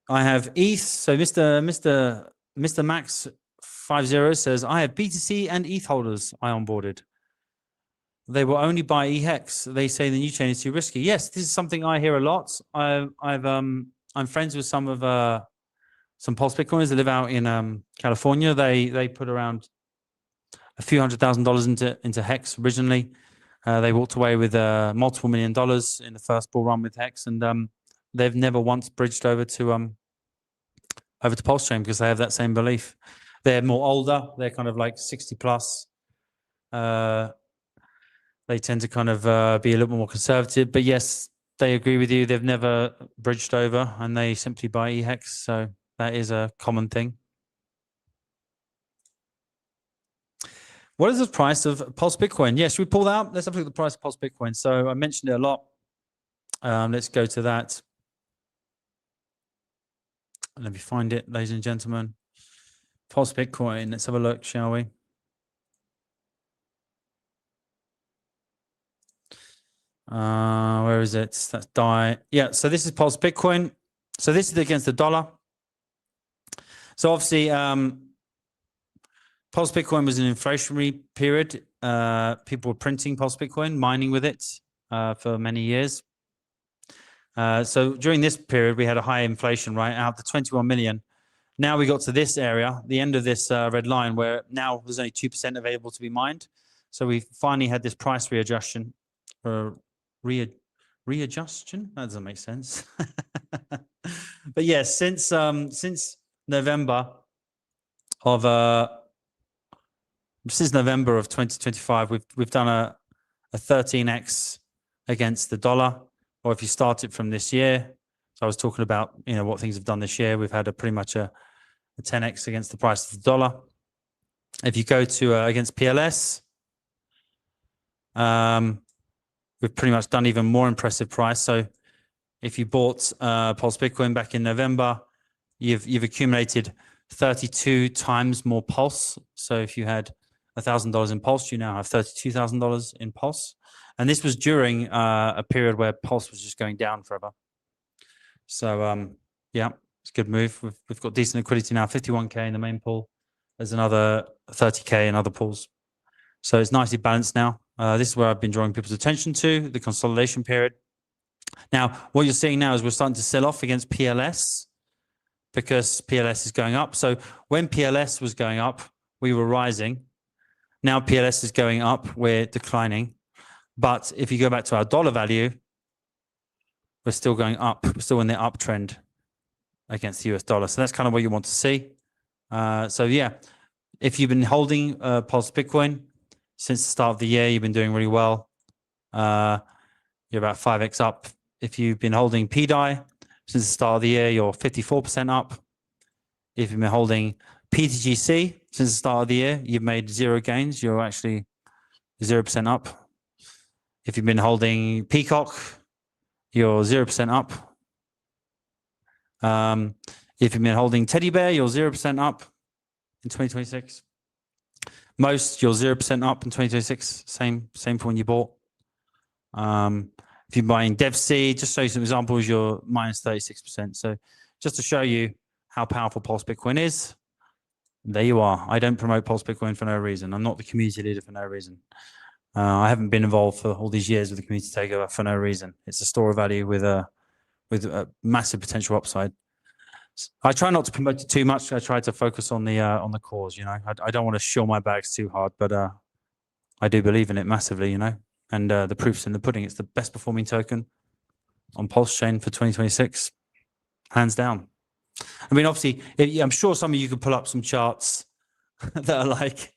[SPEAKER 6] I have ETH. So Mr. Max 50 says, I have BTC and ETH holders I onboarded. They will only buy HEX. They say the new chain is too risky. Yes, this is something I hear a lot. I'm friends with some of some Pulse Bitcoiners that live out in California. They put around a few $100,000 into HEX originally. They walked away with multiple $1 million in the first bull run with HEX, and they've never once bridged over to PulseChain because they have that same belief. They're more older. They're kind of like 60 plus. They tend to kind of be a little more conservative, but yes, they agree with you. They've never bridged over, and they simply buy HEX. So that is a common thing. What is the price of Pulse Bitcoin? Yes, we pull that up. Let's have a look at the price of Pulse Bitcoin. So I mentioned it a lot. Let's go to that. Let me find it, ladies and gentlemen. Pulse Bitcoin. Let's have a look, shall we? Where is it? That's DAI. Yeah, so this is Pulse Bitcoin. So this is against the dollar. So obviously, Pulse Bitcoin was an inflationary period. People were printing Pulse Bitcoin, mining with it for many years. So during this period, we had a high inflation, right? Out of the 21 million. Now we got to this area, the end of this red line, where now there's only 2% available to be mined. So we finally had this price readjustment. Readjustment? That doesn't make sense. But yes, since November of 2025, we've done a 13x against the dollar. Or if you start it from this year, so I was talking about what things have done this year. We've had pretty much a 10x against the price of the dollar. If you go to against PLS, we've pretty much done even more impressive price. So if you bought Pulse Bitcoin back in November, you've accumulated 32 times more Pulse. So if you had $1,000 in Pulse, you now have $32,000 in Pulse. And this was during a period where Pulse was just going down forever. So yeah, it's a good move. We've got decent liquidity now, 51K in the main pool. There's another 30K in other pools. So it's nicely balanced now. This is where I've been drawing people's attention to, the consolidation period. Now, what you're seeing now is we're starting to sell off against PLS because PLS is going up. So when PLS was going up, we were rising. Now PLS is going up, we're declining. But if you go back to our dollar value, we're still going up. We're still in the uptrend against the US dollar. So that's kind of what you want to see. So yeah, if you've been holding Pulse Bitcoin since the start of the year, you've been doing really well. You're about 5x up. If you've been holding PDAI since the start of the year, you're 54% up. If you've been holding PTGC since the start of the year, you've made 0 gains. You're actually 0% up. If you've been holding Peacock, you're 0% up. If you've been holding Teddy Bear, you're 0% up in 2026. Most, you're 0% up in 2026. Same for when you bought. If you're buying DevC, just show you some examples, you're minus 36%. So just to show you how powerful Pulse Bitcoin is, there you are. I don't promote Pulse Bitcoin for no reason. I'm not the community leader for no reason. I haven't been involved for all these years with the community takeover for no reason. It's a store of value with a massive potential upside. I try not to promote it too much. I try to focus on the cause. You know, I don't want to shill my bags too hard, but I do believe in it massively. You know, and the proof's in the pudding. It's the best performing token on PulseChain for 2026, hands down. I mean, obviously, I'm sure some of you could pull up some charts that are like,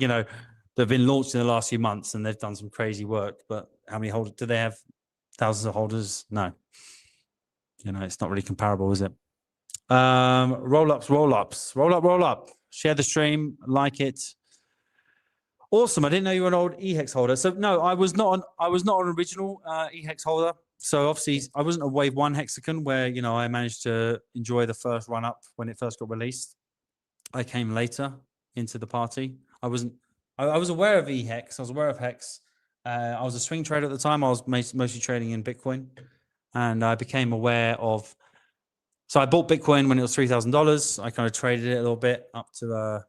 [SPEAKER 6] you know, they've been launched in the last few months and they've done some crazy work. But how many holders do they have? Thousands of holders? No. You know, it's not really comparable, is it? Roll up. Share the stream, like it. Awesome. I didn't know you were an old HEX holder. So no, I was not an original HEX holder. So obviously I wasn't a wave 1 hexagon where, you know, I managed to enjoy the first run up when it first got released. I came later into the party. I was aware of HEX. I was aware of HEX. I was a swing trader at the time. I was mostly trading in Bitcoin, and I became aware of. So I bought Bitcoin when it was $3,000. I kind of traded it a little bit up to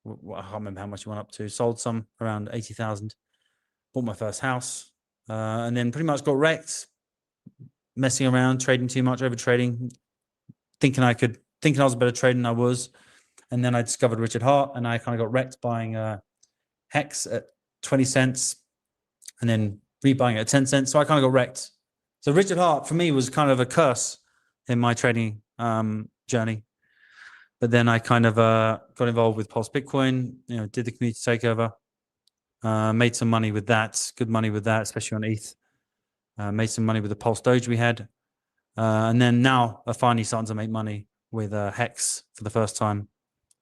[SPEAKER 6] I can't remember how much it went up to. Sold some around 80,000. Bought my first house, and then pretty much got wrecked, messing around, trading too much, over trading, thinking I was a better trader than I was. And then I discovered Richard Hart, and I kind of got wrecked buying HEX at 20 cents and then rebuying it at 10 cents. So I kind of got wrecked. So Richard Hart for me was kind of a curse in my trading journey. But then I kind of got involved with Pulse Bitcoin, you know, did the community takeover, made some money with that, good money with that, especially on ETH. Made some money with the Pulse Doge we had. And then now I'm finally starting to make money with HEX for the first time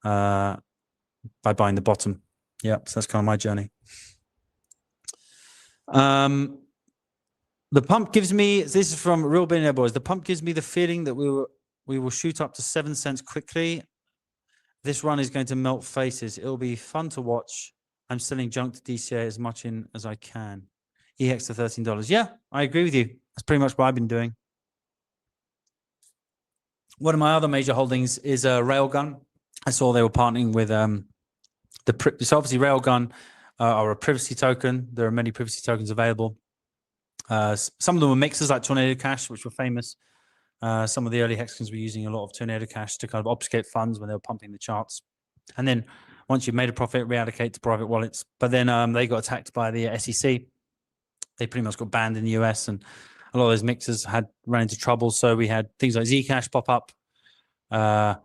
[SPEAKER 6] by buying the bottom. Yeah, so that's kind of my journey. The pump gives me, this is from Real Billionaire Boys, the pump gives me the feeling that we will shoot up to 7 cents quickly. This run is going to melt faces. It'll be fun to watch. I'm selling junk to DCA as much in as I can. EX to $13. Yeah, I agree with you. That's pretty much what I've been doing. One of my other major holdings is Railgun. I saw they were partnering with so obviously Railgun are a privacy token. There are many privacy tokens available. Some of them were mixers like Tornado Cash, which were famous. Some of the early hexagons were using a lot of Tornado Cash to kind of obfuscate funds when they were pumping the charts. And then once you've made a profit, reallocate to private wallets. But then they got attacked by the SEC. They pretty much got banned in the US, and a lot of those mixers ran into trouble. So we had things like Zcash pop up. But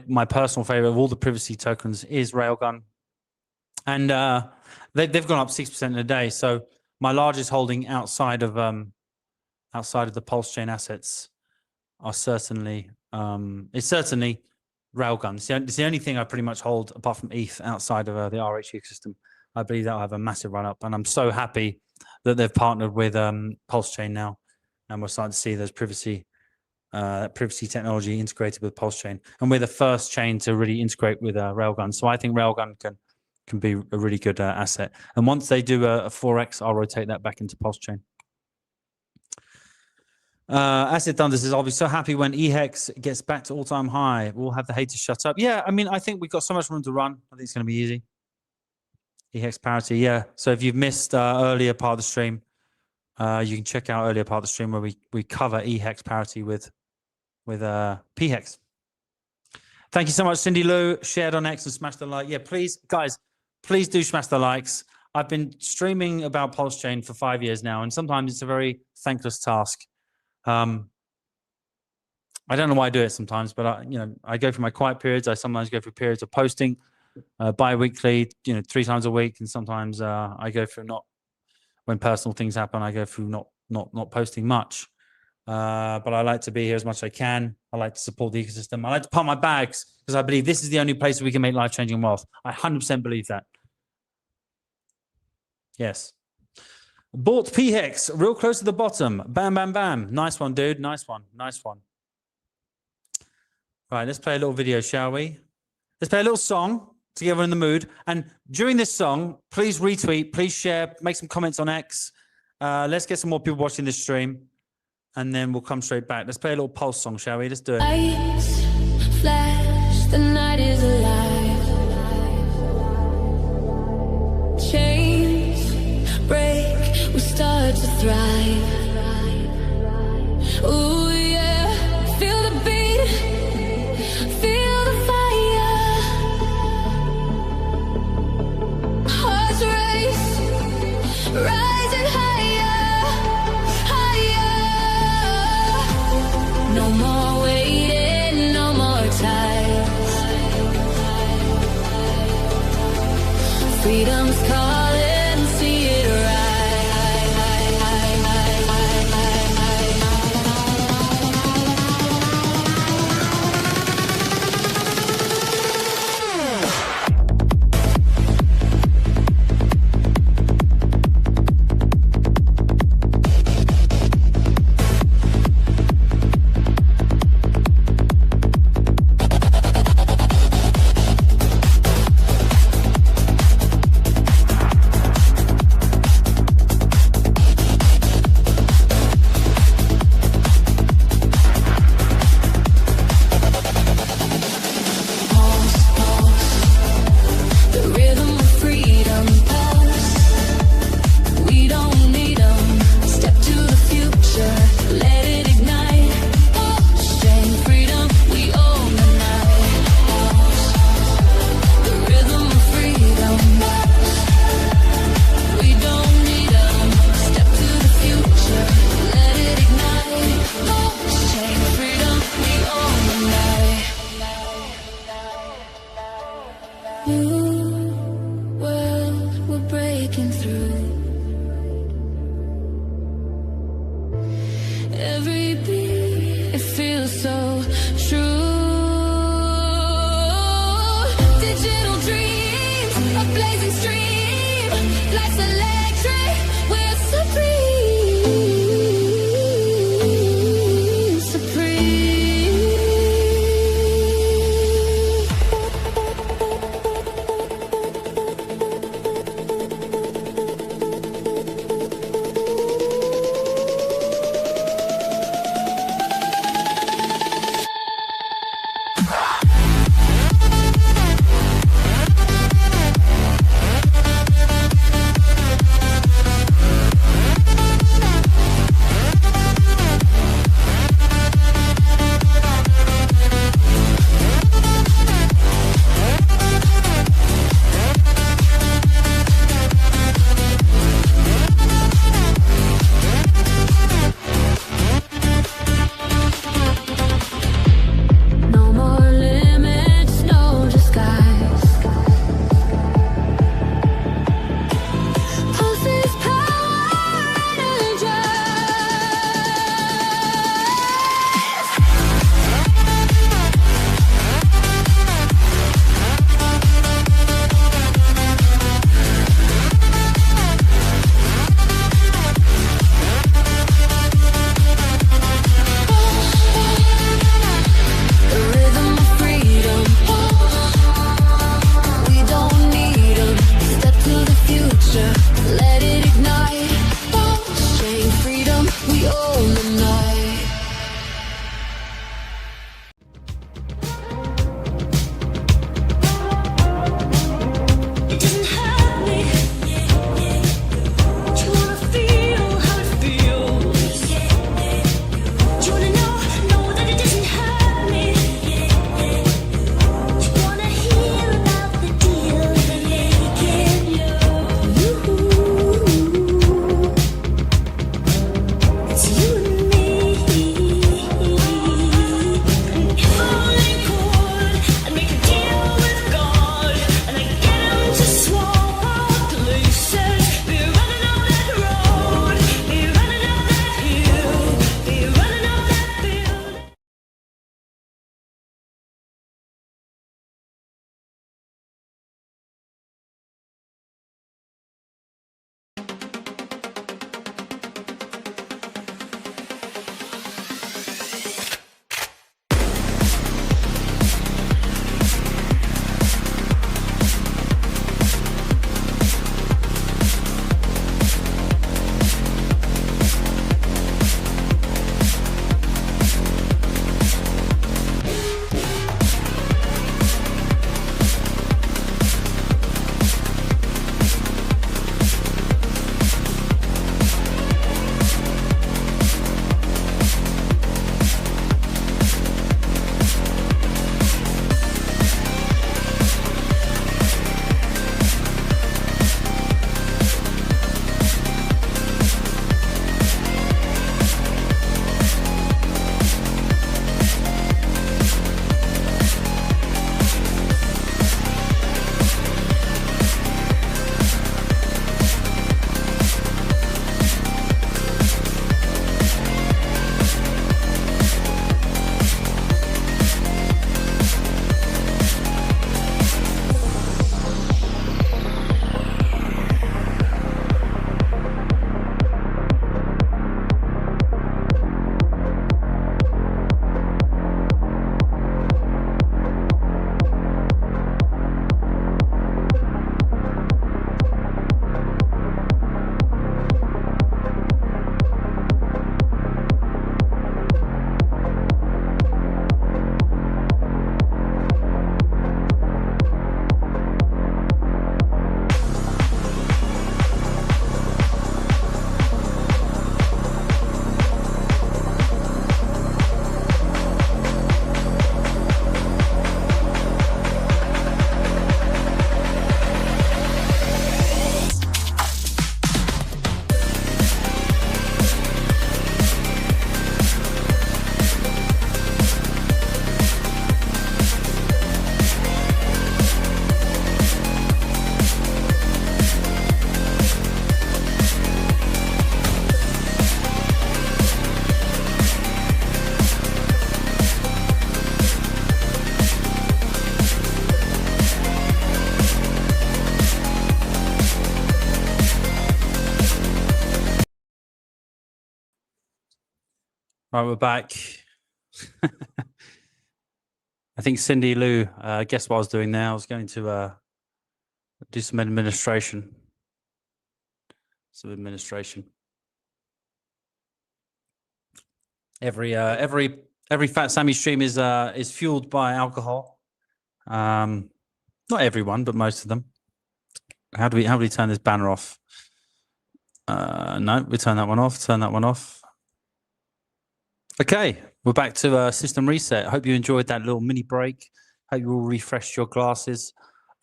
[SPEAKER 6] my personal favorite of all the privacy tokens is Railgun. And they've gone up 6% in a day. So my largest holding outside of the PulseChain assets are certainly Railgun. It's the only thing I pretty much hold apart from ETH outside of the RH ecosystem. I believe that'll have a massive run up, and I'm so happy that they've partnered with PulseChain now, and we're starting to see those privacy technology integrated with PulseChain, and we're the first chain to really integrate with Railgun. So I think Railgun can be a really good asset. And once they do a 4x, I'll rotate that back into PulseChain. Asset Thunder says, I'll be so happy when EHEX gets back to all-time high. We'll have the haters shut up. Yeah, I mean, I think we've got so much room to run. I think it's going to be easy. EHEX parity, yeah. So if you've missed earlier part of the stream, you can check out earlier part of the stream where we cover EHEX parity with PHEX. Thank you so much, Cindy Lou. Shared on X and smash the like. Yeah, please, guys, please do smash the likes. I've been streaming about PulseChain for 5 years now, and sometimes it's a very thankless task. I don't know why I do it sometimes, but I go through my quiet periods. I sometimes go through periods of posting bi-weekly, 3 times a week, and sometimes I go through when personal things happen. I go through not posting much. But I like to be here as much as I can. I like to support the ecosystem. I like to pump my bags because I believe this is the only place where we can make life-changing wealth. I 100% believe that. Yes. Bought PHEX, real close to the bottom. Bam, bam, bam. Nice one, dude. Nice one. Nice one. Right, let's play a little video, shall we? Let's play a little song to get everyone in the mood. And during this song, please retweet, please share, make some comments on X. Let's get some more people watching this stream. And then we'll come straight back. Let's play a little Pulse song, shall we? Let's do it.
[SPEAKER 13] Lights flash, the night is alive. Change start to thrive. Ooh yeah, feel the beat, feel the fire. Hearts race, rising higher, higher. No more waiting, no more time. Freedom's calling, see it rise. Every beat, it feels so true. Digital dreams, a blazing stream. Life's electric, we're supreme, supreme. Let it ignite, chain freedom, we own the night. It doesn't hurt me. Do you wanna feel how it feels? Do you wanna know that it doesn't hurt me? Do you wanna hear about the deal they're making?
[SPEAKER 6] Right, we're back. I think Cindy Lou, guess what I was doing there? I was going to do some administration. Every Fat Sammy stream is fueled by alcohol. Not everyone, but most of them. How do we turn this banner off? No, we turn that one off. Turn that one off. Okay, we're back to system reset. I hope you enjoyed that little mini break. Hope you all refreshed your glasses.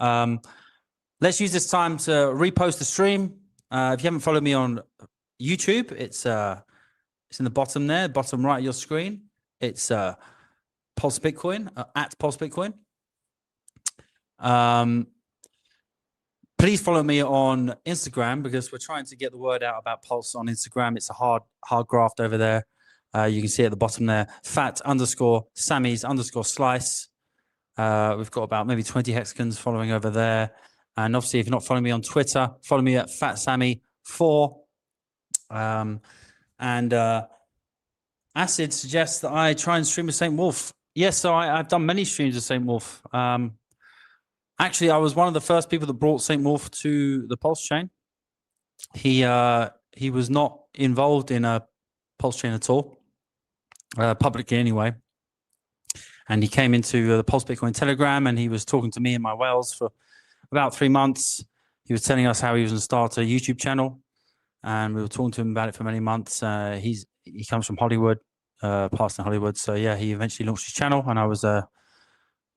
[SPEAKER 6] Let's use this time to repost the stream. If you haven't followed me on YouTube, it's in the bottom there, bottom right of your screen. It's Pulse Bitcoin, at Pulse Bitcoin. Please follow me on Instagram because we're trying to get the word out about Pulse on Instagram. It's a hard graft over there. You can see at the bottom there, fat_Sammys_slice. We've got about maybe 20 hexagons following over there. And obviously, if you're not following me on Twitter, follow me at FatSammy4. Acid suggests that I try and stream with St. Wolf. Yes, so I've done many streams with St. Wolf. Actually, I was one of the first people that brought St. Wolf to the PulseChain. He was not involved in a PulseChain at all, publicly anyway. And he came into the Pulse Bitcoin Telegram and he was talking to me in my Wales for about 3 months. He was telling us how he was going to start a YouTube channel. And we were talking to him about it for many months. He comes from Hollywood, passed in Hollywood. So yeah, he eventually launched his channel and I was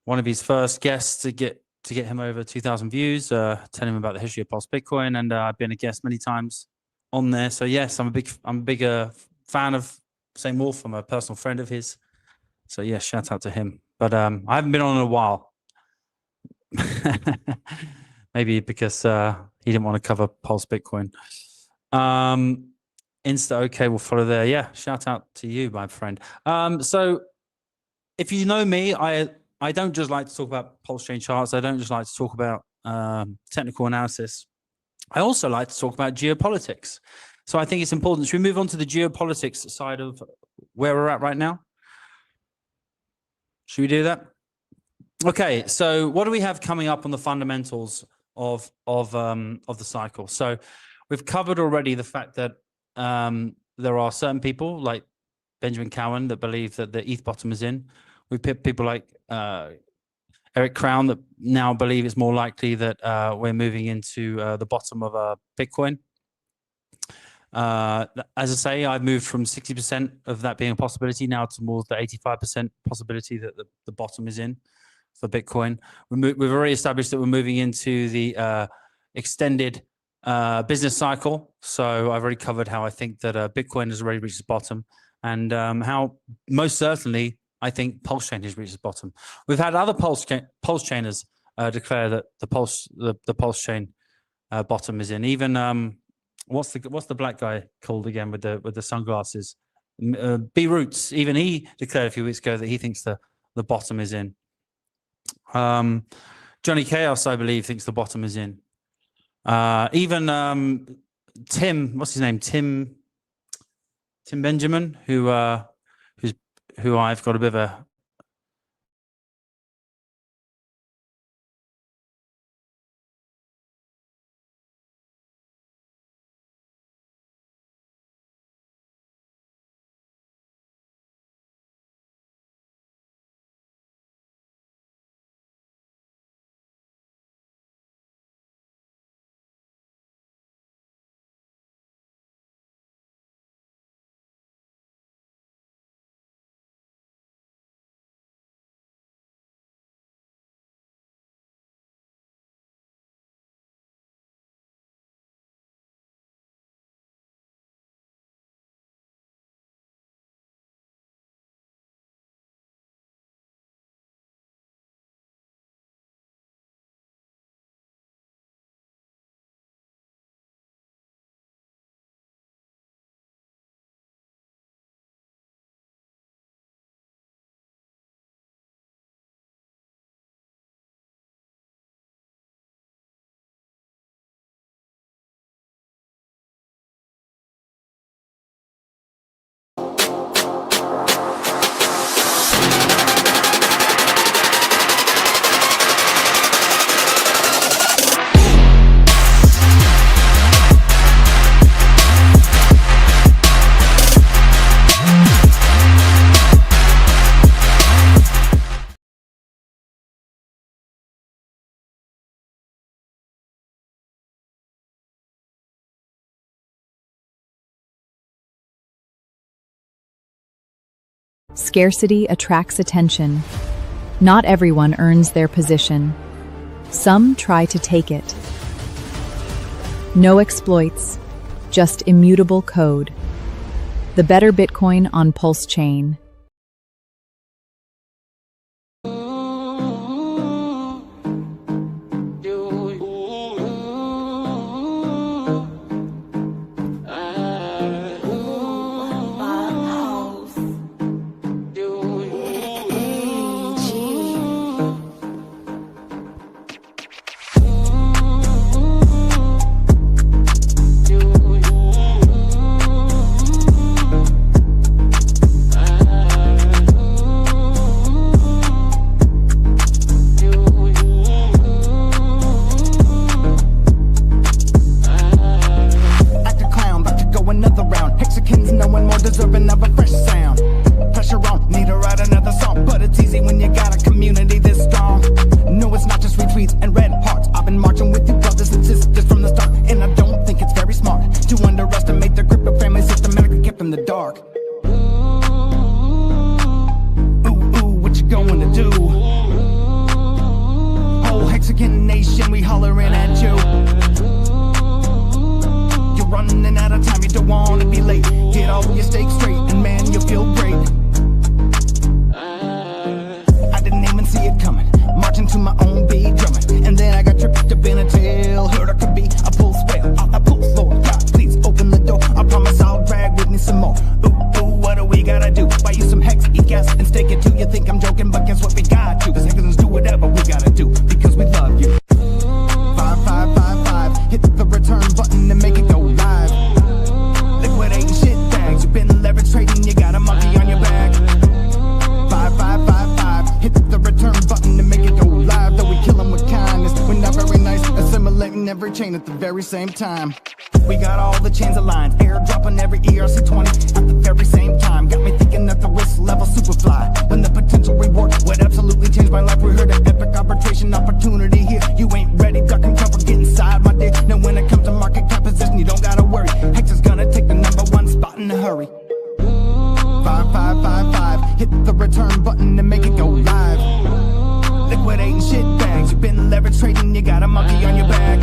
[SPEAKER 6] one of his first guests to get him over 2,000 views, telling him about the history of Pulse Bitcoin. And I've been a guest many times on there. So yes, I'm a big fan of St. Wolf. I'm a personal friend of his. So yeah, shout out to him. But I haven't been on in a while. Maybe because he didn't want to cover Pulse Bitcoin. Insta okay, we'll follow there. Yeah, shout out to you, my friend. So if you know me, I don't just like to talk about PulseChain charts. I don't just like to talk about technical analysis. I also like to talk about geopolitics. So I think it's important. Should we move on to the geopolitics side of where we're at right now? Should we do that? Okay, so what do we have coming up on the fundamentals of the cycle? So we've covered already the fact that there are certain people like Benjamin Cowan that believe that the ETH bottom is in. We've picked people like Eric Crown that now believe it's more likely that we're moving into the bottom of Bitcoin. As I say, I've moved from 60% of that being a possibility now to more the 85% possibility that the bottom is in for Bitcoin. We've already established that we're moving into the extended business cycle. So I've already covered how I think that Bitcoin has already reached its bottom and how most certainly I think PulseChain has reached its bottom. We've had other PulseChainers declare that the PulseChain bottom is in. Even what's the black guy called again with the sunglasses? B Roots. Even he declared a few weeks ago that he thinks the bottom is in. Johnny Chaos, I believe, thinks the bottom is in. Even Tim, what's his name? Tim Benjamin, who I've got a bit of a
[SPEAKER 12] Scarcity attracts attention. Not everyone earns their position. Some try to take it. No exploits, just immutable code. The better Bitcoin on PulseChain.
[SPEAKER 14] Same time. We got all the chains aligned, airdropping every ERC20 at the very same time. Got me thinking that the risk level super fly, when the potential reward would absolutely change my life. We heard an epic arbitration opportunity here. You ain't ready, duck and cover, get inside my dick. Now when it comes to market composition, you don't gotta worry. Hex is gonna take the #1 spot in a hurry. 5555, hit the return button and make it go live. Liquidating shit bags, you've been leverage trading, you got a monkey on your back.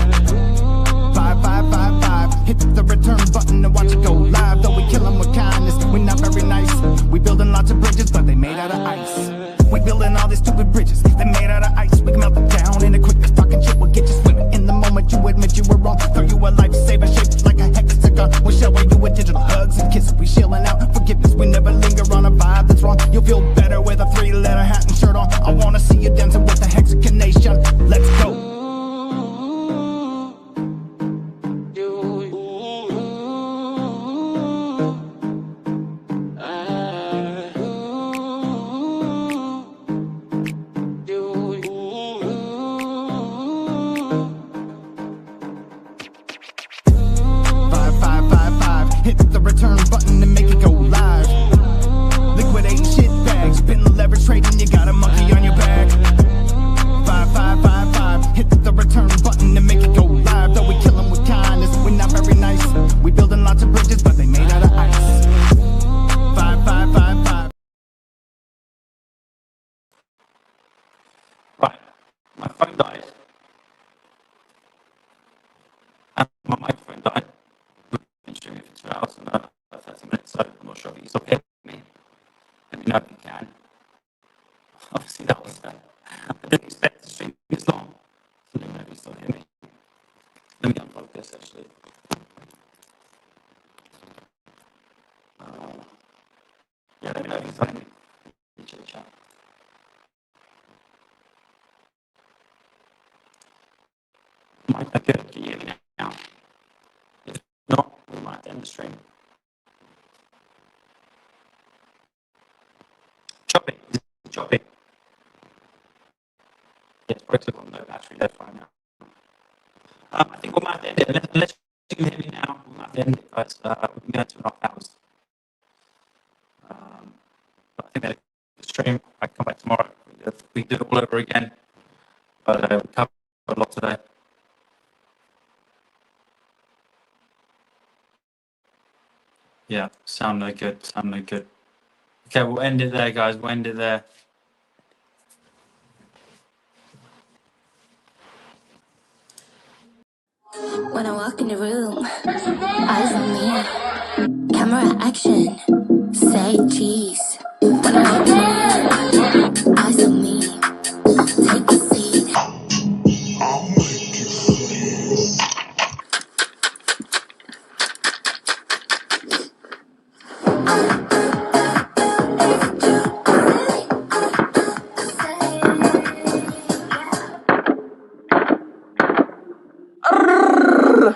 [SPEAKER 14] 5555, hit the return button and watch it go live. Though we kill them with kindness, we're not very nice. We building lots of bridges, but they made out of ice. We building all these stupid bridges, they made out of ice. We can melt them down in a quick, this fucking shit will get you swimming. In the moment you admit you were wrong, throw you a lifesaver shaped like a hexagon. We'll shower you with digital hugs and kisses. We shilling out forgiveness, we never linger on a vibe that's wrong. You'll feel better with a 3-letter hat and shirt on. I wanna see you dancing with the hexagonation. Let's go.
[SPEAKER 6] Yeah, sound no good, sound no good. Okay, we'll end it there, guys. We'll end it there.
[SPEAKER 11] When I walk in the room, eyes on me, camera action, say cheese. When I walk in the room, eyes on me, take a seat. I'll make you freeze.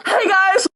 [SPEAKER 15] Hey guys!